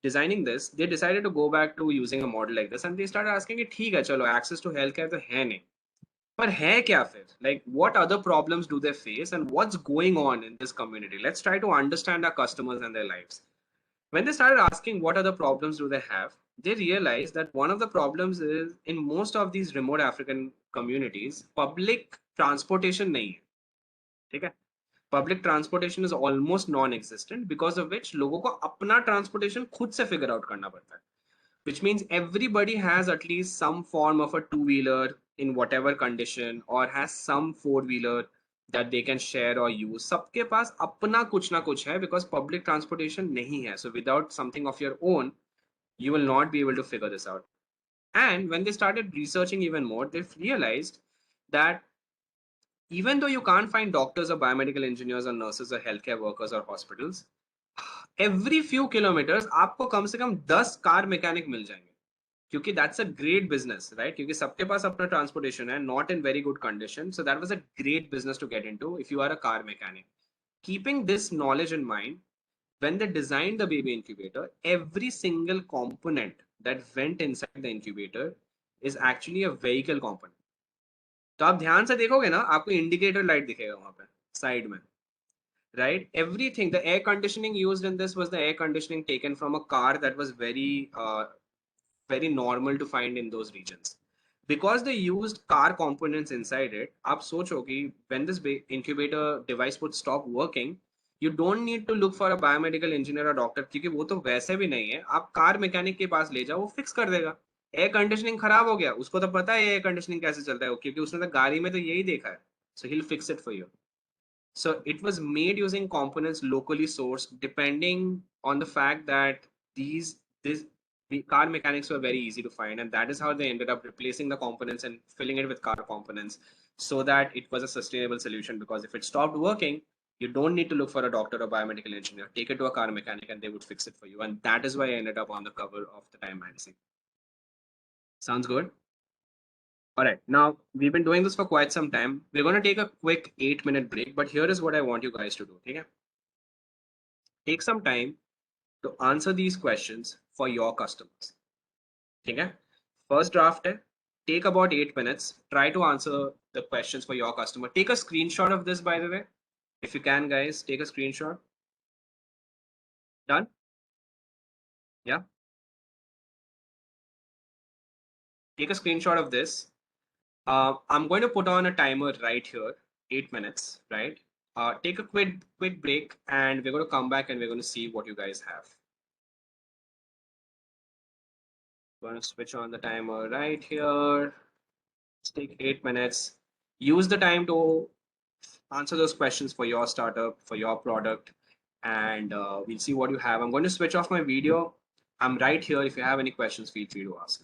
designing this, they decided to go back to using a model like this, and they started asking it, ठीक है चलो access to healthcare तो है नहीं, पर है क्या फिर? Like what other problems do they face and what's going on in this community? Let's try to understand our customers and their lives. When they started asking what other problems do they have, they realized that one of the problems is in most of these remote African communities, public transportation नहीं है, ठीक है? Public transportation is almost non-existent, because of which लोगों को अपना transportation खुद से figure out करना पड़ता है. Which means everybody has at least some form of a two-wheeler in whatever condition, or has some four-wheeler that they can share or use. सबके पास अपना कुछ ना कुछ है, because public transportation नहीं है. So without something of your own, you will not be able to figure this out. And when they started researching even more, they realized that even though you can't find doctors or biomedical engineers or nurses or healthcare workers or hospitals, every few kilometers आपको कम से कम 10 car mechanic मिल जाएंगे, क्योंकि that's a great business, right? क्योंकि सबके पास अपना transportation है, not in very good condition. So that was a great business to get into if you are a car mechanic. Keeping this knowledge in mind, when they designed the baby incubator, every single component that went inside the incubator is actually a vehicle component. तो आप ध्यान से देखोगे ना, आपको indicator light दिखेगा वहां पे साइड में, right? Everything, the air conditioning used in this was the air conditioning taken from a car that was very normal to find in those regions. Because they used car components inside it, आप सोचो कि when this incubator device would stop working, you don't need to look for a biomedical engineer or doctor, क्योंकि वो तो वैसे भी नहीं है. आप कार मैकेनिक के पास ले जाओ, वो फिक्स कर देगा. एयर कंडीशनिंग खराब हो गया, उसको तो पता है एयर कंडीशनिंग कैसे चलता है, क्योंकि उसने तो गाड़ी में तो यही देखा है. So he'll fix it for you. So it was made using components locally sourced, depending on the fact that the car mechanics were very easy to find, and that is how they ended up replacing the components and filling it with car components, so that it was a sustainable solution. Because if it stopped working, you don't need to look for a doctor or biomedical engineer. Take it to a car mechanic and they would fix it for you. And that is why I ended up on the cover of the Time magazine. Sounds good? All right, now we've been doing this for quite some time. We're going to take a quick 8-minute break, but here is what I want you guys to do. Okay? Take some time to answer these questions for your customers. Okay? First draft, take about 8 minutes. Try to answer the questions for your customer. Take a screenshot of this, by the way. If you can, guys, take a screenshot. Done? Yeah? Take a screenshot of this. I'm going to put on a timer right here, 8 minutes, right? Take a quick break, and we're going to come back and we're going to see what you guys have. Going to switch on the timer right here. Let's take 8 minutes. Use the time to answer those questions for your startup, for your product, and we'll see what you have. I'm going to switch off my video. I'm right here. If you have any questions, feel free to ask.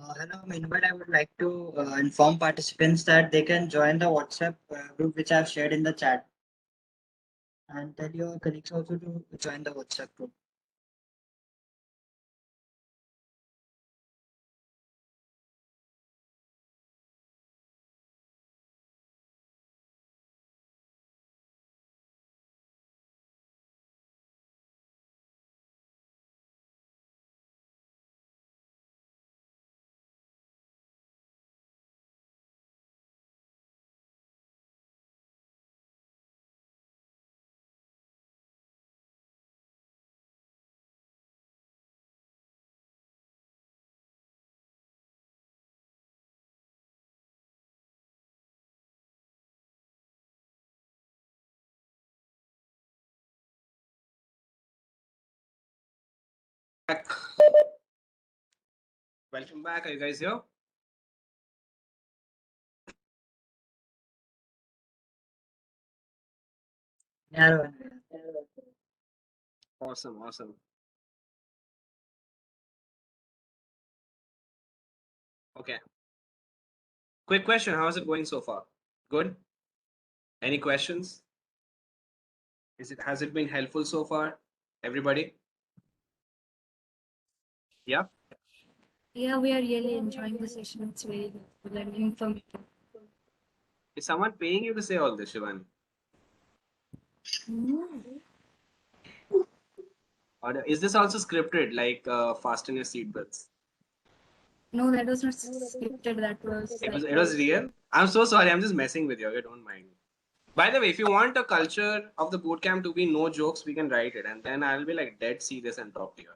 Hello, Minwat. I would like to inform participants that they can join the WhatsApp group which I've shared in the chat, and tell your colleagues also to join the WhatsApp group. Back. Welcome back. Are you guys here? Yeah, Rohan. Awesome, awesome. Okay. Quick question. How is it going so far? Good? Any questions? Has it been helpful so far? Everybody? Yeah? Yeah, we are really enjoying the session. It's very good and informative. Is someone paying you to say all this, Shivani? Or is this also scripted, like fasten your seatbelts? No, that was not scripted. That was It was real? I'm so sorry. I'm just messing with you. Okay, don't mind me. By the way, if you want a culture of the bootcamp to be no jokes, we can write it, and then I'll be like dead serious and talk to you.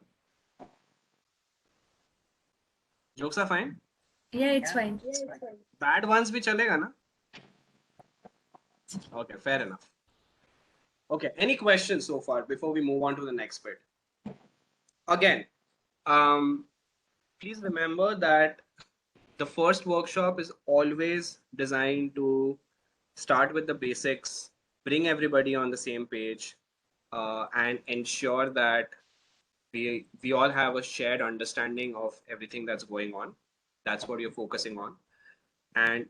Jokes are fine. Yeah, it's fine. Bad ones भी चलेगा ना? Okay, fair enough. Okay, any questions so far before we move on to the next bit? Again, please remember that the first workshop is always designed to start with the basics, bring everybody on the same page, and ensure that we all have a shared understanding of everything that's going on. That's what you're focusing on. And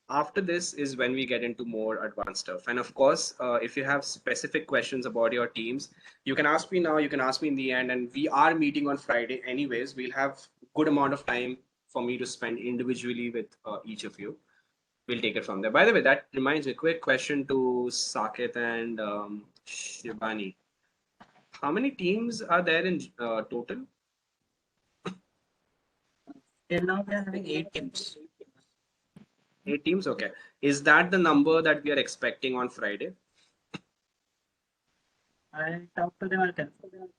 after this is when we get into more advanced stuff. And of course, if you have specific questions about your teams, you can ask me now, you can ask me in the end. And we are meeting on Friday anyways. We'll have good amount of time for me to spend individually with each of you. We'll take it from there. By the way, that reminds me, quick question to Saket and Shivani. How many teams are there in total? Till now, we are having 8 teams. 8 teams, okay. Is that the number that we are expecting on Friday? I'll talk to them. I'll confirm.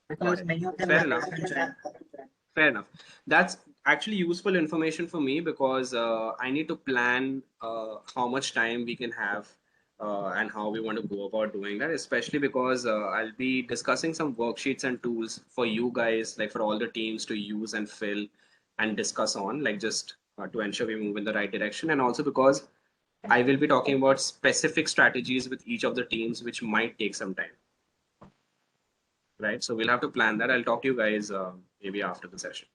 Because many of them Fair have enough. not joined. Fair enough. That's actually useful information for me because I need to plan how much time we can have and how we want to go about doing that, especially because I'll be discussing some worksheets and tools for you guys, like for all the teams to use and fill and discuss on, like just to ensure we move in the right direction. And also because I will be talking about specific strategies with each of the teams, which might take some time. Right. So we'll have to plan that. I'll talk to you guys maybe after the session.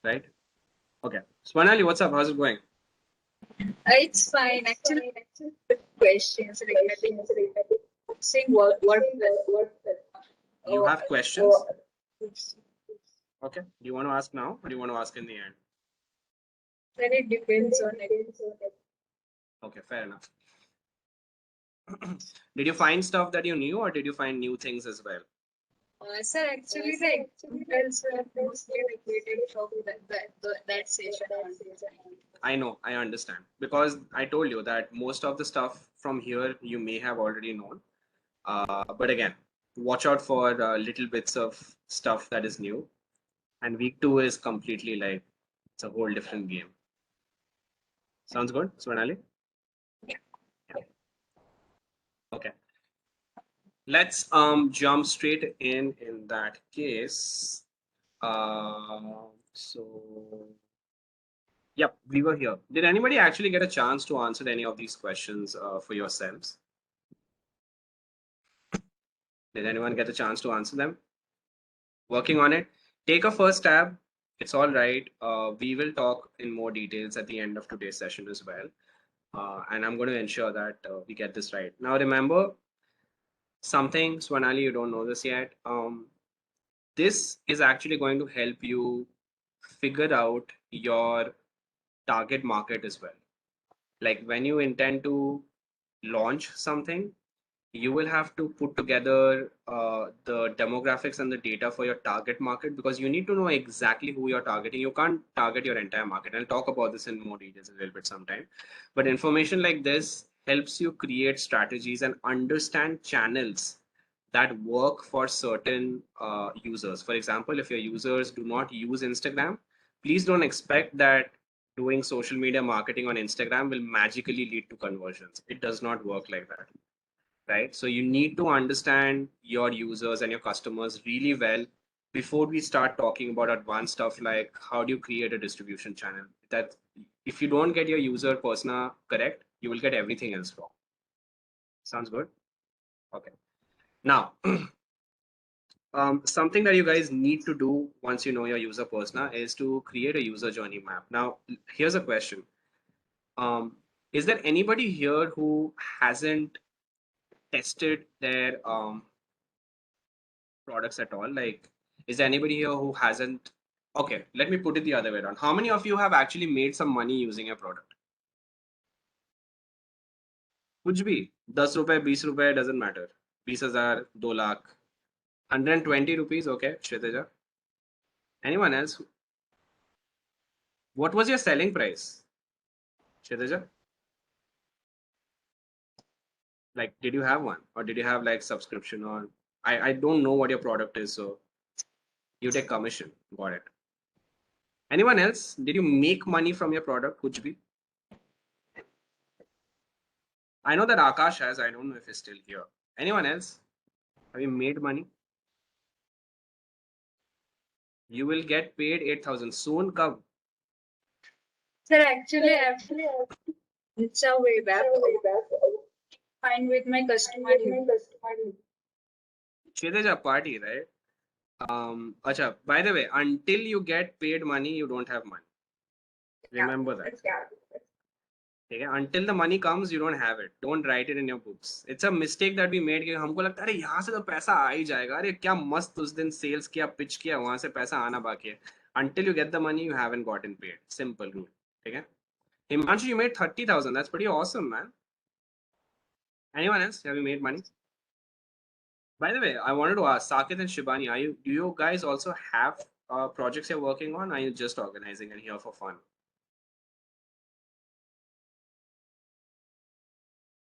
Right. Okay. Swanali, what's up? How's it going? It's fine. Actually, questions regarding saying what You have questions? Okay. Do you want to ask now or do you want to ask in the end? then it depends on it. Okay, fair enough. Did you find stuff that you knew or did you find new things as well? Sir, actually, the examples were mostly related from that session. I know, I understand. Because I told you that most of the stuff from here you may have already known. But again, watch out for little bits of stuff that is new. And week 2 is completely like, it's a whole different game. Sounds good, Swanali? Yeah. Okay. Let's jump straight in that case. So yep, we were here. Did anybody actually get a chance to answer any of these questions for yourselves? Did anyone get a chance to answer them? Working on it. Take a first stab. it's all right. We will talk in more details at the end of today's session as well. And I'm going to ensure that we get this right. Now, remember something, Swanali, you don't know this yet. This is actually going to help you figure out your target market as well. Like when you intend to launch something, you will have to put together the demographics and the data for your target market, because you need to know exactly who you're targeting. You can't target your entire market. I'll talk about this in more details a little bit sometime. But information like this helps you create strategies and understand channels that work for certain users. For example, if your users do not use Instagram, please don't expect that doing social media marketing on Instagram will magically lead to conversions. It does not work like that. Right? So you need to understand your users and your customers really well before we start talking about advanced stuff like how do you create a distribution channel. That if you don't get your user persona correct, you will get everything else wrong. Sounds good? Okay. Now, something that you guys need to do once you know your user persona is to create a user journey map. Now, here's a question. Is there anybody here who hasn't tested their products at all? Like, is there anybody here who hasn't? Okay, let me put it the other way around. How many of you have actually made some money using your product? कुछ भी 10 रुपए 20 रुपए doesn't matter. 20,000 2 lakh 120 rupees. Okay, Kshitija. Anyone else? What was your selling price, Kshitija? Like, did you have one, or did you have like subscription, or I don't know what your product is, so you take commission. Got it. Anyone else? Did you make money from your product? Kuch bhi? I know that Akash has. I don't know if he's still here. Anyone else? Have you made money? You will get paid 8,000 soon. Kab? Sir, actually, it's a way back. Fine with my customer. Kshitija, party, right? Acha, by the way, until you get paid money, you don't have money. Remember that. Okay? Until the money comes, you don't have it. Don't write it in your books. It's a mistake that we made कि हमको लगता है अरे यहाँ से तो पैसा आ ही जाएगा. अरे क्या मस्त उस दिन sales किया, pitch किया, वहाँ से पैसा आना बाकी है. Until you get the money, you haven't gotten paid. Simple rule. Okay? Himanshu, you made 30,000. That's pretty awesome, man. Anyone else? Have you made money? By the way, I wanted to ask Saket and Shibani, do you guys also have projects you're working on? Or are you just organizing and here for fun?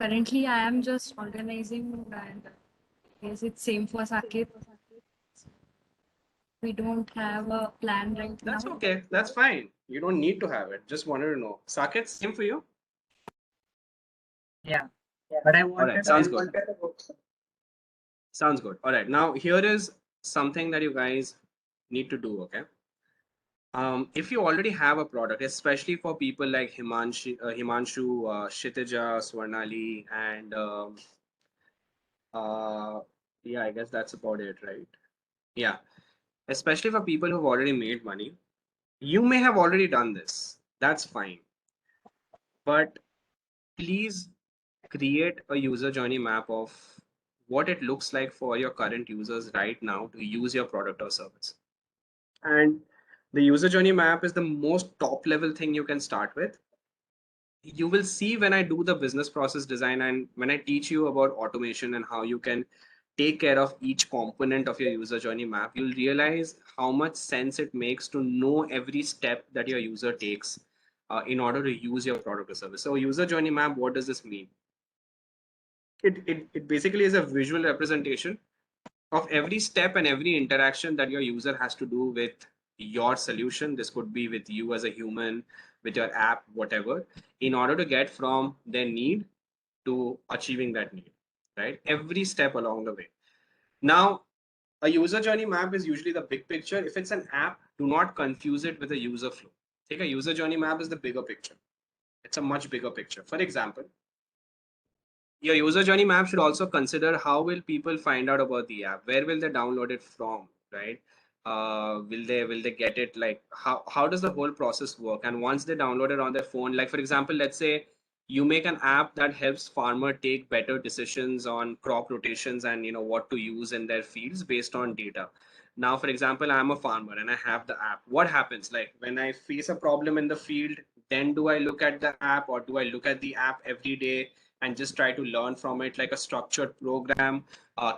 Currently, I am just organizing, and yes, it's same for Saket. We don't have a plan right now. That's okay. That's fine. You don't need to have it. Just wanted to know. Saket, same for you? Yeah. But I wanted. Alright, sounds good. Sounds good. All right. Now here is something that you guys need to do. Okay. If you already have a product, especially for people like Himanshu, Kshitija, Swarnali, and yeah, I guess that's about it, right? Yeah. Especially for people who've already made money, you may have already done this. That's fine. But please create a user journey map of what it looks like for your current users right now to use your product or service. And the user journey map is the most top level thing you can start with. You will see when I do the business process design and when I teach you about automation and how you can take care of each component of your user journey map, you'll realize how much sense it makes to know every step that your user takes in order to use your product or service. So user journey map, what does this mean? It basically is a visual representation of every step and every interaction that your user has to do with your solution. This could be with you as a human, with your app, whatever, in order to get from their need to achieving that need, right? Every step along the way. Now, a user journey map is usually the big picture. If it's an app, do not confuse it with a user flow. Take a user journey map is the bigger picture. It's a much bigger picture. For example, your user journey map should also consider how will people find out about the app? Where will they download it from, right? Will they get it? Like how does the whole process work? And once they download it on their phone, like for example, let's say you make an app that helps farmer take better decisions on crop rotations and what to use in their fields based on data. Now for example, I'm a farmer and I have the app. What happens, like when I face a problem in the field, then do I look at the app, or do I look at the app every day and just try to learn from it like a structured program?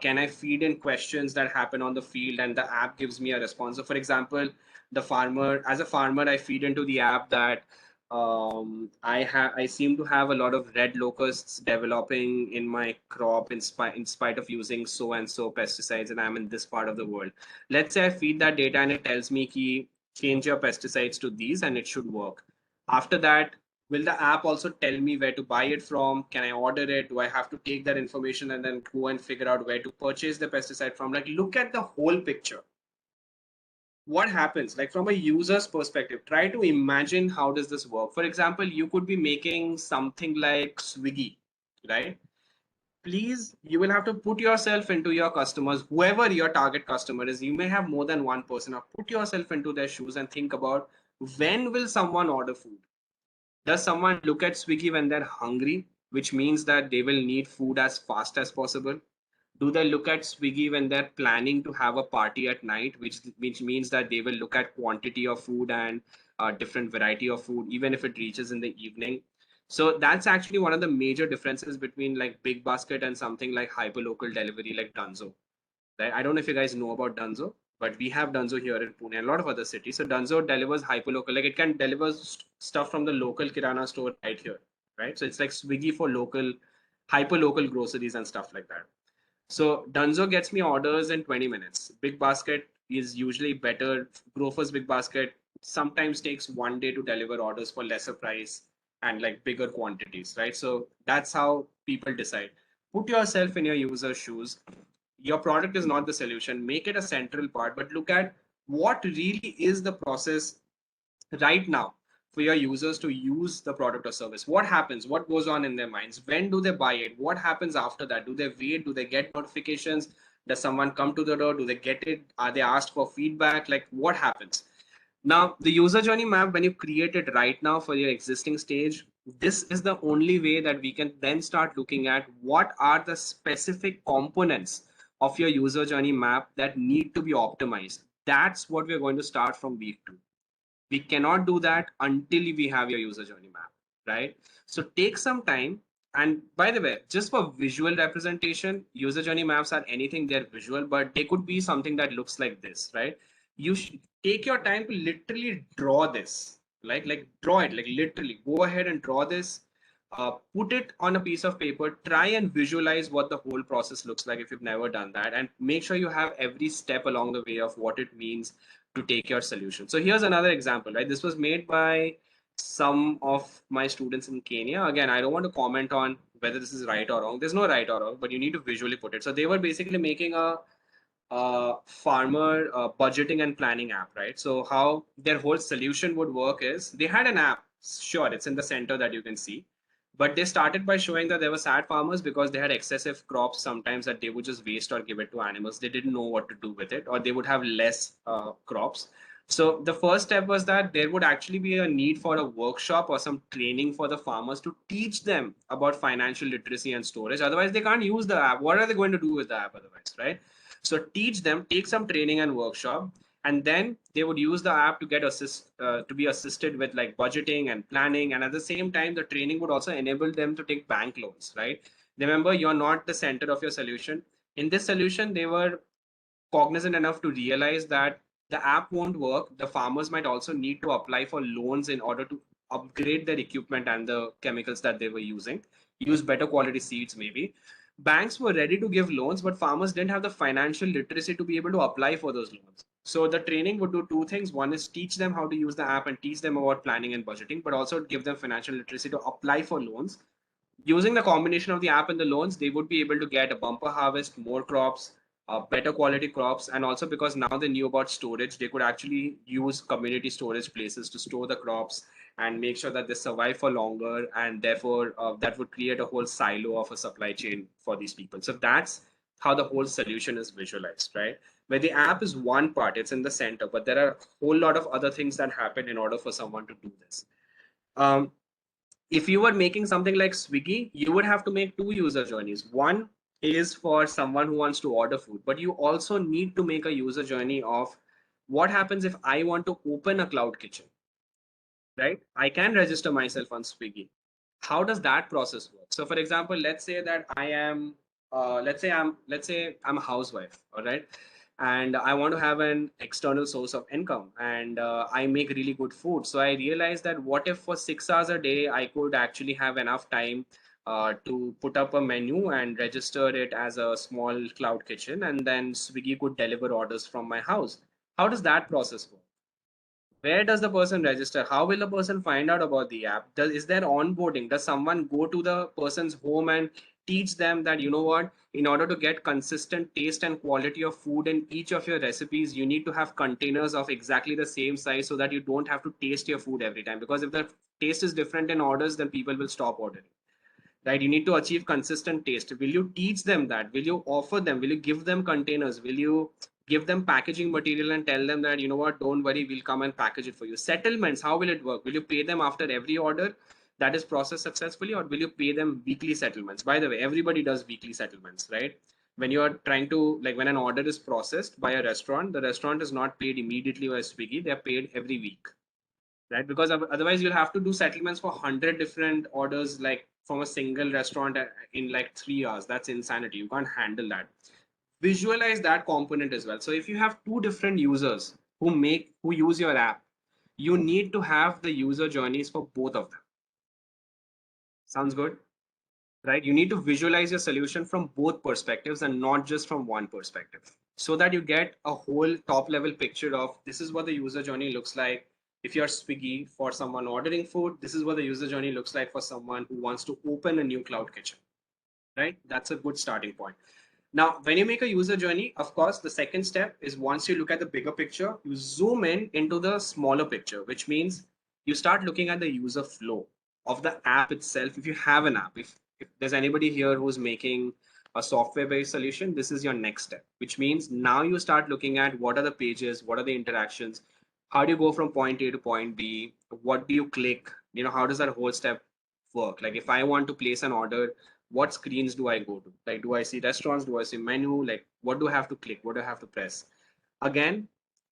Can I feed in questions that happen on the field and the app gives me a response? So for example, as a farmer, I feed into the app that I seem to have a lot of red locusts developing in my crop in spite of using so and so pesticides, and I'm in this part of the world. Let's say I feed that data and it tells me ki change your pesticides to these and it should work. After that, will the app also tell me where to buy it from? Can I order it? Do I have to take that information and then go and figure out where to purchase the pesticide from? Like, look at the whole picture. What happens, like from a user's perspective, try to imagine how does this work. For example, you could be making something like Swiggy, right? Please, you will have to put yourself into your customers, whoever your target customer is. You may have more than one person, or put yourself into their shoes and think about, when will someone order food? Does someone look at Swiggy when they're hungry, which means that they will need food as fast as possible? Do they look at Swiggy when they're planning to have a party at night, which means that they will look at quantity of food and different variety of food, even if it reaches in the evening? So that's actually one of the major differences between like Big Basket and something like hyperlocal delivery like Dunzo. Right? I don't know if you guys know about Dunzo, but we have Dunzo here in Pune and a lot of other cities. So Dunzo delivers hyperlocal, like it can deliver stuff from the local Kirana store right here, right? So it's like Swiggy for local, hyperlocal groceries and stuff like that. So Dunzo gets me orders in 20 minutes. Big Basket is usually better. Grover's Big Basket sometimes takes 1 day to deliver orders for lesser price and like bigger quantities, right? So that's how people decide. Put yourself in your user's shoes. Your product is not the solution. Make it a central part, but look at what really is the process right now for your users to use the product or service. What happens? What goes on in their minds? When do they buy it? What happens after that? Do they wait? Do they get notifications? Does someone come to the door? Do they get it? Are they asked for feedback? Like what happens? Now, the user journey map, when you create it right now for your existing stage, this is the only way that we can then start looking at what are the specific components of your user journey map that need to be optimized. That's what we're going to start from week 2. We cannot do that until we have your user journey map, right? So take some time. And by the way, just for visual representation, user journey maps are anything, they're visual, but they could be something that looks like this, right? You should take your time to literally draw this, like draw it, like literally go ahead and draw this. Put it on a piece of paper, try and visualize what the whole process looks like if you've never done that, and make sure you have every step along the way of what it means to take your solution. So here's another example, right? This was made by some of my students in Kenya. Again, I don't want to comment on whether this is right or wrong. There's no right or wrong, but you need to visually put it. So they were basically making a farmer budgeting and planning app, right? So how their whole solution would work is they had an app. Sure, it's in the center that you can see, but they started by showing that there were sad farmers because they had excessive crops sometimes that they would just waste or give it to animals. They didn't know what to do with it, or they would have less crops. So the first step was that there would actually be a need for a workshop or some training for the farmers to teach them about financial literacy and storage. Otherwise, they can't use the app. What are they going to do with the app otherwise, right? So teach them, take some training and workshop, and then they would use the app to get to be assisted with like budgeting and planning. And at the same time, the training would also enable them to take bank loans, right? Remember, you're not the center of your solution. In this solution, they were cognizant enough to realize that the app won't work. The farmers might also need to apply for loans in order to upgrade their equipment and the chemicals that they were using, use better quality seeds maybe. Banks were ready to give loans, but farmers didn't have the financial literacy to be able to apply for those loans. So the training would do two things. One is teach them how to use the app and teach them about planning and budgeting, but also give them financial literacy to apply for loans. Using the combination of the app and the loans, they would be able to get a bumper harvest, more crops, better quality crops. And also because now they knew about storage, they could actually use community storage places to store the crops and make sure that they survive for longer. And therefore, that would create a whole silo of a supply chain for these people. So that's how the whole solution is visualized, right? where the app is one part, it's in the center, but there are a whole lot of other things that happen in order for someone to do this. If you were making something like Swiggy, you would have to make two user journeys. One is for someone who wants to order food, but you also need to make a user journey of what happens if I want to open a cloud kitchen, right? I can register myself on Swiggy. How does that process work? So for example, let's say that I am, let's say I'm a housewife, all right? And I want to have an external source of income, and I make really good food. So I realized that what if for 6 hours a day, I could actually have enough time to put up a menu and register it as a small cloud kitchen, and then Swiggy could deliver orders from my house. How does that process work? Where does the person register? How will the person find out about the app? Is there onboarding? Does someone go to the person's home and teach them that, you know what, in order to get consistent taste and quality of food in each of your recipes, you need to have containers of exactly the same size so that you don't have to taste your food every time? Because if the taste is different in orders, then people will stop ordering, right? You need to achieve consistent taste. Will you teach them that? Will you offer them? Will you give them containers? Will you give them packaging material and tell them that, you know what, don't worry, we'll come and package it for you? Settlements, how will it work? Will you pay them after every order that is processed successfully, or will you pay them weekly settlements? By the way, everybody does weekly settlements, right? When you are trying to, like, when an order is processed by a restaurant, the restaurant is not paid immediately by Swiggy, they're paid every week, right? Because otherwise you'll have to do settlements for 100 different orders, like from a single restaurant in like 3 hours. That's insanity. You can't handle that. Visualize that component as well. So if you have two different users who use your app, you need to have the user journeys for both of them. Sounds good? Right? You need to visualize your solution from both perspectives and not just from one perspective, so that you get a whole top level picture of this is what the user journey looks like. If you're Swiggy, for someone ordering food, this is what the user journey looks like for someone who wants to open a new cloud kitchen, right? That's a good starting point. Now, when you make a user journey, of course, the second step is, once you look at the bigger picture, you zoom in into the smaller picture, which means you start looking at the user flow of the app itself. If you have an app, if there's anybody here who's making a software-based solution, this is your next step, which means now you start looking at what are the pages, what are the interactions, how do you go from point A to point B, what do you click, how does that whole step work? Like if I want to place an order, what screens do I go to? Like, do I see restaurants? Do I see menu? Like, what do I have to click? What do I have to press? Again,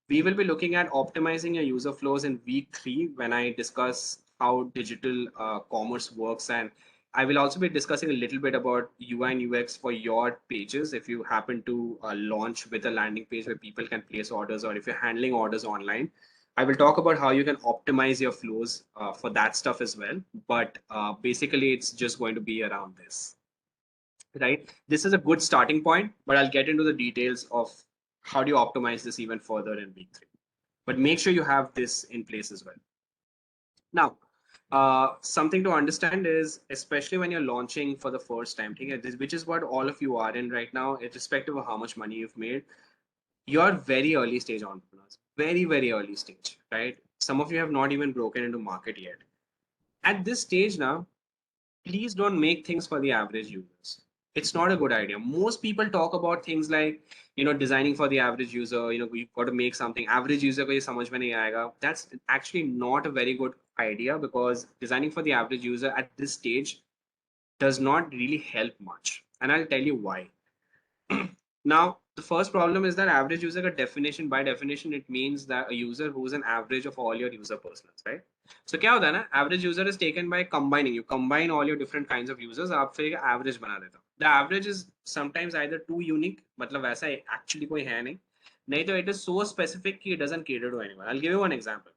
we will be looking at optimizing your user flows in week 3 when I discuss how digital commerce works. And I will also be discussing a little bit about UI and UX for your pages. If you happen to launch with a landing page where people can place orders, or if you're handling orders online, I will talk about how you can optimize your flows for that stuff as well. But basically, it's just going to be around this, right? This is a good starting point, but I'll get into the details of how do you optimize this even further in week 3. But make sure you have this in place as well. Now, something to understand is, especially when you're launching for the first time, which is what all of you are in right now, irrespective of how much money you've made, you're very early stage entrepreneurs, very, very early stage, right? Some of you have not even broken into market yet. At this stage now, please don't make things for the average users. It's not a good idea. Most people talk about things like, designing for the average user, you've got to make something average user ko ye samajh mein nahi aayega. That's actually not a very good idea, because designing for the average user at this stage does not really help much. And I'll tell you why. Now, the first problem is that average user by definition, it means that a user who's an average of all your user personas, right? So क्या होता है ना, average user is taken by combining. You combine all your different kinds of users, आप फिर एक average बना देता. The average is sometimes either too unique, मतलब वैसा actually कोई है नहीं तो it is so specific कि it doesn't cater to anyone. I'll give you one example.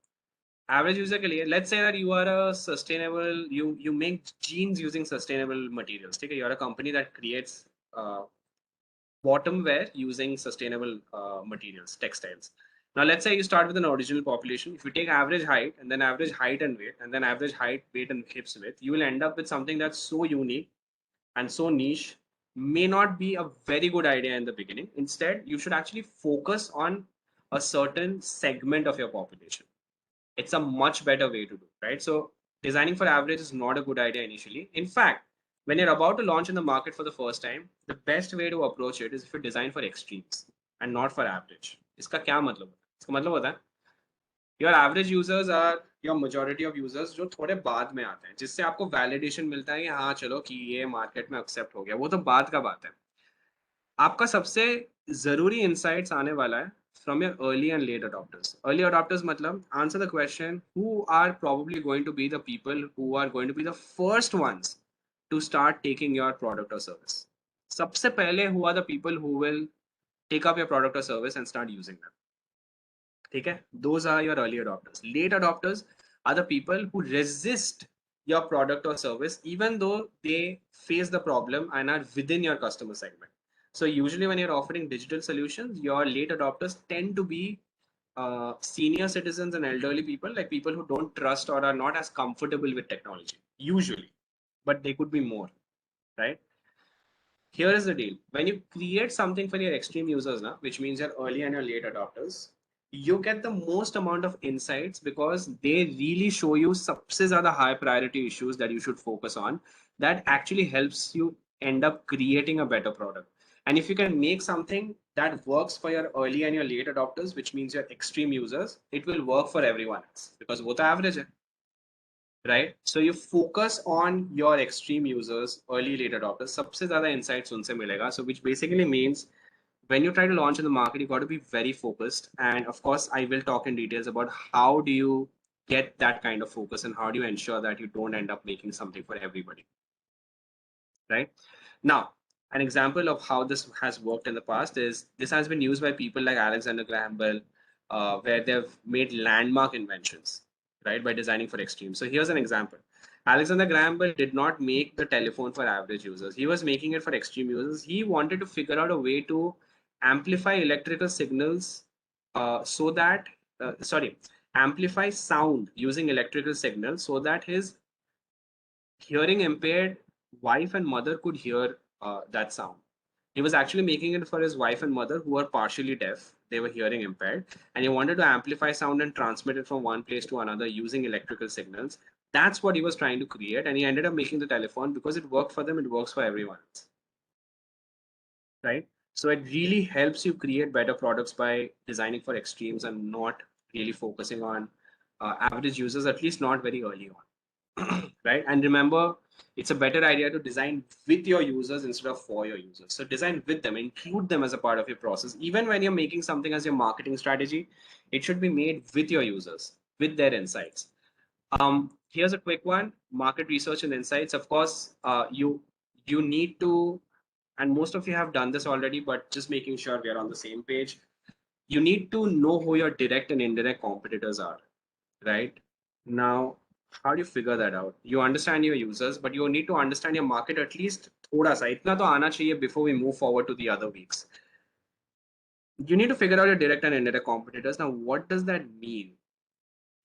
Average user के लिए, let's say that you are a sustainable, you make jeans using sustainable materials. ठीक है, you are a company that creates bottom wear using sustainable materials, textiles. Now, let's say you start with an original population. If you take average height and then average height and weight, and then average height, weight, and hips width, you will end up with something that's so unique and so niche, may not be a very good idea in the beginning. Instead, you should actually focus on a certain segment of your population. It's a much better way to do, right? So designing for average is not a good idea initially. In fact, when you're about to launch in the market for the first time, the best way to approach it is if you design for extremes. and not for average. इसका क्या मतलब होता है? इसका मतलब होता है your average users are your majority of users जो थोड़े बाद में आते हैं, जिससे आपको validation मिलता है कि हाँ चलो कि ये market में accept हो गया, वो तो बाद का बात है. आपका सबसे जरूरी insights आने वाला है from your early and late adopters. Early adopters मतलब answer the question who are probably going to be the people who are going to be the first ones to start taking your product or service. सबसे पहले who are the people who will take up your product or service and start using them. ठीक है? Those are your early adopters. Late adopters are the people who resist your product or service even though they face the problem and are within your customer segment. So usually when you're offering digital solutions, your late adopters tend to be senior citizens and elderly people, like people who don't trust or are not as comfortable with technology, usually, but they could be more, right? Here is the deal. When you create something for your extreme users now, which means your early and your late adopters, you get the most amount of insights because they really show you सबसे ज़्यादा high priority issues that you should focus on that actually helps you end up creating a better product. And if you can make something that works for your early and your late adopters, which means your extreme users, it will work for everyone else because वो तो average है. Right? So you focus on your extreme users, early late adopters. सबसे ज़्यादा insights उनसे मिलेगा. So which basically means when you try to launch in the market, you got to be very focused. And of course, I will talk in details about how do you get that kind of focus and how do you ensure that you don't end up making something for everybody. Right? Now, an example of how this has worked in the past is this has been used by people like Alexander Graham Bell, where they've made landmark inventions, right, by designing for extremes. So here's an example. Alexander Graham Bell did not make the telephone for average users. He was making it for extreme users. He wanted to figure out a way to amplify electrical signals so that, amplify sound using electrical signals so that his hearing impaired wife and mother could hear that sound. He was actually making it for his wife and mother who were partially deaf. They were hearing impaired, and he wanted to amplify sound and transmit it from one place to another using electrical signals. That's what he was trying to create, and he ended up making the telephone because it worked for them. It works for everyone else, right? So it really helps you create better products by designing for extremes and not really focusing on average users, at least not very early on. Right? And remember, it's a better idea to design with your users instead of for your users. So design with them, include them as a part of your process. Even when you're making something as your marketing strategy, it should be made with your users, with their insights. Here's a quick one: market research and insights. Of course, you need to, and most of you have done this already, but just making sure we are on the same page. You need to know who your direct and indirect competitors are, right? Now, how do you figure that out? You understand your users, but you need to understand your market at least थोड़ा सा. इतना तो आना चाहिए before we move forward to the other weeks. You need to figure out your direct and indirect competitors. Now, what does that mean?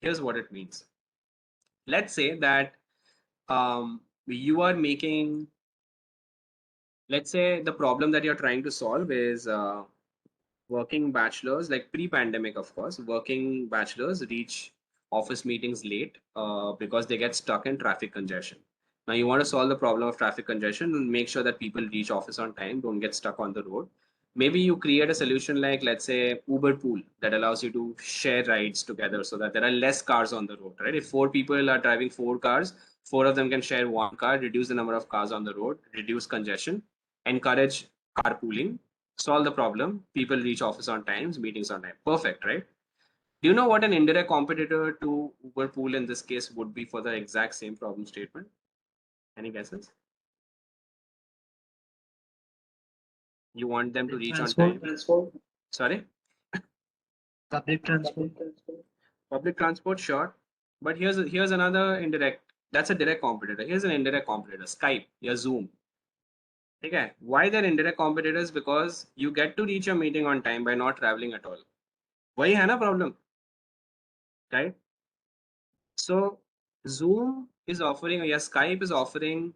Here's what it means. Let's say that you are making, let's say the problem that you're trying to solve is working bachelors, like pre-pandemic, of course, working bachelors reach office meetings late because they get stuck in traffic congestion. Now you want to solve the problem of traffic congestion and make sure that people reach office on time, don't get stuck on the road. Maybe you create a solution like, let's say, Uber Pool that allows you to share rides together so that there are less cars on the road, right? If 4 people are driving 4 cars, 4 of them can share 1 car, reduce the number of cars on the road, reduce congestion, encourage carpooling, solve the problem, people reach office on times, meetings on time. Perfect, right? Do you know what an indirect competitor to Uber Pool in this case would be for the exact same problem statement? Any guesses? You want them to reach on time. Sorry? Public transport. Public transport, sure. But here's another indirect. That's a direct competitor. Here's an indirect competitor. Skype, your Zoom. Okay. Why they're indirect competitors? Because you get to reach your meeting on time by not traveling at all. वही है ना problem, right? So Zoom is offering, or yeah, Skype is offering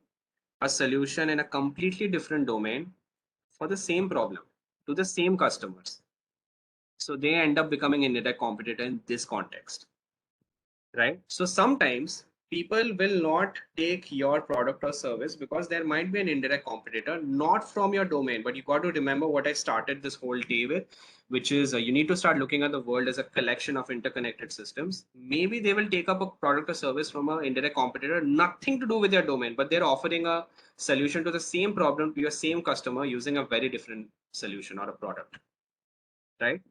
a solution in a completely different domain for the same problem to the same customers. So they end up becoming an indirect competitor in this context, right? So sometimes people will not take your product or service because there might be an indirect competitor, not from your domain. But you got to remember what I started this whole day with, which is you need to start looking at the world as a collection of interconnected systems. Maybe they will take up a product or service from an indirect competitor, nothing to do with their domain, but they're offering a solution to the same problem to your same customer using a very different solution or a product, right?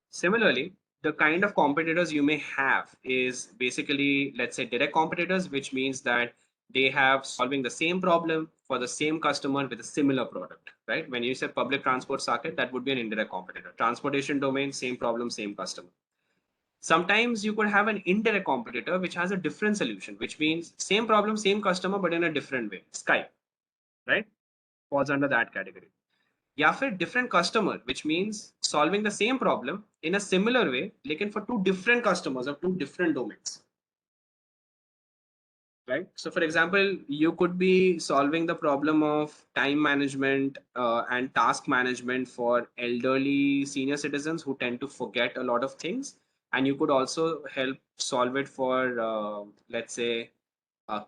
Similarly, the kind of competitors you may have is basically, let's say, direct competitors, which means that they have solving the same problem for the same customer with a similar product, right? When you say public transport circuit, that would be an indirect competitor. Transportation domain, same problem, same customer. Sometimes you could have an indirect competitor which has a different solution, which means same problem, same customer, but in a different way. Skype, right? Falls under that category. या फिर different customer, which means solving the same problem in a similar way लेकिन for two different customers of two different domains, right? So for example, you could be solving the problem of time management and task management for elderly senior citizens who tend to forget a lot of things, and you could also help solve it for let's say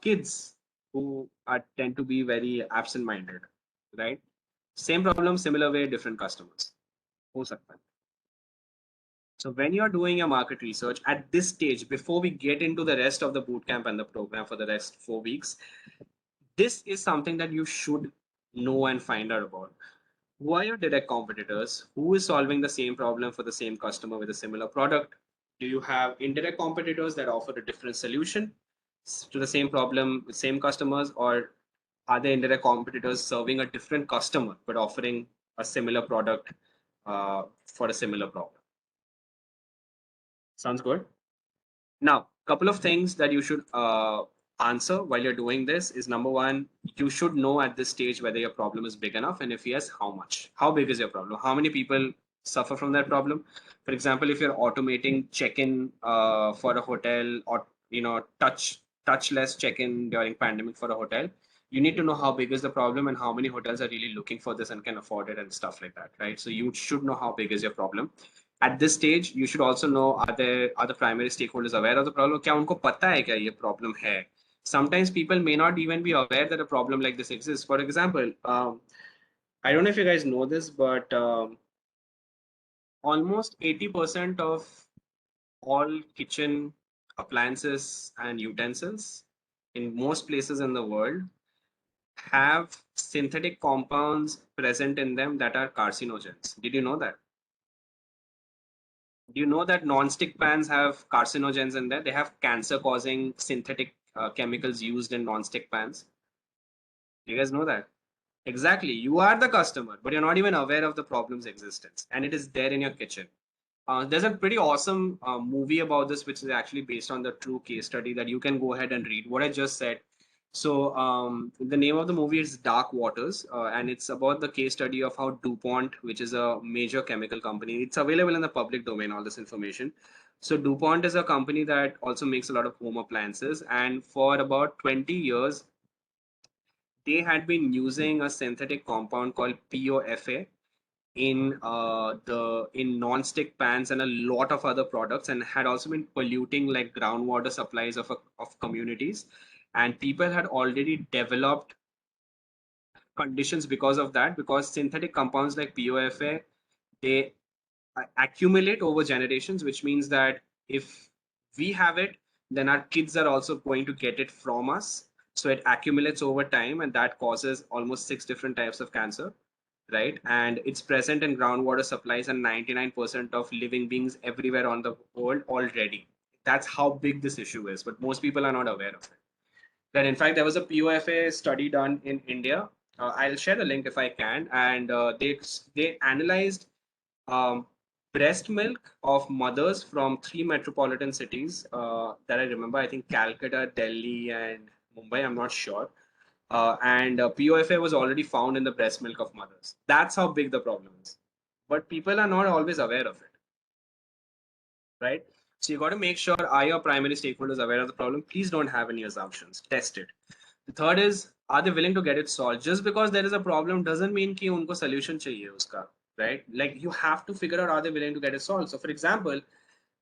kids who tend to be very absent minded, right? Same problem, similar way, different customers. हो सकता है. So when you're doing your market research at this stage, before we get into the rest of the bootcamp and the program for the rest 4 weeks, this is something that you should know and find out about. Who are your direct competitors? Who is solving the same problem for the same customer with a similar product? Do you have indirect competitors that offer a different solution to the same problem with same customers, or are there indirect competitors serving a different customer but offering a similar product for a similar problem? Sounds good. Now, couple of things that you should answer while you're doing this is, number one, you should know at this stage whether your problem is big enough, and if yes, how much. How big is your problem? How many people suffer from that problem? For example, if you're automating check-in for a hotel, or touchless check-in during pandemic for a hotel, you need to know how big is the problem and how many hotels are really looking for this and can afford it and stuff like that, right? So you should know how big is your problem. At this stage, you should also know, are the primary stakeholders aware of the problem? क्या उनको पता है क्या ये problem है? Sometimes people may not even be aware that a problem like this exists. For example, I don't know if you guys know this, but almost 80% of all kitchen appliances and utensils in most places in the world have synthetic compounds present in them that are carcinogens. Did you know that? Do you know that non-stick pans have carcinogens in there? They have cancer-causing synthetic chemicals used in non-stick pans. Do you guys know that? Exactly. You are the customer, but you're not even aware of the problem's existence, and it is there in your kitchen. There's a pretty awesome movie about this, which is actually based on the true case study that you can go ahead and read. What I just said. So the name of the movie is Dark Waters, and it's about the case study of how DuPont, which is a major chemical company, it's available in the public domain, all this information. So DuPont is a company that also makes a lot of home appliances, and for about 20 years, they had been using a synthetic compound called POFA in non-stick pans and a lot of other products, and had also been polluting like groundwater supplies of communities, and people had already developed conditions because of that, because synthetic compounds like POFA, they accumulate over generations, which means that if we have it, then our kids are also going to get it from us. So it accumulates over time, and that causes almost 6 different types of cancer, right? And it's present in groundwater supplies and 99% of living beings everywhere on the world already. That's how big this issue is, but most people are not aware of it. That in fact, there was a POFA study done in India. I'll share the link if I can, and they analyzed breast milk of mothers from 3 metropolitan cities that I remember. I think Calcutta, Delhi, and Mumbai. I'm not sure. And POFA was already found in the breast milk of mothers. That's how big the problem is. But people are not always aware of it, right? So you got to make sure, are your primary stakeholders aware of the problem? Please don't have any assumptions. Test it. The third is, are they willing to get it solved? Just because there is a problem doesn't mean कि उनको solution चाहिए उसका, right? Like you have to figure out, are they willing to get it solved? So for example,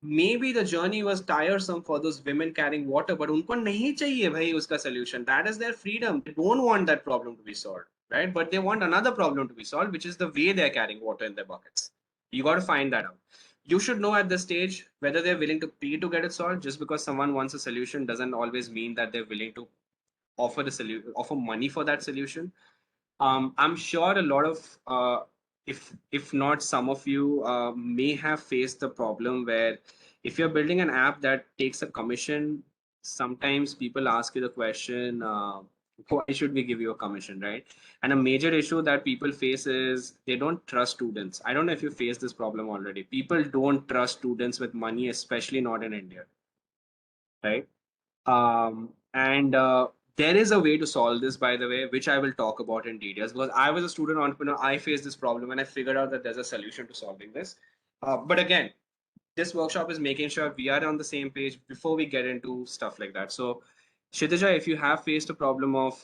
maybe the journey was tiresome for those women carrying water, but unko nahi chahiye bhai uska solution. That is their freedom. They don't want that problem to be solved, right? But they want another problem to be solved, which is the way they're carrying water in their buckets. You got to find that out. You should know at this stage whether they're willing to pay to get it solved. Just because someone wants a solution doesn't always mean that they're willing to offer the solution, offer money for that solution. I'm sure a lot of, if not some of you, may have faced the problem where if you're building an app that takes a commission, sometimes people ask you the question, why should we give you a commission, right? And a major issue that people face is they don't trust students. I don't know if you face this problem already. People don't trust students with money, especially not in India, right? And there is a way to solve this, by the way, which I will talk about in details, because I was a student entrepreneur. I faced this problem and I figured out that there's a solution to solving this. But again, this workshop is making sure we are on the same page before we get into stuff like that. So, Kshitija, if you have faced a problem of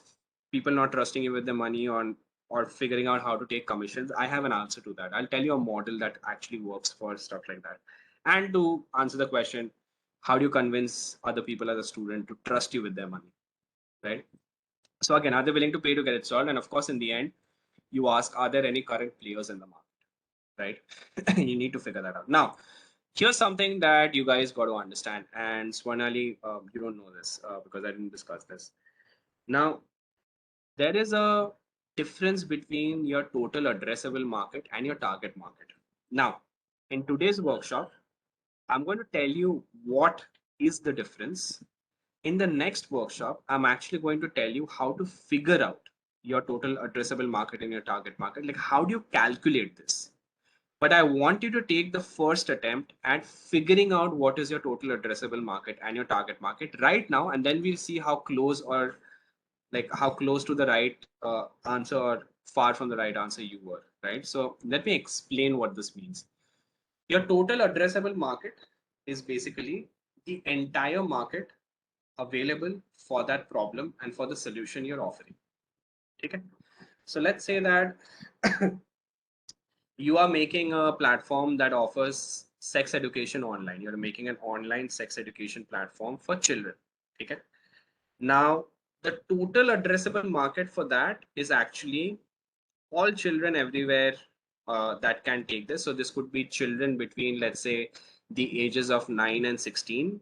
people not trusting you with the money on or figuring out how to take commissions, I have an answer to that. I'll tell you a model that actually works for stuff like that. And to answer the question, how do you convince other people as a student to trust you with their money, right? So again, are they willing to pay to get it solved? And of course, in the end, you ask, are there any current players in the market, right? You need to figure that out. Now, here's something that you guys got to understand. And Swarnali, you don't know this because I didn't discuss this. Now, there is a difference between your total addressable market and your target market. Now, in today's workshop, I'm going to tell you what is the difference. In the next workshop, I'm actually going to tell you how to figure out your total addressable market and your target market. Like, how do you calculate this? But I want you to take the first attempt at figuring out what is your total addressable market and your target market right now, and then we'll see how close or like how close to the right answer or far from the right answer you were, right? So let me explain what this means. Your total addressable market is basically the entire market available for that problem and for the solution you're offering. Okay. So let's say that you are making a platform that offers sex education online. You're making an online sex education platform for children. Okay. Now, the total addressable market for that is actually all children everywhere that can take this. So this could be children between, let's say, the ages of 9 and 16,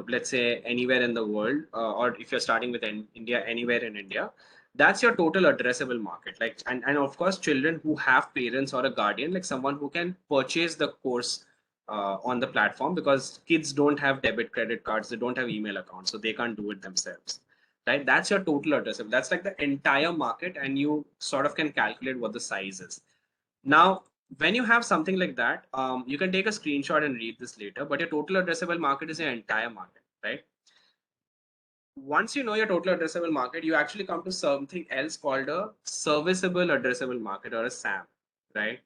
let's say anywhere in the world, or if you're starting with India, anywhere in India. That's your total addressable market. Like, and of course, children who have parents or a guardian, like someone who can purchase the course on the platform, because kids don't have debit credit cards, they don't have email accounts, so they can't do it themselves, right? That's your total addressable. That's like the entire market, and you sort of can calculate what the size is. Now, when you have something like that, you can take a screenshot and read this later, but your total addressable market is your entire market, right? Once you know your total addressable market, you actually come to something else called a serviceable addressable market, or a SAM, right?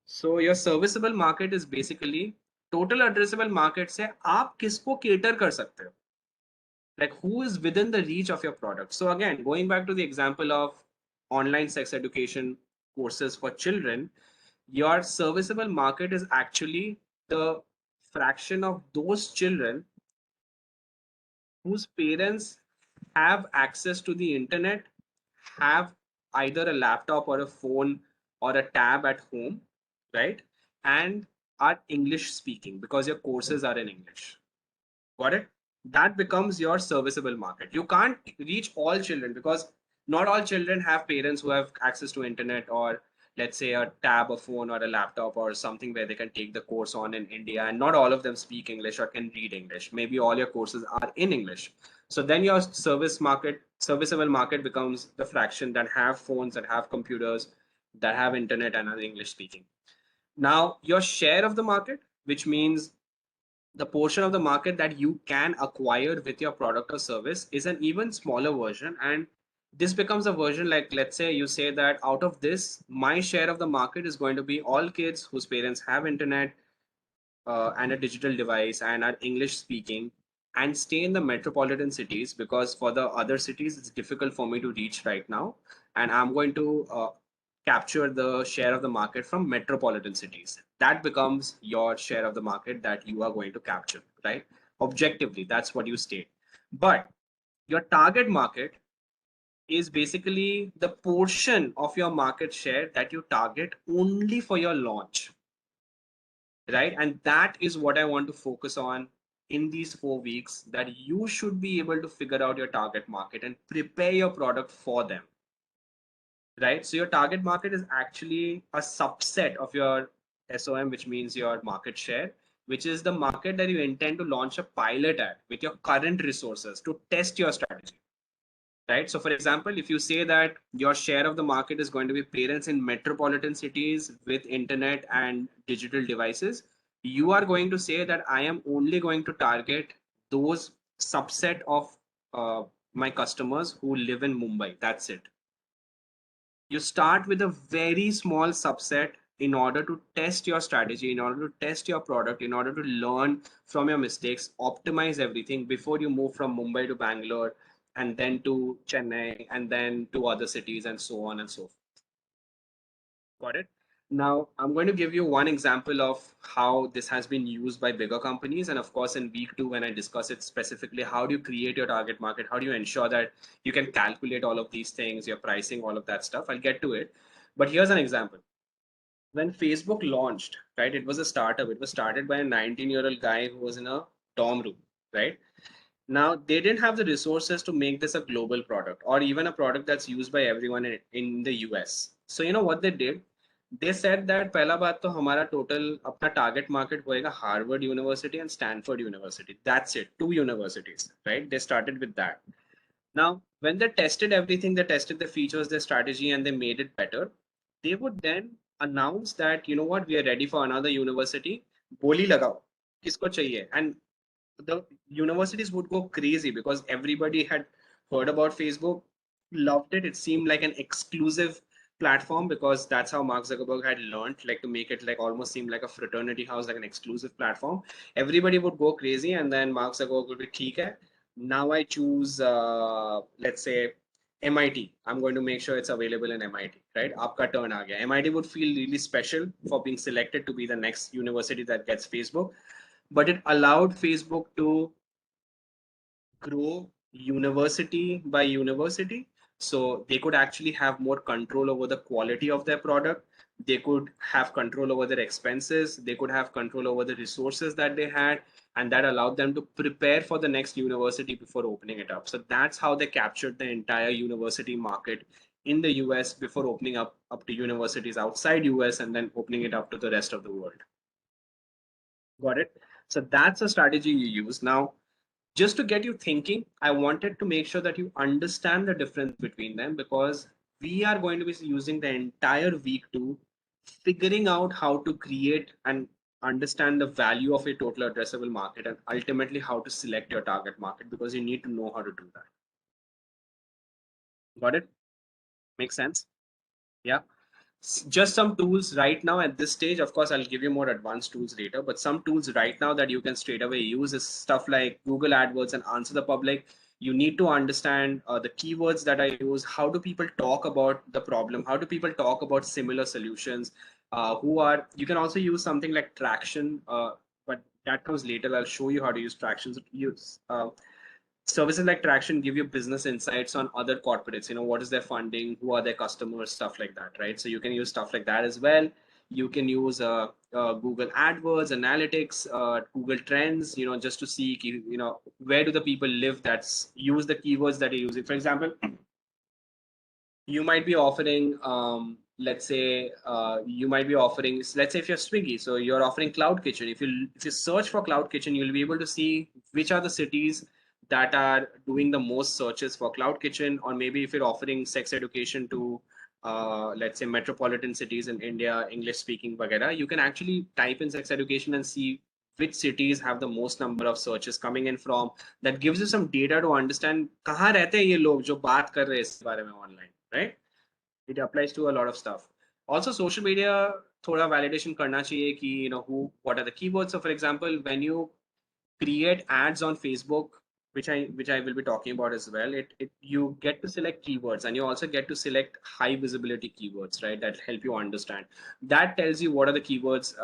So your serviceable market is basically total addressable market से आप किसको cater कर सकते हो, like who is within the reach of your product. So again, going back to the example of online sex education courses for children, your serviceable market is actually the fraction of those children whose parents have access to the internet, have either a laptop or a phone or a tab at home, right? And are English speaking because your courses are in English. Got it? That becomes your serviceable market. You can't reach all children because not all children have parents who have access to internet, or let's say a tab, a phone, or a laptop, or something where they can take the course on in India. And not all of them speak English or can read English. Maybe all your courses are in English. So then your serviceable market becomes the fraction that have phones, that have computers, that have internet and are English speaking. Now, your share of the market, which means the portion of the market that you can acquire with your product or service, is an even smaller version. And this becomes a version like, let's say you say that out of this, my share of the market is going to be all kids whose parents have internet and a digital device and are English speaking and stay in the metropolitan cities, because for the other cities, it's difficult for me to reach right now. And I'm going to capture the share of the market from metropolitan cities. That becomes your share of the market that you are going to capture, right? Objectively, that's what you state. But your target market is basically the portion of your market share that you target only for your launch, right? And that is what I want to focus on in these 4 weeks, that you should be able to figure out your target market and prepare your product for them, right? So your target market is actually a subset of your SOM, which means your market share, which is the market that you intend to launch a pilot at with your current resources to test your strategy, right? So for example, if you say that your share of the market is going to be parents in metropolitan cities with internet and digital devices, you are going to say that I am only going to target those subset of my customers who live in Mumbai. That's it. You start with a very small subset in order to test your strategy, in order to test your product, in order to learn from your mistakes, optimize everything before you move from Mumbai to Bangalore and then to Chennai and then to other cities and so on and so forth. Got it? Now, I'm going to give you one example of how this has been used by bigger companies. And of course, in week 2, when I discuss it specifically, how do you create your target market? How do you ensure that you can calculate all of these things, your pricing, all of that stuff? I'll get to it. But here's an example. When Facebook launched, right, it was a startup. It was started by a 19-year-old guy who was in a dorm room, right? Now, they didn't have the resources to make this a global product or even a product that's used by everyone in the US. So, you know what they did? They said that पहला बात तो हमारा total अपना target market होएगा Harvard University and Stanford University. That's it, 2 universities, right? They started with that. Now, when they tested everything, they tested the features, their strategy, and they made it better. They would then announce that, you know what, we are ready for another university. बोली लगाओ, किसको चाहिए? And the universities would go crazy because everybody had heard about Facebook, loved it. It seemed like an exclusive platform because that's how Mark Zuckerberg had learned, like to make it like almost seem like a fraternity house, like an exclusive platform. Everybody would go crazy, and then Mark Zuckerberg would be, "ठीक है, now I choose, let's say, MIT. I'm going to make sure it's available in MIT, right? Aapka turn aa gaya." MIT would feel really special for being selected to be the next university that gets Facebook, but it allowed Facebook to grow university by university. So they could actually have more control over the quality of their product. They could have control over their expenses. They could have control over the resources that they had. And that allowed them to prepare for the next university before opening it up. So that's how they captured the entire university market in the US before opening up to universities outside US and then opening it up to the rest of the world. Got it? So that's a strategy you use. Now, just to get you thinking, I wanted to make sure that you understand the difference between them, because we are going to be using the entire week to figuring out how to create and understand the value of a total addressable market and ultimately how to select your target market, because you need to know how to do that. Got it? Makes sense? Yeah. Just some tools right now at this stage. Of course, I'll give you more advanced tools later, but some tools right now that you can straight away use is stuff like Google AdWords and Answer the Public. You need to understand the keywords that I use. How do people talk about the problem? How do people talk about similar solutions? You can also use something like Traction, but that comes later. I'll show you how to use Traction. Services like Traction give you business insights on other corporates. You know, what is their funding, who are their customers, stuff like that, right? So you can use stuff like that as well. You can use Google AdWords, Analytics, Google Trends, you know, just to see, you know, where do the people live that's use the keywords that you're using. For example, you might be offering, let's say, let's say if you're Swiggy, so you're offering Cloud Kitchen. If you search for Cloud Kitchen, you'll be able to see which are the cities that are doing the most searches for Cloud Kitchen. Or maybe if you're offering sex education to, let's say, metropolitan cities in India, English speaking, vagera, you can actually type in sex education and see which cities have the most number of searches coming in from. That gives you some data to understand kahan rehte hain ye log jo baat kar rahe hain is bare mein online, right? It applies to a lot of stuff. Also, social media, thoda validation karna chahiye ki, you know, what are the keywords. So for example, when you create ads on Facebook, which I will be talking about as well. You get to select keywords, and you also get to select high visibility keywords, right? That help you understand. That tells you what are the keywords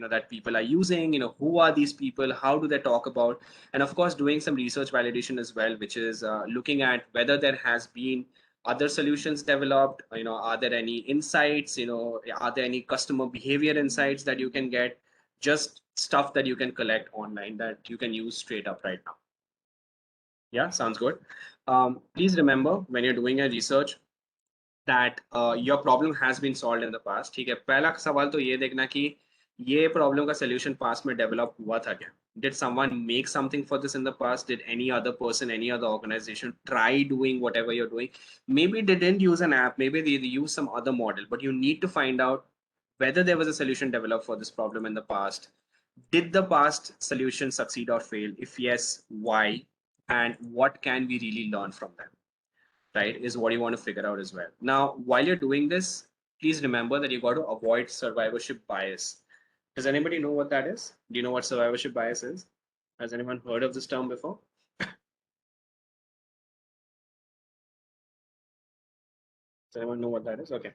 that people are using. Who are these people? How do they talk about? And of course, doing some research validation as well, which is looking at whether there has been other solutions developed. Are there any insights? Are there any customer behavior insights that you can get? Just stuff that you can collect online that you can use straight up right now. Yeah, sounds good. Please remember when you're doing a research that your problem has been solved in the past. ठीक है, पहला सवाल तो ये देखना कि ये problem का solution past में develop हुआ था क्या? Did someone make something for this in the past? Did any other person, any other organization try doing whatever you're doing? Maybe they didn't use an app, maybe they use some other model, but you need to find out whether there was a solution developed for this problem in the past. Did the past solution succeed or fail? If yes, why? And what can we really learn from them, right? Is what you want to figure out as well. Now, while you're doing this, please remember that you got to avoid survivorship bias. Does anybody know what that is? Do you know what survivorship bias is? Has anyone heard of this term before? Does anyone know what that is? Okay.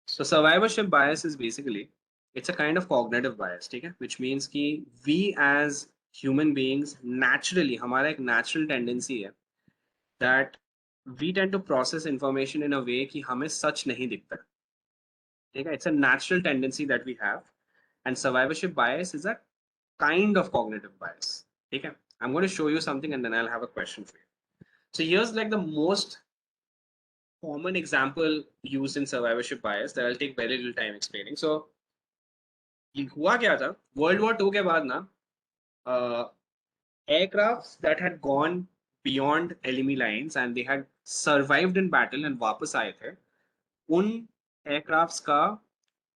So survivorship bias is basically, it's a kind of cognitive bias, okay? Which means कि we as human beings naturally, हमारा एक natural tendency है that we tend to process information in a way कि हमें सच नहीं दिखता. ठीक है? It's a natural tendency that we have, and survivorship bias is a kind of cognitive bias. ठीक है? I'm going to show you something and then I'll have a question for you. So here's like the most common example used in survivorship bias that I'll take very little time explaining. So हुआ क्या था, World War II के बाद ना aircrafts that had gone beyond enemy lines and they had survived in battle and वापस आए थे, उन aircrafts का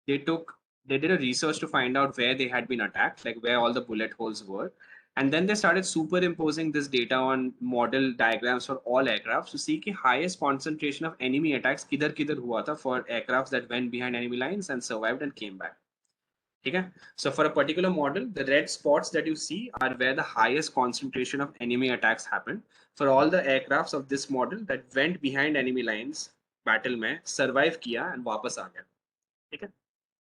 they did a research to find out where they had been attacked, like where all the bullet holes were. And then they started superimposing this data on model diagrams for all aircrafts to see the highest concentration of enemy attacks kidhar hua tha for aircrafts that went behind enemy lines and survived and came back. Okay? So for a particular model, the red spots that you see are where the highest concentration of enemy attacks happened. For all the aircrafts of this model that went behind enemy lines, battle में survive किया and वापस आ गया. ठीक है?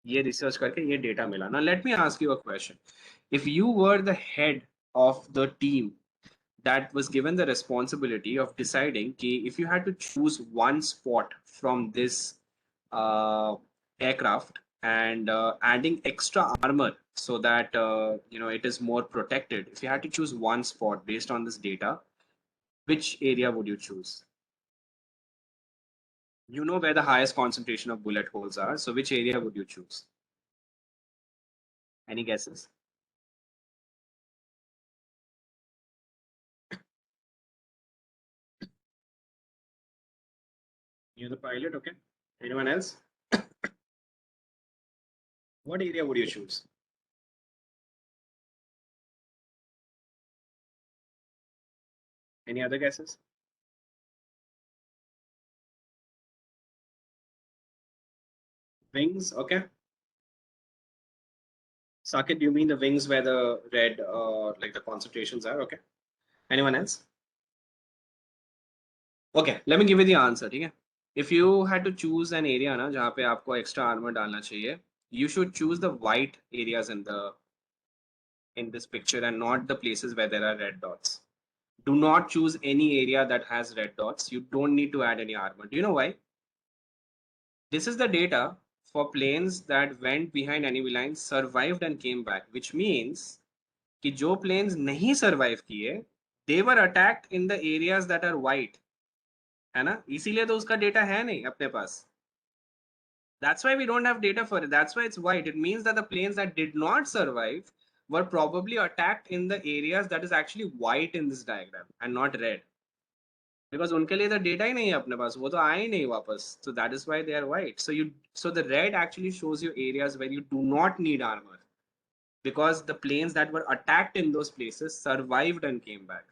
ये research करके ये data मिला. Now let me ask you a question. If you were the head of the team that was given the responsibility of deciding if you had to choose one spot from this aircraft and adding extra armor so that it is more protected, if you had to choose one spot based on this data, which area would you choose? You know where the highest concentration of bullet holes are, so which area would you choose? Any guesses? You're the pilot, okay? Anyone else? What area would you choose? Any other guesses? Wings, okay. Saket, you mean the wings where the red, like the concentrations are, okay? Anyone else? Okay, let me give you the answer, okay? If you had to choose an area ना जहाँ पे आपको extra armor डालना चाहिए, you should choose the white areas in this picture and not the places where there are red dots. Do not choose any area that has red dots. You don't need to add any armor. Do you know why? This is the data for planes that went behind enemy lines, survived and came back, which means कि जो planes नहीं survive किए, they were attacked in the areas that are white, है ना? इसीलिए तो उसका data है नहीं अपने पास. That's why we don't have data for it. That's why it's white. It means that the planes that did not survive were probably attacked in the areas that is actually white in this diagram and not red. Because उनके लिए तो data ही नहीं है अपने पास, वो तो आए ही नहीं वापस. So that is why they are white. So the red actually shows you areas where you do not need armor, because the planes that were attacked in those places survived and came back.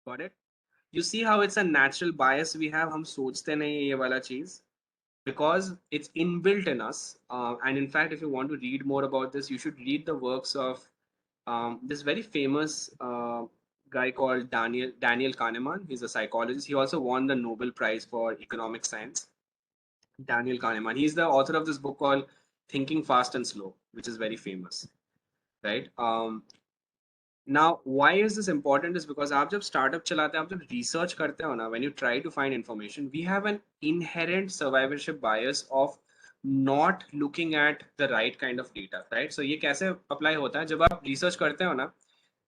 Got it? You see how it's a natural bias we have. हम सोचते नहीं है ये वाला चीज, because it's inbuilt in us. And in fact, if you want to read more about this, you should read the works of this very famous guy called Daniel Kahneman. He's a psychologist. He also won the Nobel Prize for Economic Science. Daniel Kahneman. He's the author of this book called Thinking Fast and Slow, which is very famous, right? Now, why is this important? Is because आप जब startup चलाते हैं, आप जब research करते हो ना, when you try to find information, we have an inherent survivorship bias of not looking at the right kind of data, right? So ये कैसे apply होता है? जब आप research करते हो ना,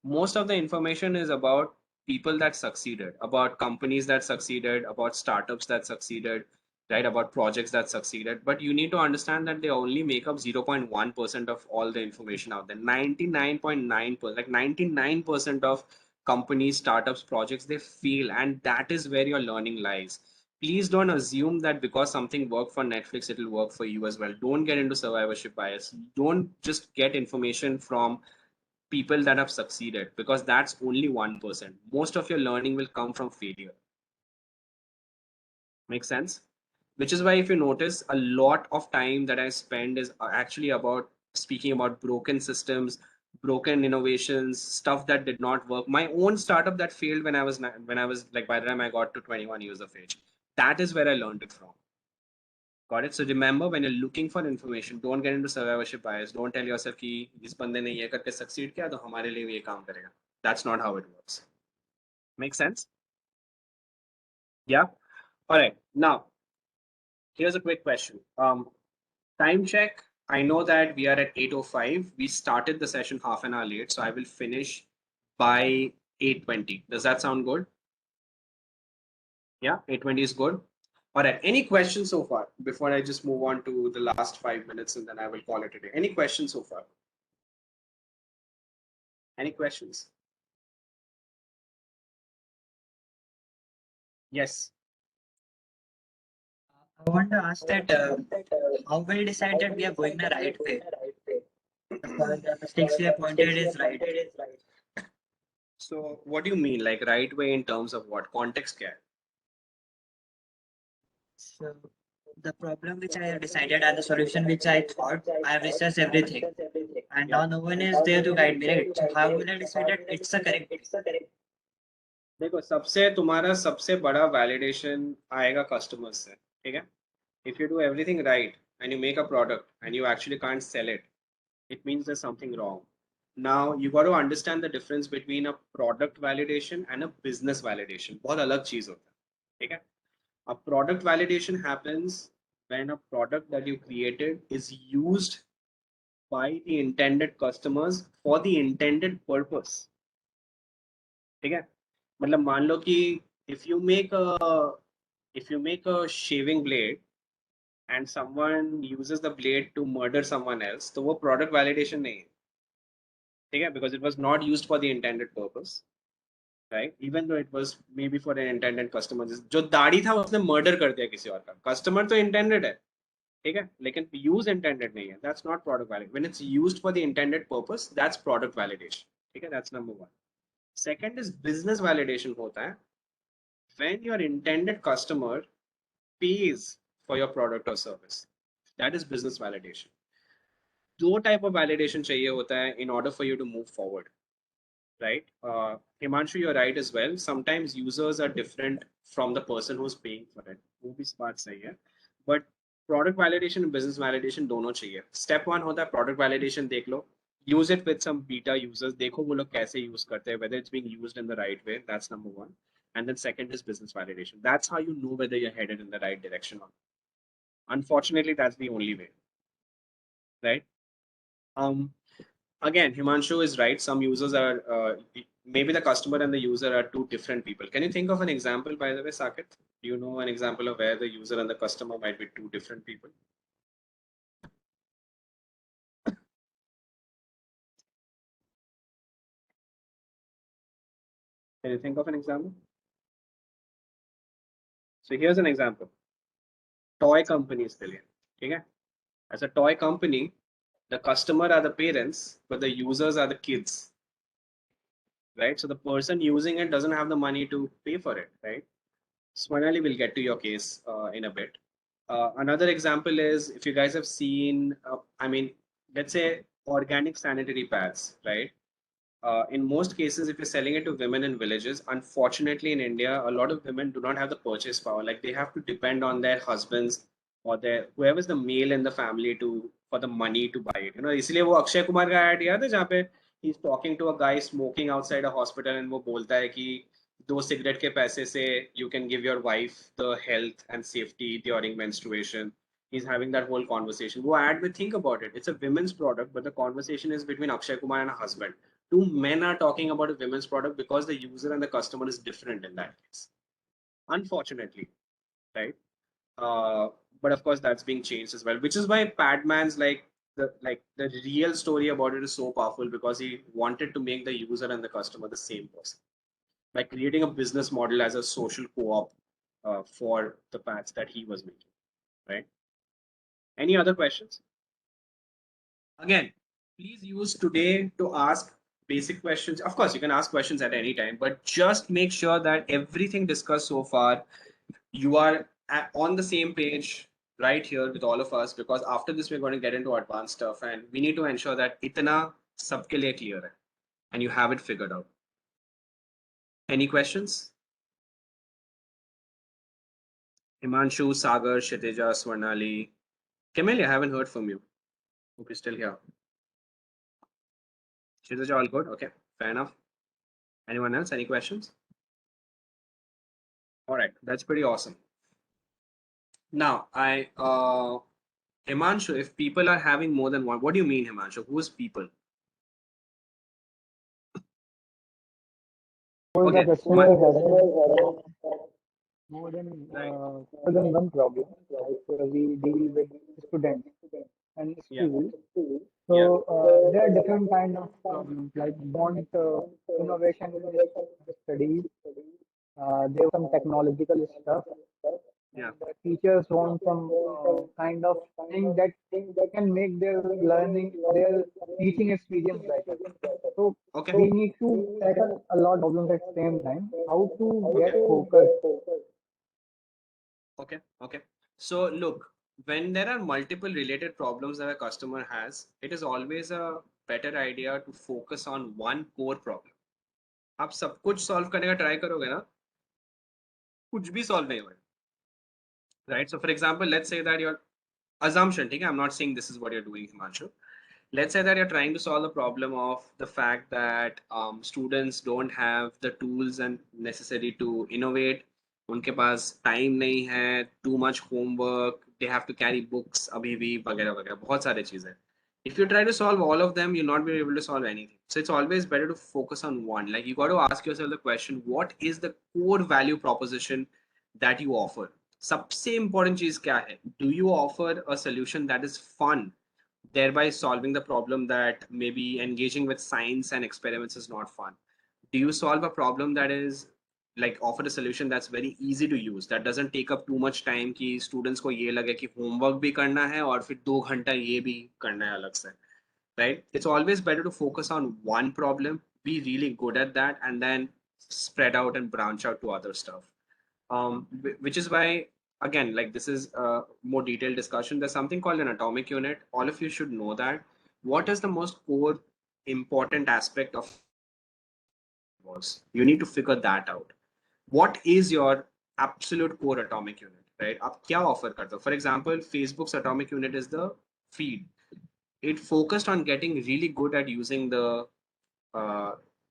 most of the information is about people that succeeded, about companies that succeeded, about startups that succeeded, right? About projects that succeeded. But you need to understand that they only make up 0.1% of all the information out there. 99.9%, like 99% of companies, startups, projects, they fail. And that is where your learning lies. Please don't assume that because something worked for Netflix, it will work for you as well. Don't get into survivorship bias. Don't just get information from people that have succeeded, because that's only 1%. Most of your learning will come from failure. Make sense? Which is why if you notice, a lot of time that I spend is actually about speaking about broken systems, broken innovations, stuff that did not work. My own startup that failed when I was like, by the time I got to 21 years of age. That is where I learned it from. Got it? So remember, when you're looking for information, don't get into survivorship bias. Don't tell yourself कि इस बंदे ने ये करके succeed किया तो हमारे लिए भी ये काम करेगा. That's not how it works. Make sense? Yeah. All right. Now, here's a quick question. Time check. I know that we are at 8:05. We started the session half an hour late, so I will finish by 8:20. Does that sound good? Yeah, 8:20 is good. All right. Any questions so far before I just move on to the last 5 minutes and then I will call it a day? Any questions so far? Any questions? Yes. I want to ask that how we decide that we are going the right way? Because the mistakes we have pointed is right. So what do you mean, like right way in terms of what? Context kya hai? So the problem which I have decided and the solution which I thought, I have researched everything. And now no one is there to guide me, right? So how will I decide that it's the correct way? देखो सबसे तुम्हारा सबसे बड़ा validation आएगा customers से, ठीक है? If you do everything right and you make a product and you actually can't sell it, it means there's something wrong. Now you got to understand the difference between a product validation and a business validation. बहुत अलग चीज होता है, ठीक है? A product validation happens when a product that you created is used by the intended customers for the intended purpose. ठीक है? मतलब मान लो कि if you make a shaving blade and someone uses the blade to murder someone else, तो वो product validation नहीं है, ठीक है? Because it was not used for the intended purpose, right? Even though it was maybe for an intended customer. जो दाढ़ी था उसने murder कर दिया किसी और का, customer तो intended है, ठीक है? लेकिन use intended नहीं है. That's not product validation. When it's used for the intended purpose, that's product validation. ठीक है? That's number one. Second is business validation होता है when your intended customer pays for your product or service. That is business validation. दो type of validation चाहिए होता है in order for you to move forward, right? Himanshu, you're right as well. Sometimes users are different from the person who's paying for it. वो भी बात सही है. But product validation and business validation दोनों चाहिए. Step one होता है product validation देख लो. Use it with some beta users. देखो वो लोग कैसे use करते हैं, whether it's being used in the right way. That's number one. And then second is business validation. That's how you know whether you're headed in the right direction or not. Unfortunately, that's the only way, right? Again, Himanshu is right. Some users are, maybe the customer and the user are two different people. Can you think of an example, by the way, Saket? Do you know an example of where the user and the customer might be two different people? Can you think of an example? So here's an example. Toy companies, okay? As a toy company, the customer are the parents, but the users are the kids, right? So the person using it doesn't have the money to pay for it, right? Swanali will get to your case in a bit. Another example is if you guys have seen, I mean, let's say organic sanitary pads, right? in most cases, if you're selling it to women in villages, unfortunately in India, a lot of women do not have the purchase power. Like they have to depend on their husbands or their whoever's the male in the family to for the money to buy it. इसलिए वो अक्षय कुमार का ad याद है जहाँ पे he's talking to a guy smoking outside a hospital and वो बोलता है कि 2 cigarette के पैसे से you can give your wife the health and safety during menstruation. He's having that whole conversation. वो ad में think about it. It's a women's product, but the conversation is between Akshay Kumar and a husband. Two men are talking about a women's product because the user and the customer is different in that case. Unfortunately, right? But of course, that's being changed as well, which is why Padman's the real story about it is so powerful because he wanted to make the user and the customer the same person by creating a business model as a social co-op for the pads that he was making. Right? Any other questions? Again, please use today to ask basic questions. Of course, you can ask questions at any time, but just make sure that everything discussed so far, you are on the same page right here with all of us, because after this, we're going to get into advanced stuff and we need to ensure that itna sabke liye clear hai and you have it figured out. Any questions? Himanshu, Sagar, Kshitija, Swarnali. Camelia, I haven't heard from you. Hope you're still here. Kshitija, all good? Okay, fair enough. Anyone else? Any questions? All right, that's pretty awesome. Now, Himanshu, if people are having more than one, what do you mean, Himanshu? Who is people? All Okay, the customers having more than one problem. Like we deal with students and Yeah. schools. So there are different kind of problems like want innovation in studies. There some technological stuff. Yeah. And the teachers want some kind of thing that can make their learning, their teaching experience better. So Okay. we need to tackle a lot of problems at the same time. How to get focused? Okay. Okay. So look, when there are multiple related problems that a customer has, it is always a better idea to focus on one core problem. आप सब कुछ solve करने का try करोगे ना, कुछ भी solve नहीं होगा. Right? So for example, let's say that your assumption, okay, I'm not saying this is what you're doing, Himanshu. Let's say that you're trying to solve the problem of the fact that students don't have the tools and necessary to innovate. उनके पास time नहीं है, too much homework, they have to carry books अभी भी वगैरह वगैरह बहुत सारे चीजें. If you try to solve all of them, you'll not be able to solve anything. So it's always better to focus on one. Like you got to ask yourself the question, what is the core value proposition that you offer? सबसे important चीज क्या है? Do you offer a solution that is fun, thereby solving the problem that maybe engaging with science and experiments is not fun? Do you solve a problem that is like offer a solution that's very easy to use, that doesn't take up too much time कि students को ये लगे कि homework भी करना है और फिर 2 घंटा ये भी करना है अलग से, right? It's always better to focus on one problem, be really good at that, and then spread out and branch out to other stuff. Which is why, again, like this is a more detailed discussion. There's something called an atomic unit. All of you should know that. What is the most core important aspect of was? You need to figure that out. What is your absolute core atomic unit, right? आप क्या offer करते हो? For example, Facebook's atomic unit is the feed. It focused on getting really good at using uh,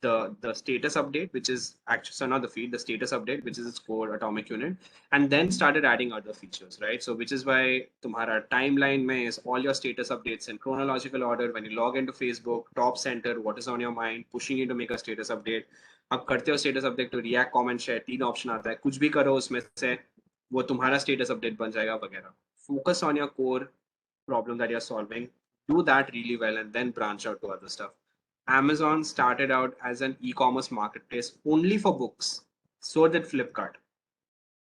the status update, which is actually so not the feed, the status update, which is its core atomic unit, and then started adding other features, right? So which is why तुम्हारा timeline में is all your status updates in chronological order. When you log into Facebook, top center, what is on your mind, pushing you to make a status update. आप करते हो status update to react, comment, share, 3 option आता है, कुछ भी करो उसमें से वो तुम्हारा status update बन जाएगा वगैरह. Focus on your core problem that you're solving, do that really well, and then branch out to other stuff. Amazon started out as an e-commerce marketplace only for books. So did Flipkart,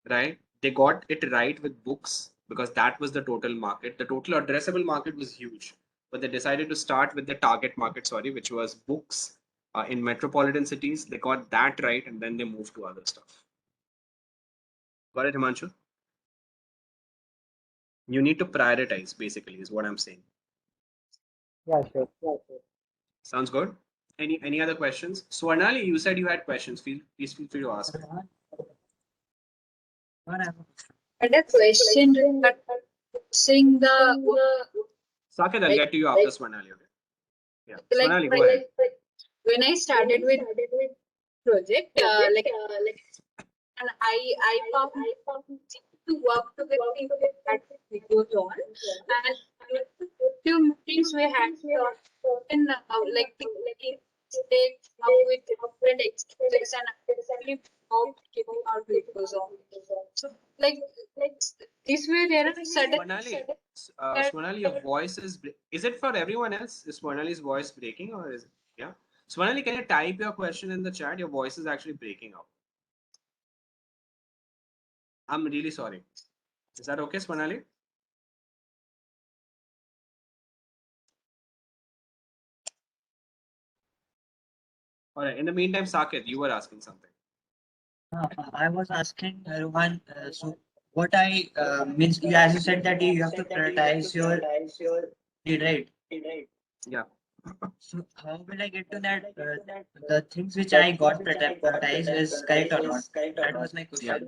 right? They got it right with books because that was the total market. The total addressable market was huge, but they decided to start with the target market, which was books in metropolitan cities. They got that right, and then they moved to other stuff. Got it, Himanshu? You need to prioritize, basically, is what I'm saying. Yeah, sure. Sounds good? Any other questions? Swarnali, you said you had questions. Please feel free to ask. And a question regarding Saket, I'll like, get to you after Swarnali. Okay. Yeah. like, Swarnali, go ahead. when I started with project, and I found to work together that we goes on, and few meetings we had and like take up with different excuses and actually how keeping our videos on. So like this way there are certain Swarnali, your voice is it for everyone else? Is Swarnali's voice breaking or is it? Yeah. Swarnali, can you type your question in the chat? Your voice is actually breaking out. I'm really sorry. Is that okay, Swarnali? All right. In the meantime, Saket, you were asking something. I was asking Rohan, so what I means, as you said that you have to prioritize your need, right? Yeah. So how will I get to that? The things which I got prioritized is correct or not? That was my question.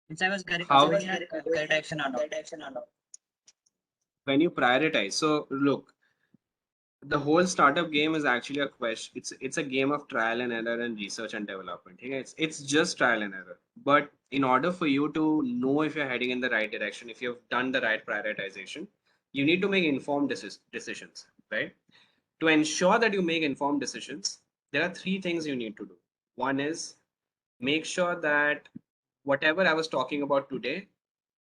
Since I was correct, How? doing a correct action or not? When you prioritize. So look, the whole startup game is actually a question. It's a game of trial and error and research and development. Okay? It's just trial and error. But in order for you to know if you're heading in the right direction, if you've done the right prioritization, you need to make informed decisions, right? To ensure that you make informed decisions, there are three things you need to do. One is make sure that whatever I was talking about today,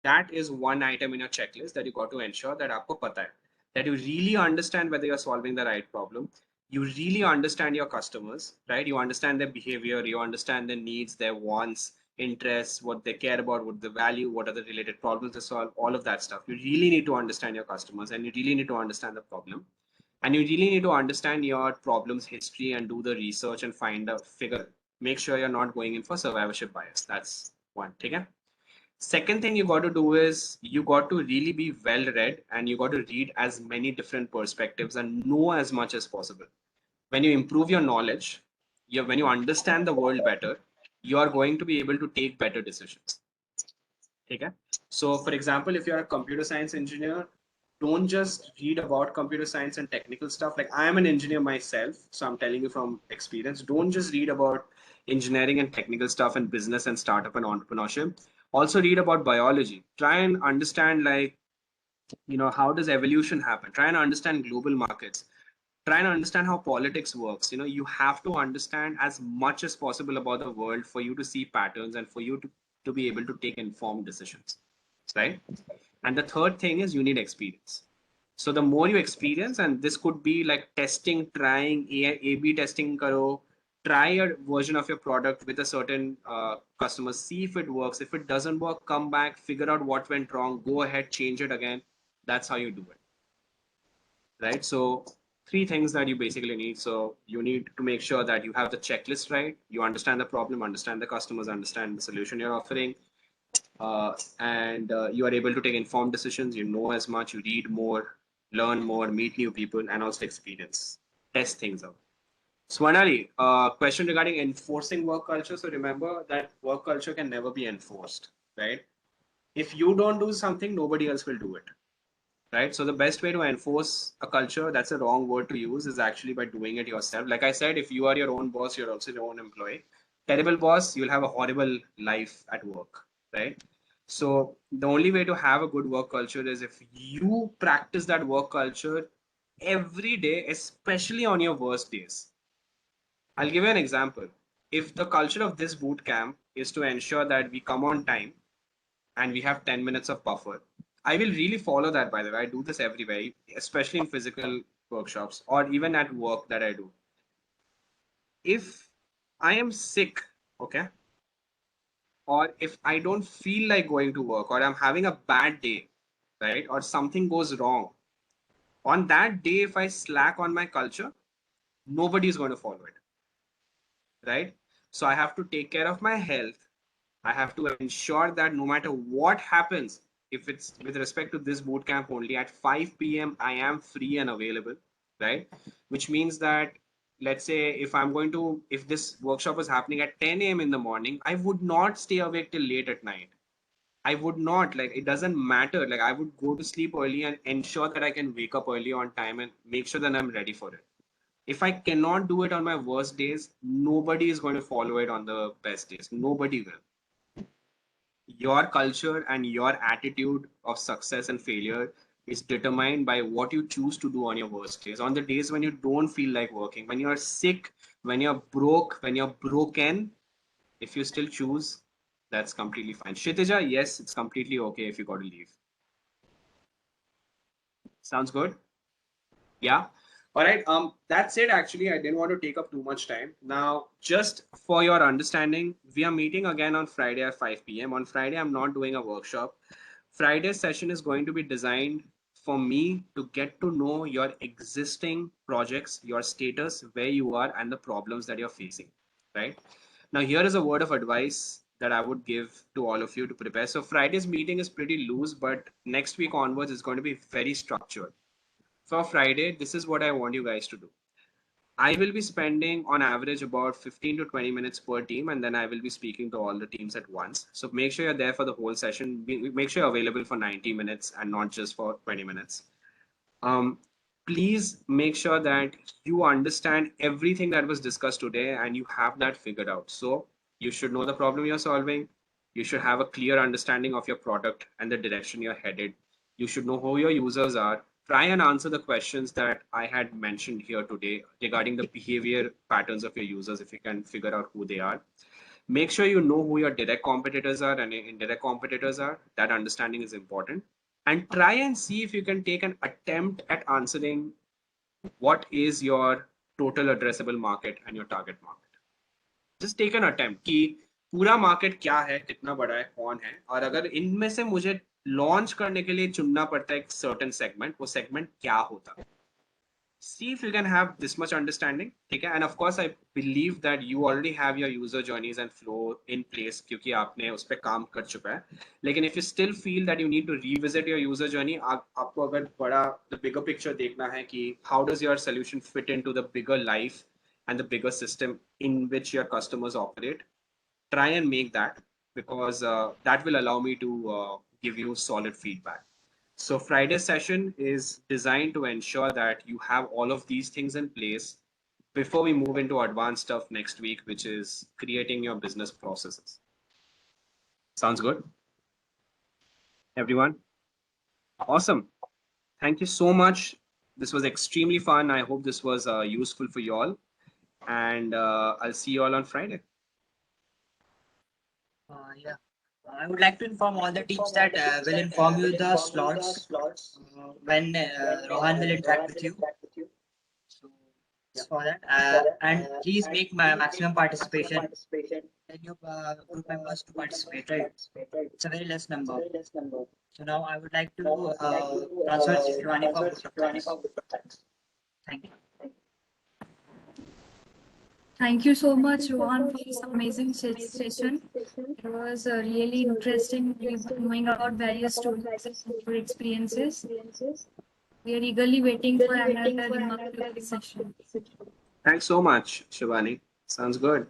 that is one item in your checklist that you got to ensure that aapko pata hai, that you really understand whether you're solving the right problem. You really understand your customers, right? You understand their behavior, you understand their needs, their wants, interests, what they care about, what the value, what are the related problems to solve, all of that stuff. You really need to understand your customers and you really need to understand the problem. And you really need to understand your problem's history and do the research and find a figure. Make sure you're not going in for survivorship bias. That's one. Okay? Second thing you got to do is you got to really be well read and you got to read as many different perspectives and know as much as possible. When you improve your knowledge, when you understand the world better, you are going to be able to take better decisions. Okay? So for example, if you're a computer science engineer, don't just read about computer science and technical stuff. Like I am an engineer myself, so I'm telling you from experience, don't just read about engineering and technical stuff and business and startup and entrepreneurship. Also read about biology. Try and understand like, how does evolution happen? Try and understand global markets. Try and understand how politics works. You have to understand as much as possible about the world for you to see patterns and for you to be able to take informed decisions, right? And the third thing is you need experience. So the more you experience, and this could be like testing, trying, A/B testing karo, try a version of your product with a certain customer, see if it works. If it doesn't work, come back, figure out what went wrong, go ahead, change it again. That's how you do it, right? So three things that you basically need. So you need to make sure that you have the checklist right, you understand the problem, understand the customers, understand the solution you're offering, and you are able to take informed decisions. You know as much, you read more, learn more, meet new people, and also experience, test things out. Swarnali, question regarding enforcing work culture. So remember that work culture can never be enforced, right? If you don't do something, nobody else will do it, right? So the best way to enforce a culture, that's a wrong word to use, is actually by doing it yourself. Like I said, if you are your own boss, you're also your own employee. Terrible boss, you'll have a horrible life at work, right? So the only way to have a good work culture is if you practice that work culture every day, especially on your worst days. I'll give you an example. If the culture of this boot camp is to ensure that we come on time and we have 10 minutes of buffer, I will really follow that, by the way. I do this everywhere, especially in physical workshops or even at work that I do. If I am sick, okay, or if I don't feel like going to work or I'm having a bad day, right, or something goes wrong, on that day, if I slack on my culture, nobody is going to follow it, right? So I have to take care of my health. I have to ensure that no matter what happens, if it's with respect to this bootcamp only, at 5 p.m. I am free and available, right? Which means that let's say if this workshop was happening at 10 a.m. in the morning, I would not stay awake till late at night. I would not, like, it doesn't matter. Like, I would go to sleep early and ensure that I can wake up early on time and make sure that I'm ready for it. If I cannot do it on my worst days, nobody is going to follow it on the best days. Nobody will. Your culture and your attitude of success and failure is determined by what you choose to do on your worst days. On the days when you don't feel like working, when you're sick, when you're broke, when you're broken, if you still choose, that's completely fine. Kshitija, yes, it's completely okay if you got to leave. Sounds good? Yeah. All right. That's it. Actually, I didn't want to take up too much time. Now, just for your understanding, we are meeting again on Friday at 5 p.m. On Friday, I'm not doing a workshop. Friday's session is going to be designed for me to get to know your existing projects, your status, where you are, and the problems that you're facing. Right. Now, here is a word of advice that I would give to all of you to prepare. So Friday's meeting is pretty loose, but next week onwards is going to be very structured. For Friday, this is what I want you guys to do. I will be spending on average about 15 to 20 minutes per team, and then I will be speaking to all the teams at once. So make sure you're there for the whole session. Make sure you're available for 90 minutes and not just for 20 minutes. Please make sure that you understand everything that was discussed today and you have that figured out. So you should know the problem you're solving. You should have a clear understanding of your product and the direction you're headed. You should know who your users are. Try and answer the questions that I had mentioned here today regarding the behavior patterns of your users if you can figure out who they are. Make sure you know who your direct competitors are and indirect competitors are. That understanding is important. And try and see if you can take an attempt at answering what is your total addressable market and your target market. Just take an attempt कि पूरा market क्या है, कितना बड़ा है, कौन है, और अगर इनमें से मुझे लॉन्च करने के लिए चुनना पड़ता है एक सर्टेन सेगमेंट, वो सेगमेंट क्या होता है. See if you can have this much understanding. Okay? And of course, I believe that you already have your user journeys and flow in place क्योंकि आपने उस पर काम कर चुका है. लेकिन if you still feel that you need to revisit your user journey, आपको अगर बड़ा the bigger picture देखना है कि how does your solution fit into the bigger life and the bigger system in which your customers operate, try and make that because that will allow me to give you solid feedback. So Friday's session is designed to ensure that you have all of these things in place before we move into advanced stuff next week, which is creating your business processes. Sounds good? Everyone? Awesome. Thank you so much. This was extremely fun. I hope this was useful for you all. And I'll see you all on Friday. Yeah. I would like to inform all the teams that will inform you the slots when Rohan will interact with you. So just for that, and please make maximum participation. Tell your group members to participate. Right, it's a very less number. So now I would like to transfer Shivani for group thanks. Thank you. Thank you so much, Rohan, for this amazing session. It was really interesting knowing about various stories and your experiences. We are eagerly waiting for another remarkable session. Thanks so much, Shivani. Sounds good.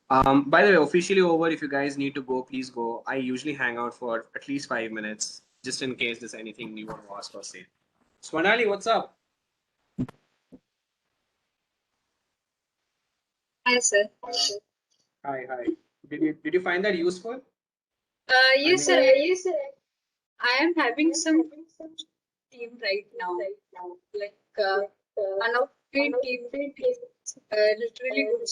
By the way, officially over. If you guys need to go, please go. I usually hang out for at least 5 minutes, just in case there's anything you want to ask or say. Swanali, what's up? Hi, sir. Hi. Did you find that useful? Yes, sir. Yes, sir. I am having some team right now. Like one of the team is literally good.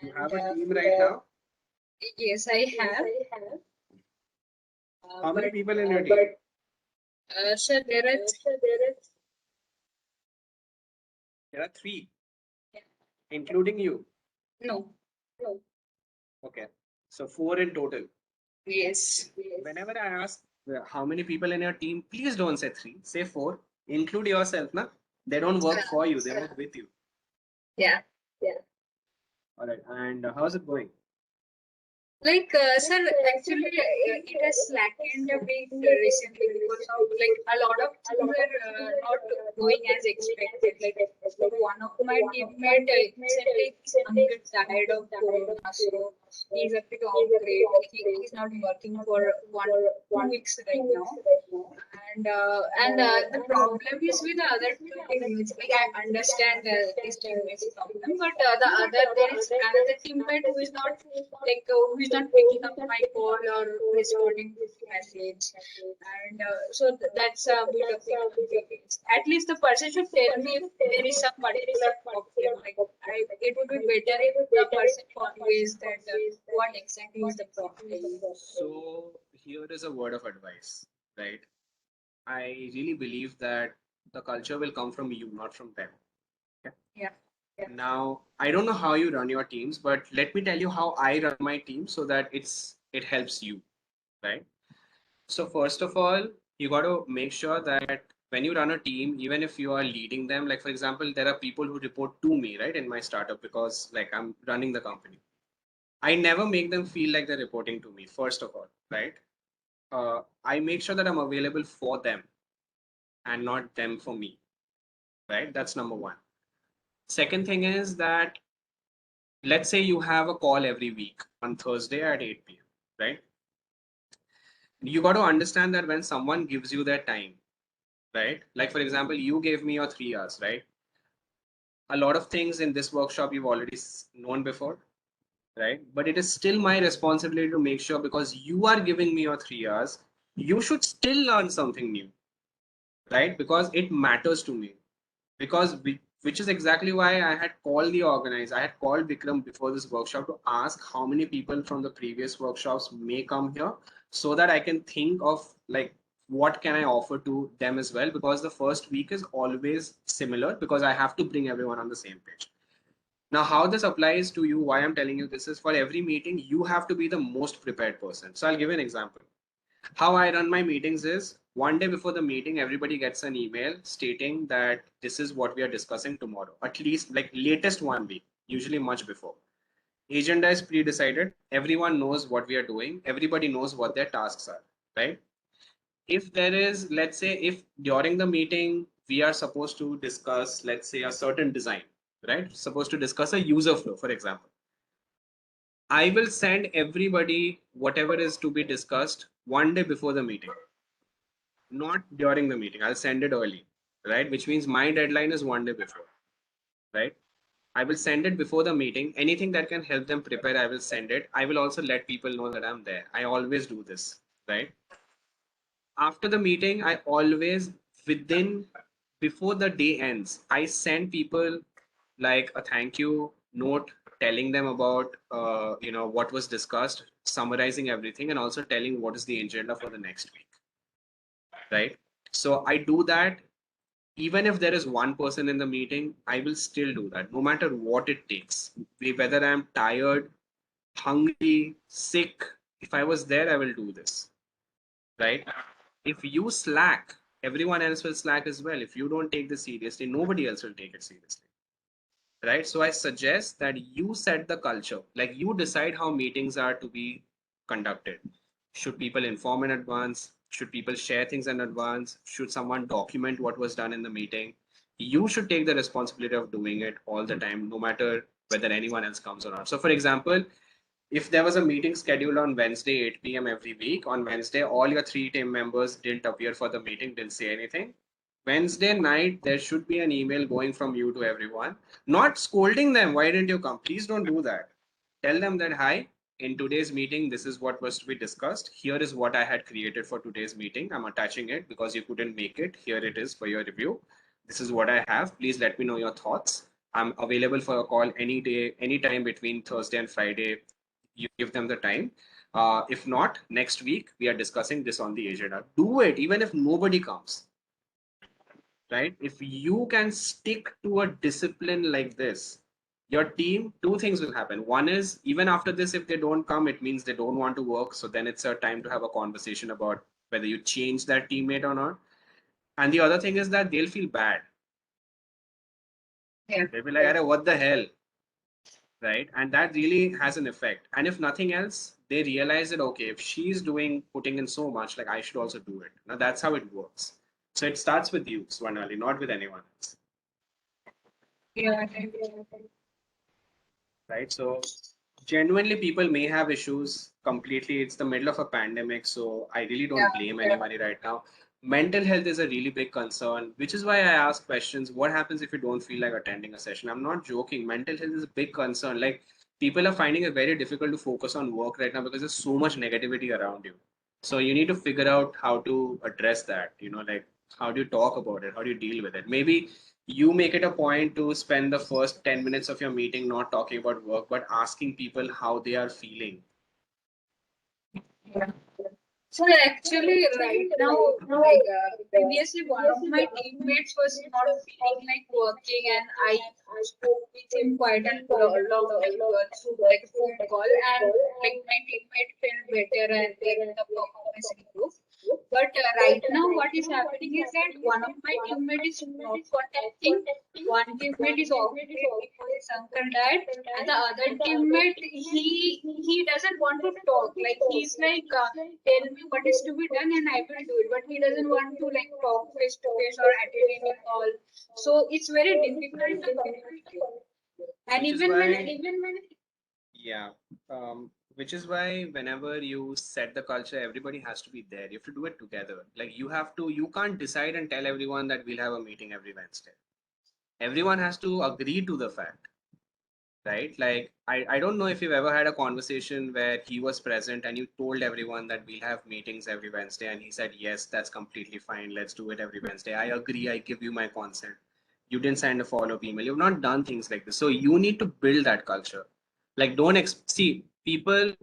You have a team right now? Yes, I have. How many people in your team? Sir, There are 3. Yeah. Including you? No. Okay. So 4 in total. Yes. Whenever I ask how many people in your team, please don't say 3. Say 4. Include yourself, na? They don't work for you, they work with you. Yeah. All right. And how's it going? Sir, actually, it has slackened a bit recently because of a lot of things were not going as expected. One of my teammates recently died of corona, so he's a bit off grade. He's not working for 2 weeks right now. And the problem is with the other two teammates. I understand this teammate's problem, but there is another teammate who is not who is not picking up my call or responding to the message, and so that's a bit of inconvenience. At least the person should tell me if there is some particular problem. It would be better if the person conveys that what exactly is the problem. So here is a word of advice, right? I really believe that the culture will come from you, not from them. Okay? Yeah. Now, I don't know how you run your teams, but let me tell you how I run my team so that it helps you, right? So first of all, you got to make sure that when you run a team, even if you are leading them, like for example, there are people who report to me, right, in my startup because like I'm running the company. I never make them feel like they're reporting to me, first of all, right? I make sure that I'm available for them and not them for me, right? That's number one. Second thing is that let's say you have a call every week on Thursday at 8 p.m., right? You got to understand that when someone gives you their time, right? Like, for example, you gave me your 3 hours, right? A lot of things in this workshop you've already known before, right? But it is still my responsibility to make sure because you are giving me your 3 hours, you should still learn something new, right? Because it matters to me. Which is exactly why I had called the organizer. I had called Vikram before this workshop to ask how many people from the previous workshops may come here so that I can think of like what can I offer to them as well, because the first week is always similar because I have to bring everyone on the same page. Now, how this applies to you, why I'm telling you this is for every meeting, you have to be the most prepared person. So I'll give you an example. How I run my meetings is one day before the meeting, everybody gets an email stating that this is what we are discussing tomorrow, at least like latest 1 week, usually much before. Agenda is pre-decided. Everyone knows what we are doing. Everybody knows what their tasks are, right? If there is, let's say, if during the meeting, we are supposed to discuss, let's say, a certain design, right? Supposed to discuss a user flow, for example. I will send everybody whatever is to be discussed one day before the meeting, not during the meeting. I'll send it early, right? Which means my deadline is one day before, right? I will send it before the meeting. Anything that can help them prepare, I will send it. I will also let people know that I'm there. I always do this, right? After the meeting, I always, before the day ends, I send people like a thank you note telling them about, what was discussed, summarizing everything, and also telling what is the agenda for the next week, right? So I do that. Even if there is one person in the meeting, I will still do that, no matter what it takes. Whether I'm tired, hungry, sick, if I was there, I will do this, right? If you slack, everyone else will slack as well. If you don't take this seriously, nobody else will take it seriously, right? So I suggest that you set the culture, like you decide how meetings are to be conducted. Should people inform in advance? Should people share things in advance? Should someone document what was done in the meeting? You should take the responsibility of doing it all the time, no matter whether anyone else comes or not. So for example, if there was a meeting scheduled on Wednesday, 8 p.m. every week, on Wednesday, all your 3 team members didn't appear for the meeting, didn't say anything. Wednesday night, there should be an email going from you to everyone, not scolding them. Why didn't you come? Please don't do that. Tell them that, hi, in today's meeting, this is what was to be discussed. Here is what I had created for today's meeting. I'm attaching it because you couldn't make it. Here it is for your review. This is what I have. Please let me know your thoughts. I'm available for a call any day, anytime between Thursday and Friday. You give them the time. If not, next week we are discussing this on the agenda. Do it even if nobody comes, right? If you can stick to a discipline like this, your team, two things will happen. One is, even after this, if they don't come, it means they don't want to work. So then it's a time to have a conversation about whether you change that teammate or not. And the other thing is that they'll feel bad. Yeah. They'll be like, what the hell? right? And that really has an effect. And if nothing else, they realize that, okay, if she's putting in so much, like I should also do it. Now that's how it works. So it starts with you, Swarnali, not with anyone else. Yeah. Right? So genuinely people may have issues completely. It's the middle of a pandemic, so I really don't blame anybody right now. Mental health is a really big concern, which is why I ask questions. What happens if you don't feel like attending a session? I'm not joking. Mental health is a big concern. Like people are finding it very difficult to focus on work right now because there's so much negativity around you. So you need to figure out how to address that, like how do you talk about it? How do you deal with it? Maybe you make it a point to spend the first 10 minutes of your meeting not talking about work, but asking people how they are feeling. So actually, right now, previously one of my teammates was not feeling like working, and I spoke with him quite a long time through like a phone call, and like my teammate felt better and like the performance improved. But right now, what is happening is that one of my teammates is not contacting. One teammate is off because his uncle died, and the other teammate he doesn't want to talk. Like he's like, tell me what is to be done, and I will do it. But he doesn't want to like talk face to face or attend any call. So it's very difficult to communicate. And Which is even why, when yeah, which is why whenever you set the culture, everybody has to be there. You have to do it together. Like you can't decide and tell everyone that we'll have a meeting every Wednesday. Everyone has to agree to the fact, right? Like I don't know if you've ever had a conversation where he was present and you told everyone that we'll have meetings every Wednesday and he said, yes, that's completely fine. Let's do it every Wednesday. I agree. I give you my consent. You didn't send a follow-up email. You've not done things like this. So you need to build that culture. Like don't see people,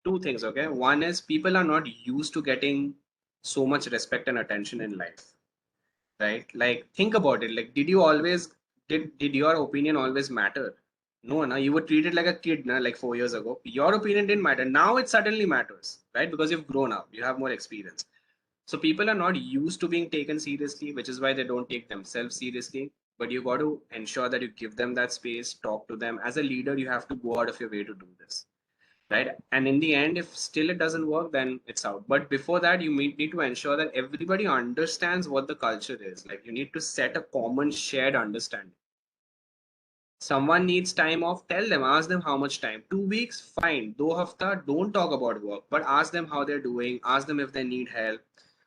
two things, okay? One is people are not used to getting so much respect and attention in life, right? Like think about it. Like did your opinion always matter? No, no, you were treated like a kid, na, like 4 years ago. Your opinion didn't matter. Now it suddenly matters, right? Because you've grown up, you have more experience. So people are not used to being taken seriously, which is why they don't take themselves seriously. But you got to ensure that you give them that space, talk to them. As a leader, you have to go out of your way to do this, right? And in the end, if still it doesn't work, then it's out. But before that, you need to ensure that everybody understands what the culture is. Like you need to set a common shared understanding. Someone needs time off, tell them, ask them how much time. 2 weeks, fine. Do hafta, don't talk about work, but ask them how they're doing, ask them if they need help.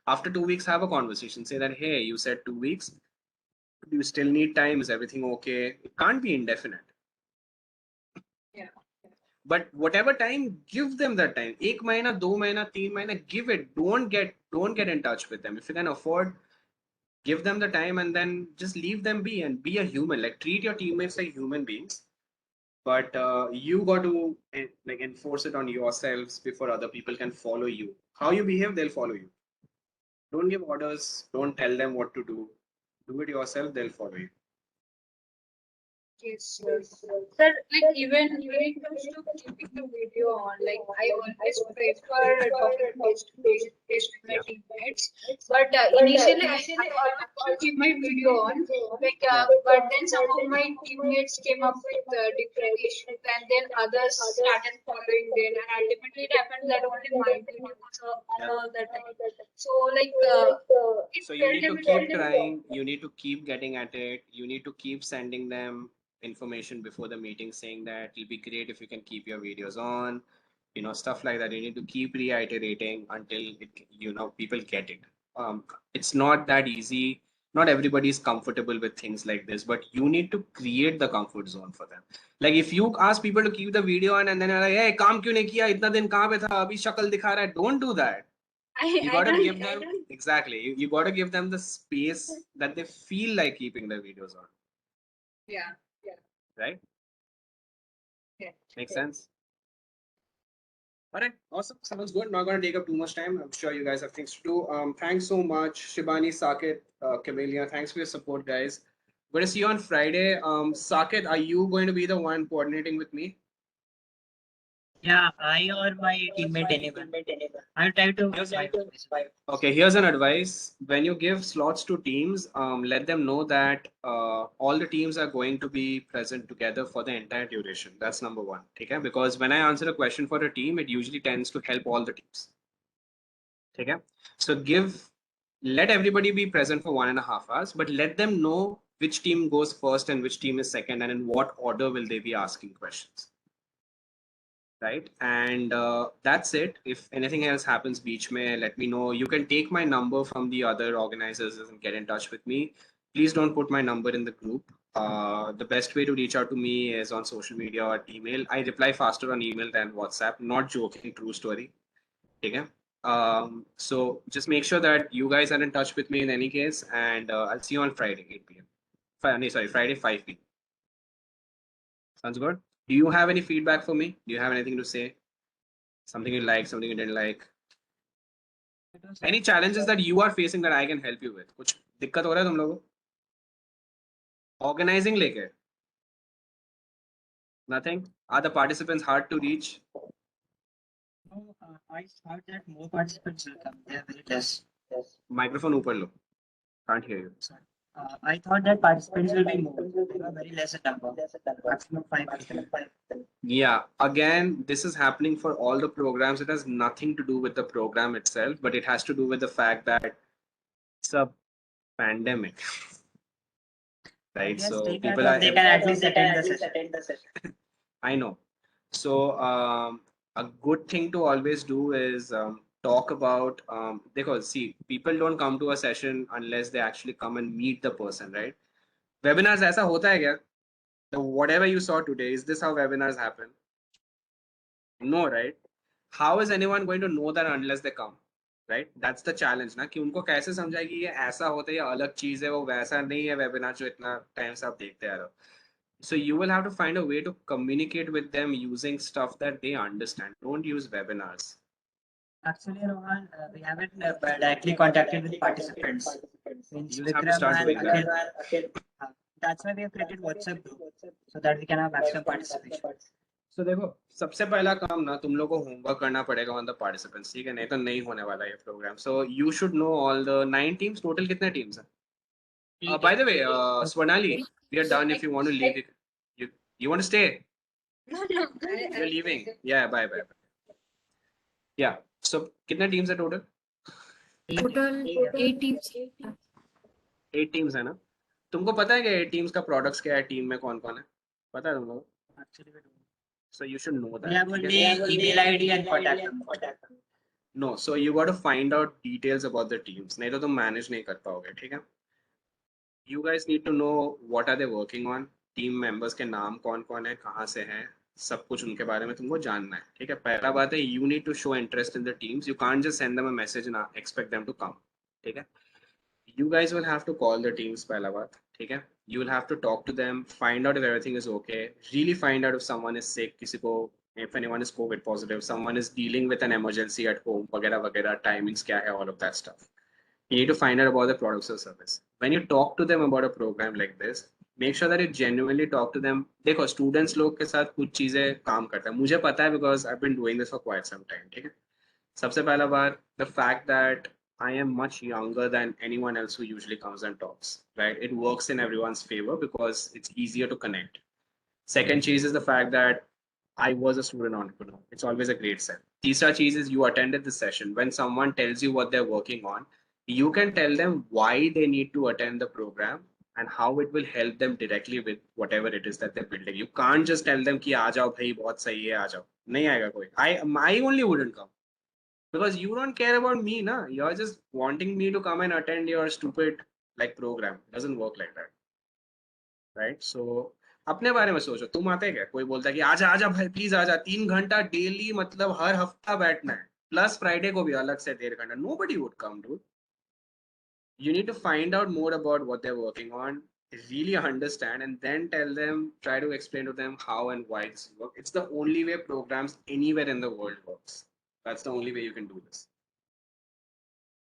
After 2 weeks, have a conversation. Say that, hey, you said 2 weeks. Do you still need time? Is everything okay? It can't be indefinite. yeah. But whatever time, give them that time. 1 mahina, 2 mahina, 3 mahina, give it. Don't get in touch with them. If you can afford, give them the time and then just leave them be and be a human. Like treat your teammates like human beings. But you got to like enforce it on yourselves before other people can follow you. How you behave, they'll follow you. Don't give orders. Don't tell them what to do. Do it yourself. They'll follow you. Yes, yes. Sir, like even when it comes to keeping the video on, like I always prefer talking face with my Yeah. teammates. But initially, I always keep my video on. Like, but then some of my teammates came up with different issues, and then others started following them, and ultimately it happened that only my video was on Yeah. all the time. So like, it So you felt need a to bit keep trying. You need to keep getting at it. You need to keep sending them information before the meeting saying that it'll be great if you can keep your videos on, stuff like that. You need to keep reiterating until people get it. It's not that easy. Not everybody is comfortable with things like this, but you need to create the comfort zone for them. Like if you ask people to keep the video on and then you're like, hey, काम क्यों नहीं किया? इतना दिन कहाँ पे था? अभी शक्ल दिखा रहा है. Don't do that. You I got to don't. give them exactly. You got to give them the space that they feel like keeping the videos on, Yeah. right? Yeah. Makes sense. All right, awesome. Sounds good. Not going to take up too much time. I'm sure you guys have things to do. Thanks so much, Shibani, Saket, Camellia. Thanks for your support, guys. Going to see you on Friday. Saket, are you going to be the one coordinating with me? Yeah, I or my teammate anyone. I'll try to use my voice. Okay, here's an advice. When you give slots to teams, let them know that all the teams are going to be present together for the entire duration. That's number one. Okay? Because when I answer a question for a team, it usually tends to help all the teams. Okay? So let everybody be present for 1.5 hours, but let them know which team goes first and which team is second, and in what order will they be asking questions. Right, and that's it. If anything else happens beach mein, let me know. You can take my number from the other organizers and get in touch with me. Please don't put my number in the group. The best way to reach out to me is on social media or email. I reply faster on email than WhatsApp. Not joking, true story. Okay. So just make sure that you guys are in touch with me in any case, and I'll see you on Friday 8 p.m. Friday 5 p.m. Sounds good. Do you have any feedback for me? Do you have anything to say? Something you like, something you didn't like? Any challenges that you are facing that I can help you with? कुछ दिक्कत हो रहा है तुम लोगों को? Organizing लेके? Nothing? Are the participants hard to reach? No, I thought that more participants will come. They are very less. Microphone ऊपर लो. Can't hear you. Sorry. I thought that participants will be more. They were very less in number. Maximum 5 people. Yeah, again, this is happening for all the programs. It has nothing to do with the program itself, but it has to do with the fact that it's a pandemic. Right? Yes, So take that people off, are they can at least attend the session. I know. So a good thing to always do is talk about because see, people don't come to a session unless they actually come and meet the person, right? Webinars ऐसा होता है क्या? Whatever you saw today, is this how webinars happen? No, right? How is anyone going to know that unless they come? Right? That's the challenge ना कि उनको कैसे समझाए कि ये ऐसा होता है या अलग चीज है वो वैसा नहीं है webinar जो इतना टाइम से आप देखते आ रहे हो. So you will have to find a way to communicate with them using stuff that they understand. Don't use webinars. Actually, Rohan, we haven't directly contacted with participants. Means You just have to start Vikram doing and that. Akhil. That's why we have created WhatsApp group so that we can have maximum participation. So देखो सबसे पहला काम ना तुम लोगों को homework करना पड़ेगा on the participants, ठीक है? नहीं तो नहीं होने वाला ये program. So you should know all the 9 teams. Total कितने teams हैं? By the way, Swarnali, we are done. If you want to leave, you want to stay? No, You're leaving. Yeah, bye. Yeah. So कितने teams है total? Total 8 teams. 8 teams है ना? तुमको पता है कि 8 teams का products क्या है? Team में कौन कौन है? पता है तुम लोगों को? Actually, we don't. So you should know that. We have only email ID and contact number. No, so you got to find out details about the teams. नहीं तो तुम manage नहीं कर पाओगे, ठीक है? You guys need to know what are they working on. Team members के नाम कौन कौन है, कहाँ से हैं, सब कुछ उनके बारे में तुमको जानना है, ठीक है? पहला बात है, you need to show interest in the teams. You can't just send them a message and expect them to come, ठीक है? You guys will have to call the teams पहला बात, ठीक है? You will have to talk to them, find out if everything is okay. Really find out if someone is sick, किसी को, if anyone is COVID positive, someone is dealing with an emergency at home, वगैरह वगैरह, timings क्या है, all of that stuff. You need to find out about the products or service. When you talk to them about a program like this, make sure that you genuinely talk to them. देखो students लोग के साथ कुछ चीजें काम करता है, मुझे पता है because I've been doing this for quite some time, ठीक है? सबसे पहला बात, the fact that I am much younger than anyone else who usually comes and talks, right? It works in everyone's favor because it's easier to connect. Second cheese is the fact that I was a student entrepreneur. It's always a great set. Third cheese is you attended the session. When someone tells you what they're working on, you can tell them why they need to attend the program and how it will help them directly with whatever it is that they're building. You can't just tell them कि आ जाओ भाई बहुत सही है आ जाओ. नहीं आएगा कोई. I only wouldn't come because you don't care about me, na. You're just wanting me to come and attend your stupid like program. It doesn't work like that, right? So अपने बारे में सोचो. तुम आते क्या? कोई बोलता है कि आजा आजा भाई प्लीज आजा. 3 घंटा डेली मतलब हर हफ्ता बैठना है प्लस फ्राइडे को भी अलग से 1.5 घंटा. Nobody would come, dude. You need to find out more about what they're working on, really understand, and then tell them, try to explain to them how and why this works. It's the only way programs anywhere in the world works. That's the only way you can do this.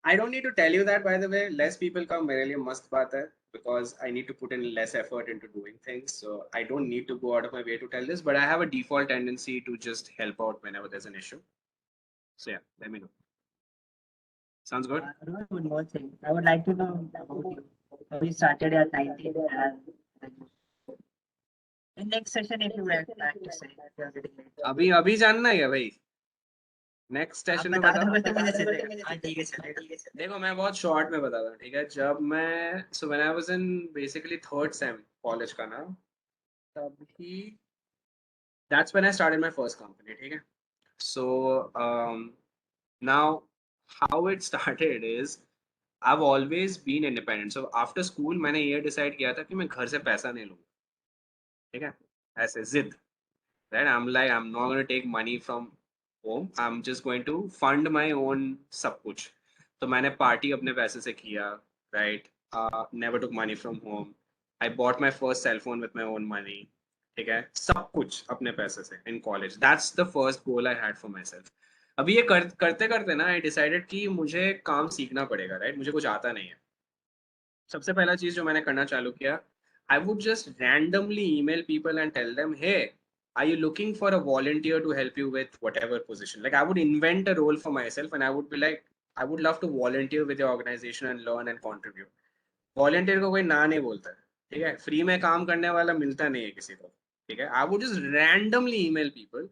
I don't need to tell you that, by the way. Less people come, मेरे लिए मस्त बात है. because I need to put in less effort into doing things. So I don't need to go out of my way to tell this, but I have a default tendency to just help out whenever there's an issue. So yeah, let me know. Sounds good? Rohan, one more thing. I would like to know about you. How you started at 19 and in next session, if you would like to say, if you are getting late. अभी जानना है भाई? Next आप session में बता बता। दोगे तो मुझे चलेगा। हाँ ठीक है चलेगा। देखो मैं बहुत शॉर्ट में बताता हूँ, ठीक है? जब मैं so when I was in basically third sem college का ना, तब ही that's when I started my first company, ठीक है? So now how it started is I've always been independent. So after school मैंने ये डिसाइड किया था कि मैं घर से पैसा नहीं लूँगा, ठीक है? ऐसे जिद, right? I'm like I'm not going to take money from home. I'm just going to fund my own सब कुछ. तो मैंने पार्टी अपने पैसे से किया, right? Never took money from home. I bought my first cell phone with my own money. ठीक है? सब कुछ अपने पैसे से in college. That's the first goal I had for myself. अभी ये करते करते ना I decided कि मुझे काम सीखना पड़ेगा, right? मुझे कुछ आता नहीं है. सबसे पहला चीज जो मैंने करना चालू किया, I would just randomly email people and tell them, hey, are you looking for a volunteer to help you with whatever position? Like I would invent a role for myself and I would be like, I would love to volunteer with your organization and learn and contribute. Volunteer को कोई ना नहीं बोलता है, ठीक है? Free में काम करने वाला मिलता नहीं है किसी को, ठीक है? I would just randomly email people.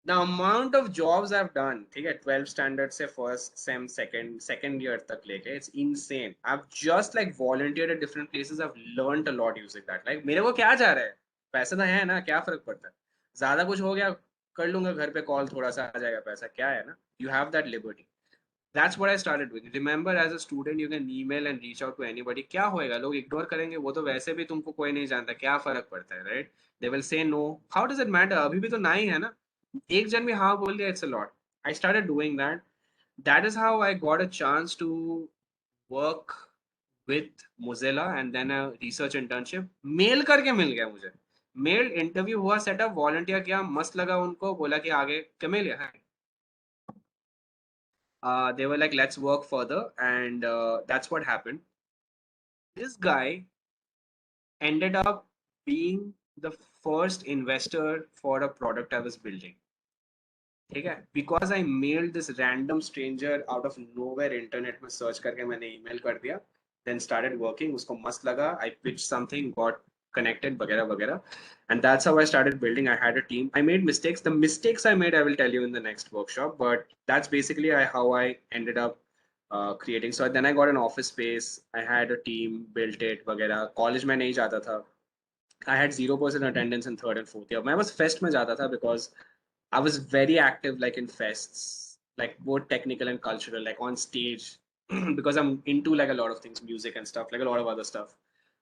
The amount of jobs I've done, ठीक है, 12 standard से first sem second year तक लेके, it's insane. I've just like volunteered at different places. I've learned a lot using that. Like मेरे को क्या जा रहा है, पैसा तो है ना, क्या फर्क पड़ता है? ज्यादा कुछ हो गया कर लूंगा घर पे कॉल, थोड़ा सा आ जाएगा पैसा, क्या है ना? You have that liberty. That's what I started with. Remember, as a student, you can email and reach out to anybody. क्या होएगा, लोग इग्नोर करेंगे, वो तो वैसे भी तुमको कोई नहीं जानता, क्या फर्क पड़ता है, right? They will say no. How does it matter? अभी भी तो ना ही है ना? एक जन भी हाँ बोल दिया, it's a lot. I started doing that. That is how I got a chance to work with Mozilla and then a research internship. Mail करके मिल गया मुझे. मेल इंटरव्यू हुआ, सेटअप, वॉलंटियर किया, मस्त लगा उनको, बोला कि आगे कमेलिया है. They were like, let's work further, and that's what happened. This guy ended up being the first investor for a product I was building. Okay, because I mailed this random stranger out of nowhere, internet में search करके मैंने email कर दिया, then started working, उसको मस्त लगा, I pitched something, got connected, वगैरह वगैरह, and that's how I started building. I had a team. I made mistakes. The mistakes I made, I will tell you in the next workshop, but that's basically how I ended up creating. So then I got an office space. I had a team, built it, वगैरह. College में नहीं जाता था. I had 0% attendance in third and fourth year. मैं बस fest में जाता था because I was very active, like in fests, like both technical and cultural, like on stage, because I'm into like a lot of things, music and stuff, like a lot of other stuff.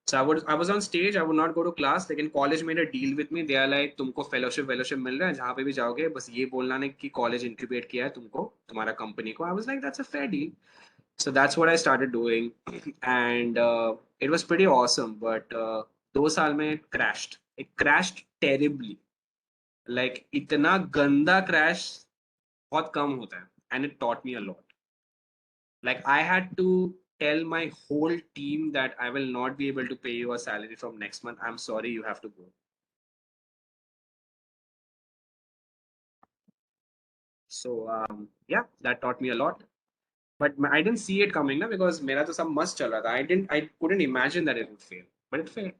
So I was on stage. I would not go to class. Like in college made a deal with me. They are like, तुमको fellowship मिल रहा है, जहाँ पे भी जाओगे, बस ये बोलना नहीं कि college incubate किया है तुमको, तुम्हारा company को. I was like, that's a fair deal. So that's what I started doing, and it was pretty awesome. But 2 साल में it crashed. It crashed terribly. Like इतना गंदा क्रैश बहुत कम होता है, and it taught me a lot. Like I had to tell my whole team that I will not be able to pay you a salary from next month. I'm sorry, you have to go. So yeah, that taught me a lot. But I didn't see it coming ना, because मेरा तो सब मस्त चल रहा था. I couldn't imagine that it would fail, but it failed.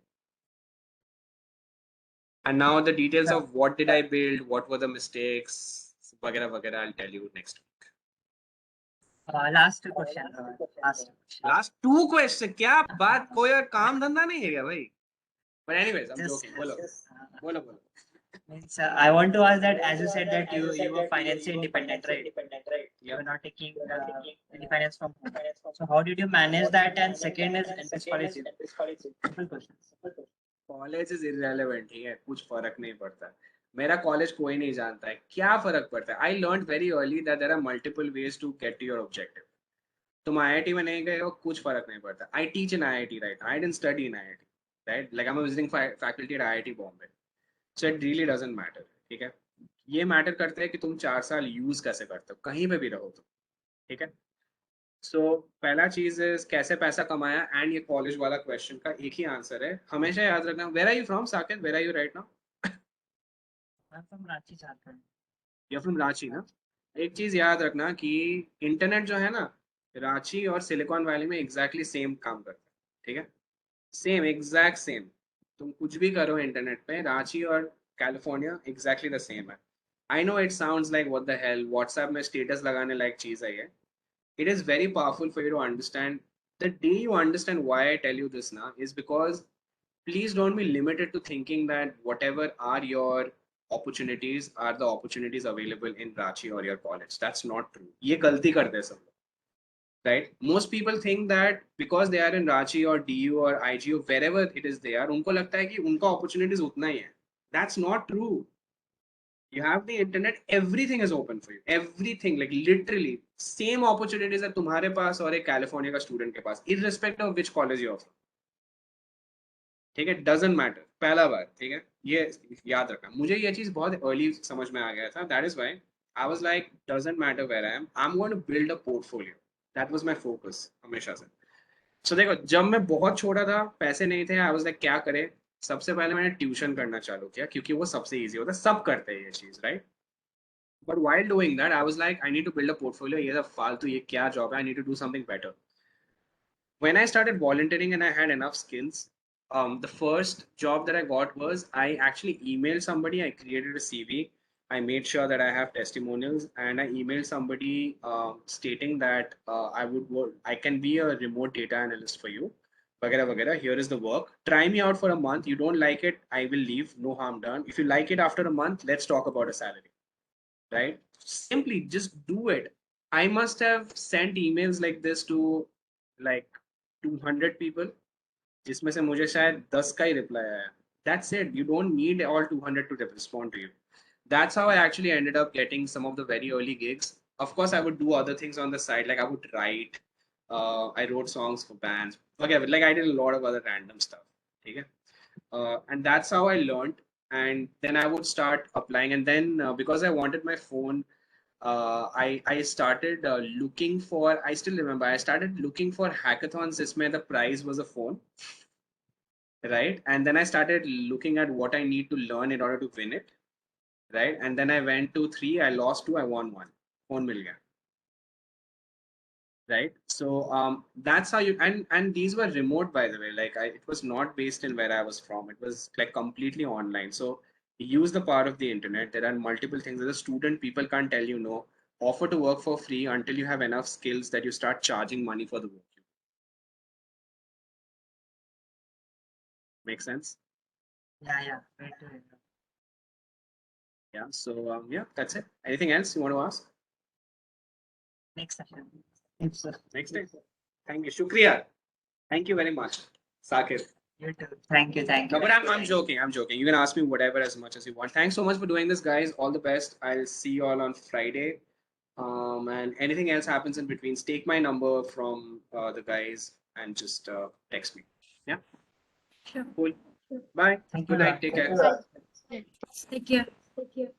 And now the details of what did I build, what were the mistakes, वगैरह वगैरह, I'll tell you next week. Last question. Last 2 questions. क्या बात, कोई और काम धंधा नहीं है क्या भाई? But anyways, I'm joking. बोलो. Means, I want to ask that, as you said that you were financially independent, right? You were not taking any finance from home. So how did you manage that? And second is, in which college? Simple questions. College is irrelevant, ठीक है? कुछ फर्क नहीं पड़ता. मेरा college कोई नहीं जानता है, क्या फर्क पड़ता है? I learned very early that there are multiple ways to get to your objective. तुम IIT में नहीं गए हो, कुछ फर्क नहीं पड़ता. I teach in IIT, right? I didn't study in IIT, right? Like I'm a visiting faculty at IIT Bombay. So it really doesn't matter, ठीक है? ये मैटर करता है कि तुम 4 साल यूज कैसे करते हो, कहीं पे भी रहो तुम, ठीक है? सो पहला चीज है कैसे पैसा कमाया एंड ये कॉलेज वाला क्वेश्चन का एक ही आंसर है, हमेशा याद रखना। Where are you from Saket? Where are you right now? I'm from Ranchi, Jharkhand. You from Ranchi ना? एक चीज याद रखना कि इंटरनेट जो है ना, रांची और सिलिकॉन वैली में एग्जैक्टली सेम काम करता है, ठीक है? Same, exact same. तुम कुछ भी करो इंटरनेट पे, रांची और कैलिफोर्निया एग्जैक्टली द सेम है। I know it sounds like what the hell, WhatsApp में स्टेटस लगाने लायक चीज है ये। It is very powerful for you to understand. The day you understand why I tell you this now is because please don't be limited to thinking that whatever are your opportunities are the opportunities available in Ranchi or your college. That's not true. ये गलती करते हैं सब लोग, right? Most people think that because they are in Ranchi or DU or IGU, wherever it is they are, उनको लगता है कि उनका opportunities उतना ही है. That's not true. You have the internet, everything is open for you, everything, like literally same opportunities है तुम्हारे पास और एक कैलिफोर्निया का स्टूडेंट के पास, irrespective of which college you are from. ठीक है, डजंट मैटर। पहला बात, ठीक है, ये याद रखना। मुझे ये चीज बहुत अर्ली समझ में आ गया था, that is why I was like doesn't matter where I am going to build a portfolio. That was my focus हमेशा से। सो देखो, जब मैं बहुत छोटा था, पैसे नहीं थे, आई वाज लाइक क्या करे। सबसे पहले मैंने ट्यूशन करना चालू किया, क्योंकि वो सबसे ईजी होता है, सब करते हैं ये चीज, right? But while doing that, I was like, I need to build a portfolio. ये सब फालतू, ये क्या जॉब है? I need to do something better. When I started volunteering and I had enough skills, the first job that I got was I actually emailed somebody. I created a CV. I made sure that I have testimonials, and I emailed somebody stating that I would work. I can be a remote data analyst for you. Vagera vagera. Here is the work. Try me out for a month. You don't like it, I will leave. No harm done. If you like it after a month, let's talk about a salary. Right? Simply just do it. I must have sent emails like this to like 200 people, जिसमें से मुझे शायद 10 का ही reply आया. That's it. You don't need all 200 to respond to you. That's how I actually ended up getting some of the very early gigs. Of course, I would do other things on the side, like I would write. I wrote songs for bands. Okay, like I did a lot of other random stuff. Okay? And that's how I learned. And then I would start applying. And then because I wanted my phone, I started looking for. I still remember. I started looking for hackathons. Isme the prize was a phone, right? And then I started looking at what I need to learn in order to win it, right? And then I went to 3. I lost 2. I won 1. Phone mil gaya. Right, so that's how you, and these were remote, by the way. Like it was not based in where I was from. It was like completely online. So use the power of the internet. There are multiple things. As a student, people can't tell you no. Offer to work for free until you have enough skills that you start charging money for the work. Make sense? Yeah. Great to hear. Yeah, so yeah, that's it. Anything else you want to ask? Next session. Thanks, sir. Next time. Thank you. Shukriya. Thank you very much, Sakir. You too. Thank you. No, but I'm joking. I'm joking. You can ask me whatever as much as you want. Thanks so much for doing this, guys. All the best. I'll see you all on Friday. And anything else happens in between, take my number from the guys and just text me. Yeah. Sure. Cool. Bye. Thank you. Good night. Take care. Take care. Take care.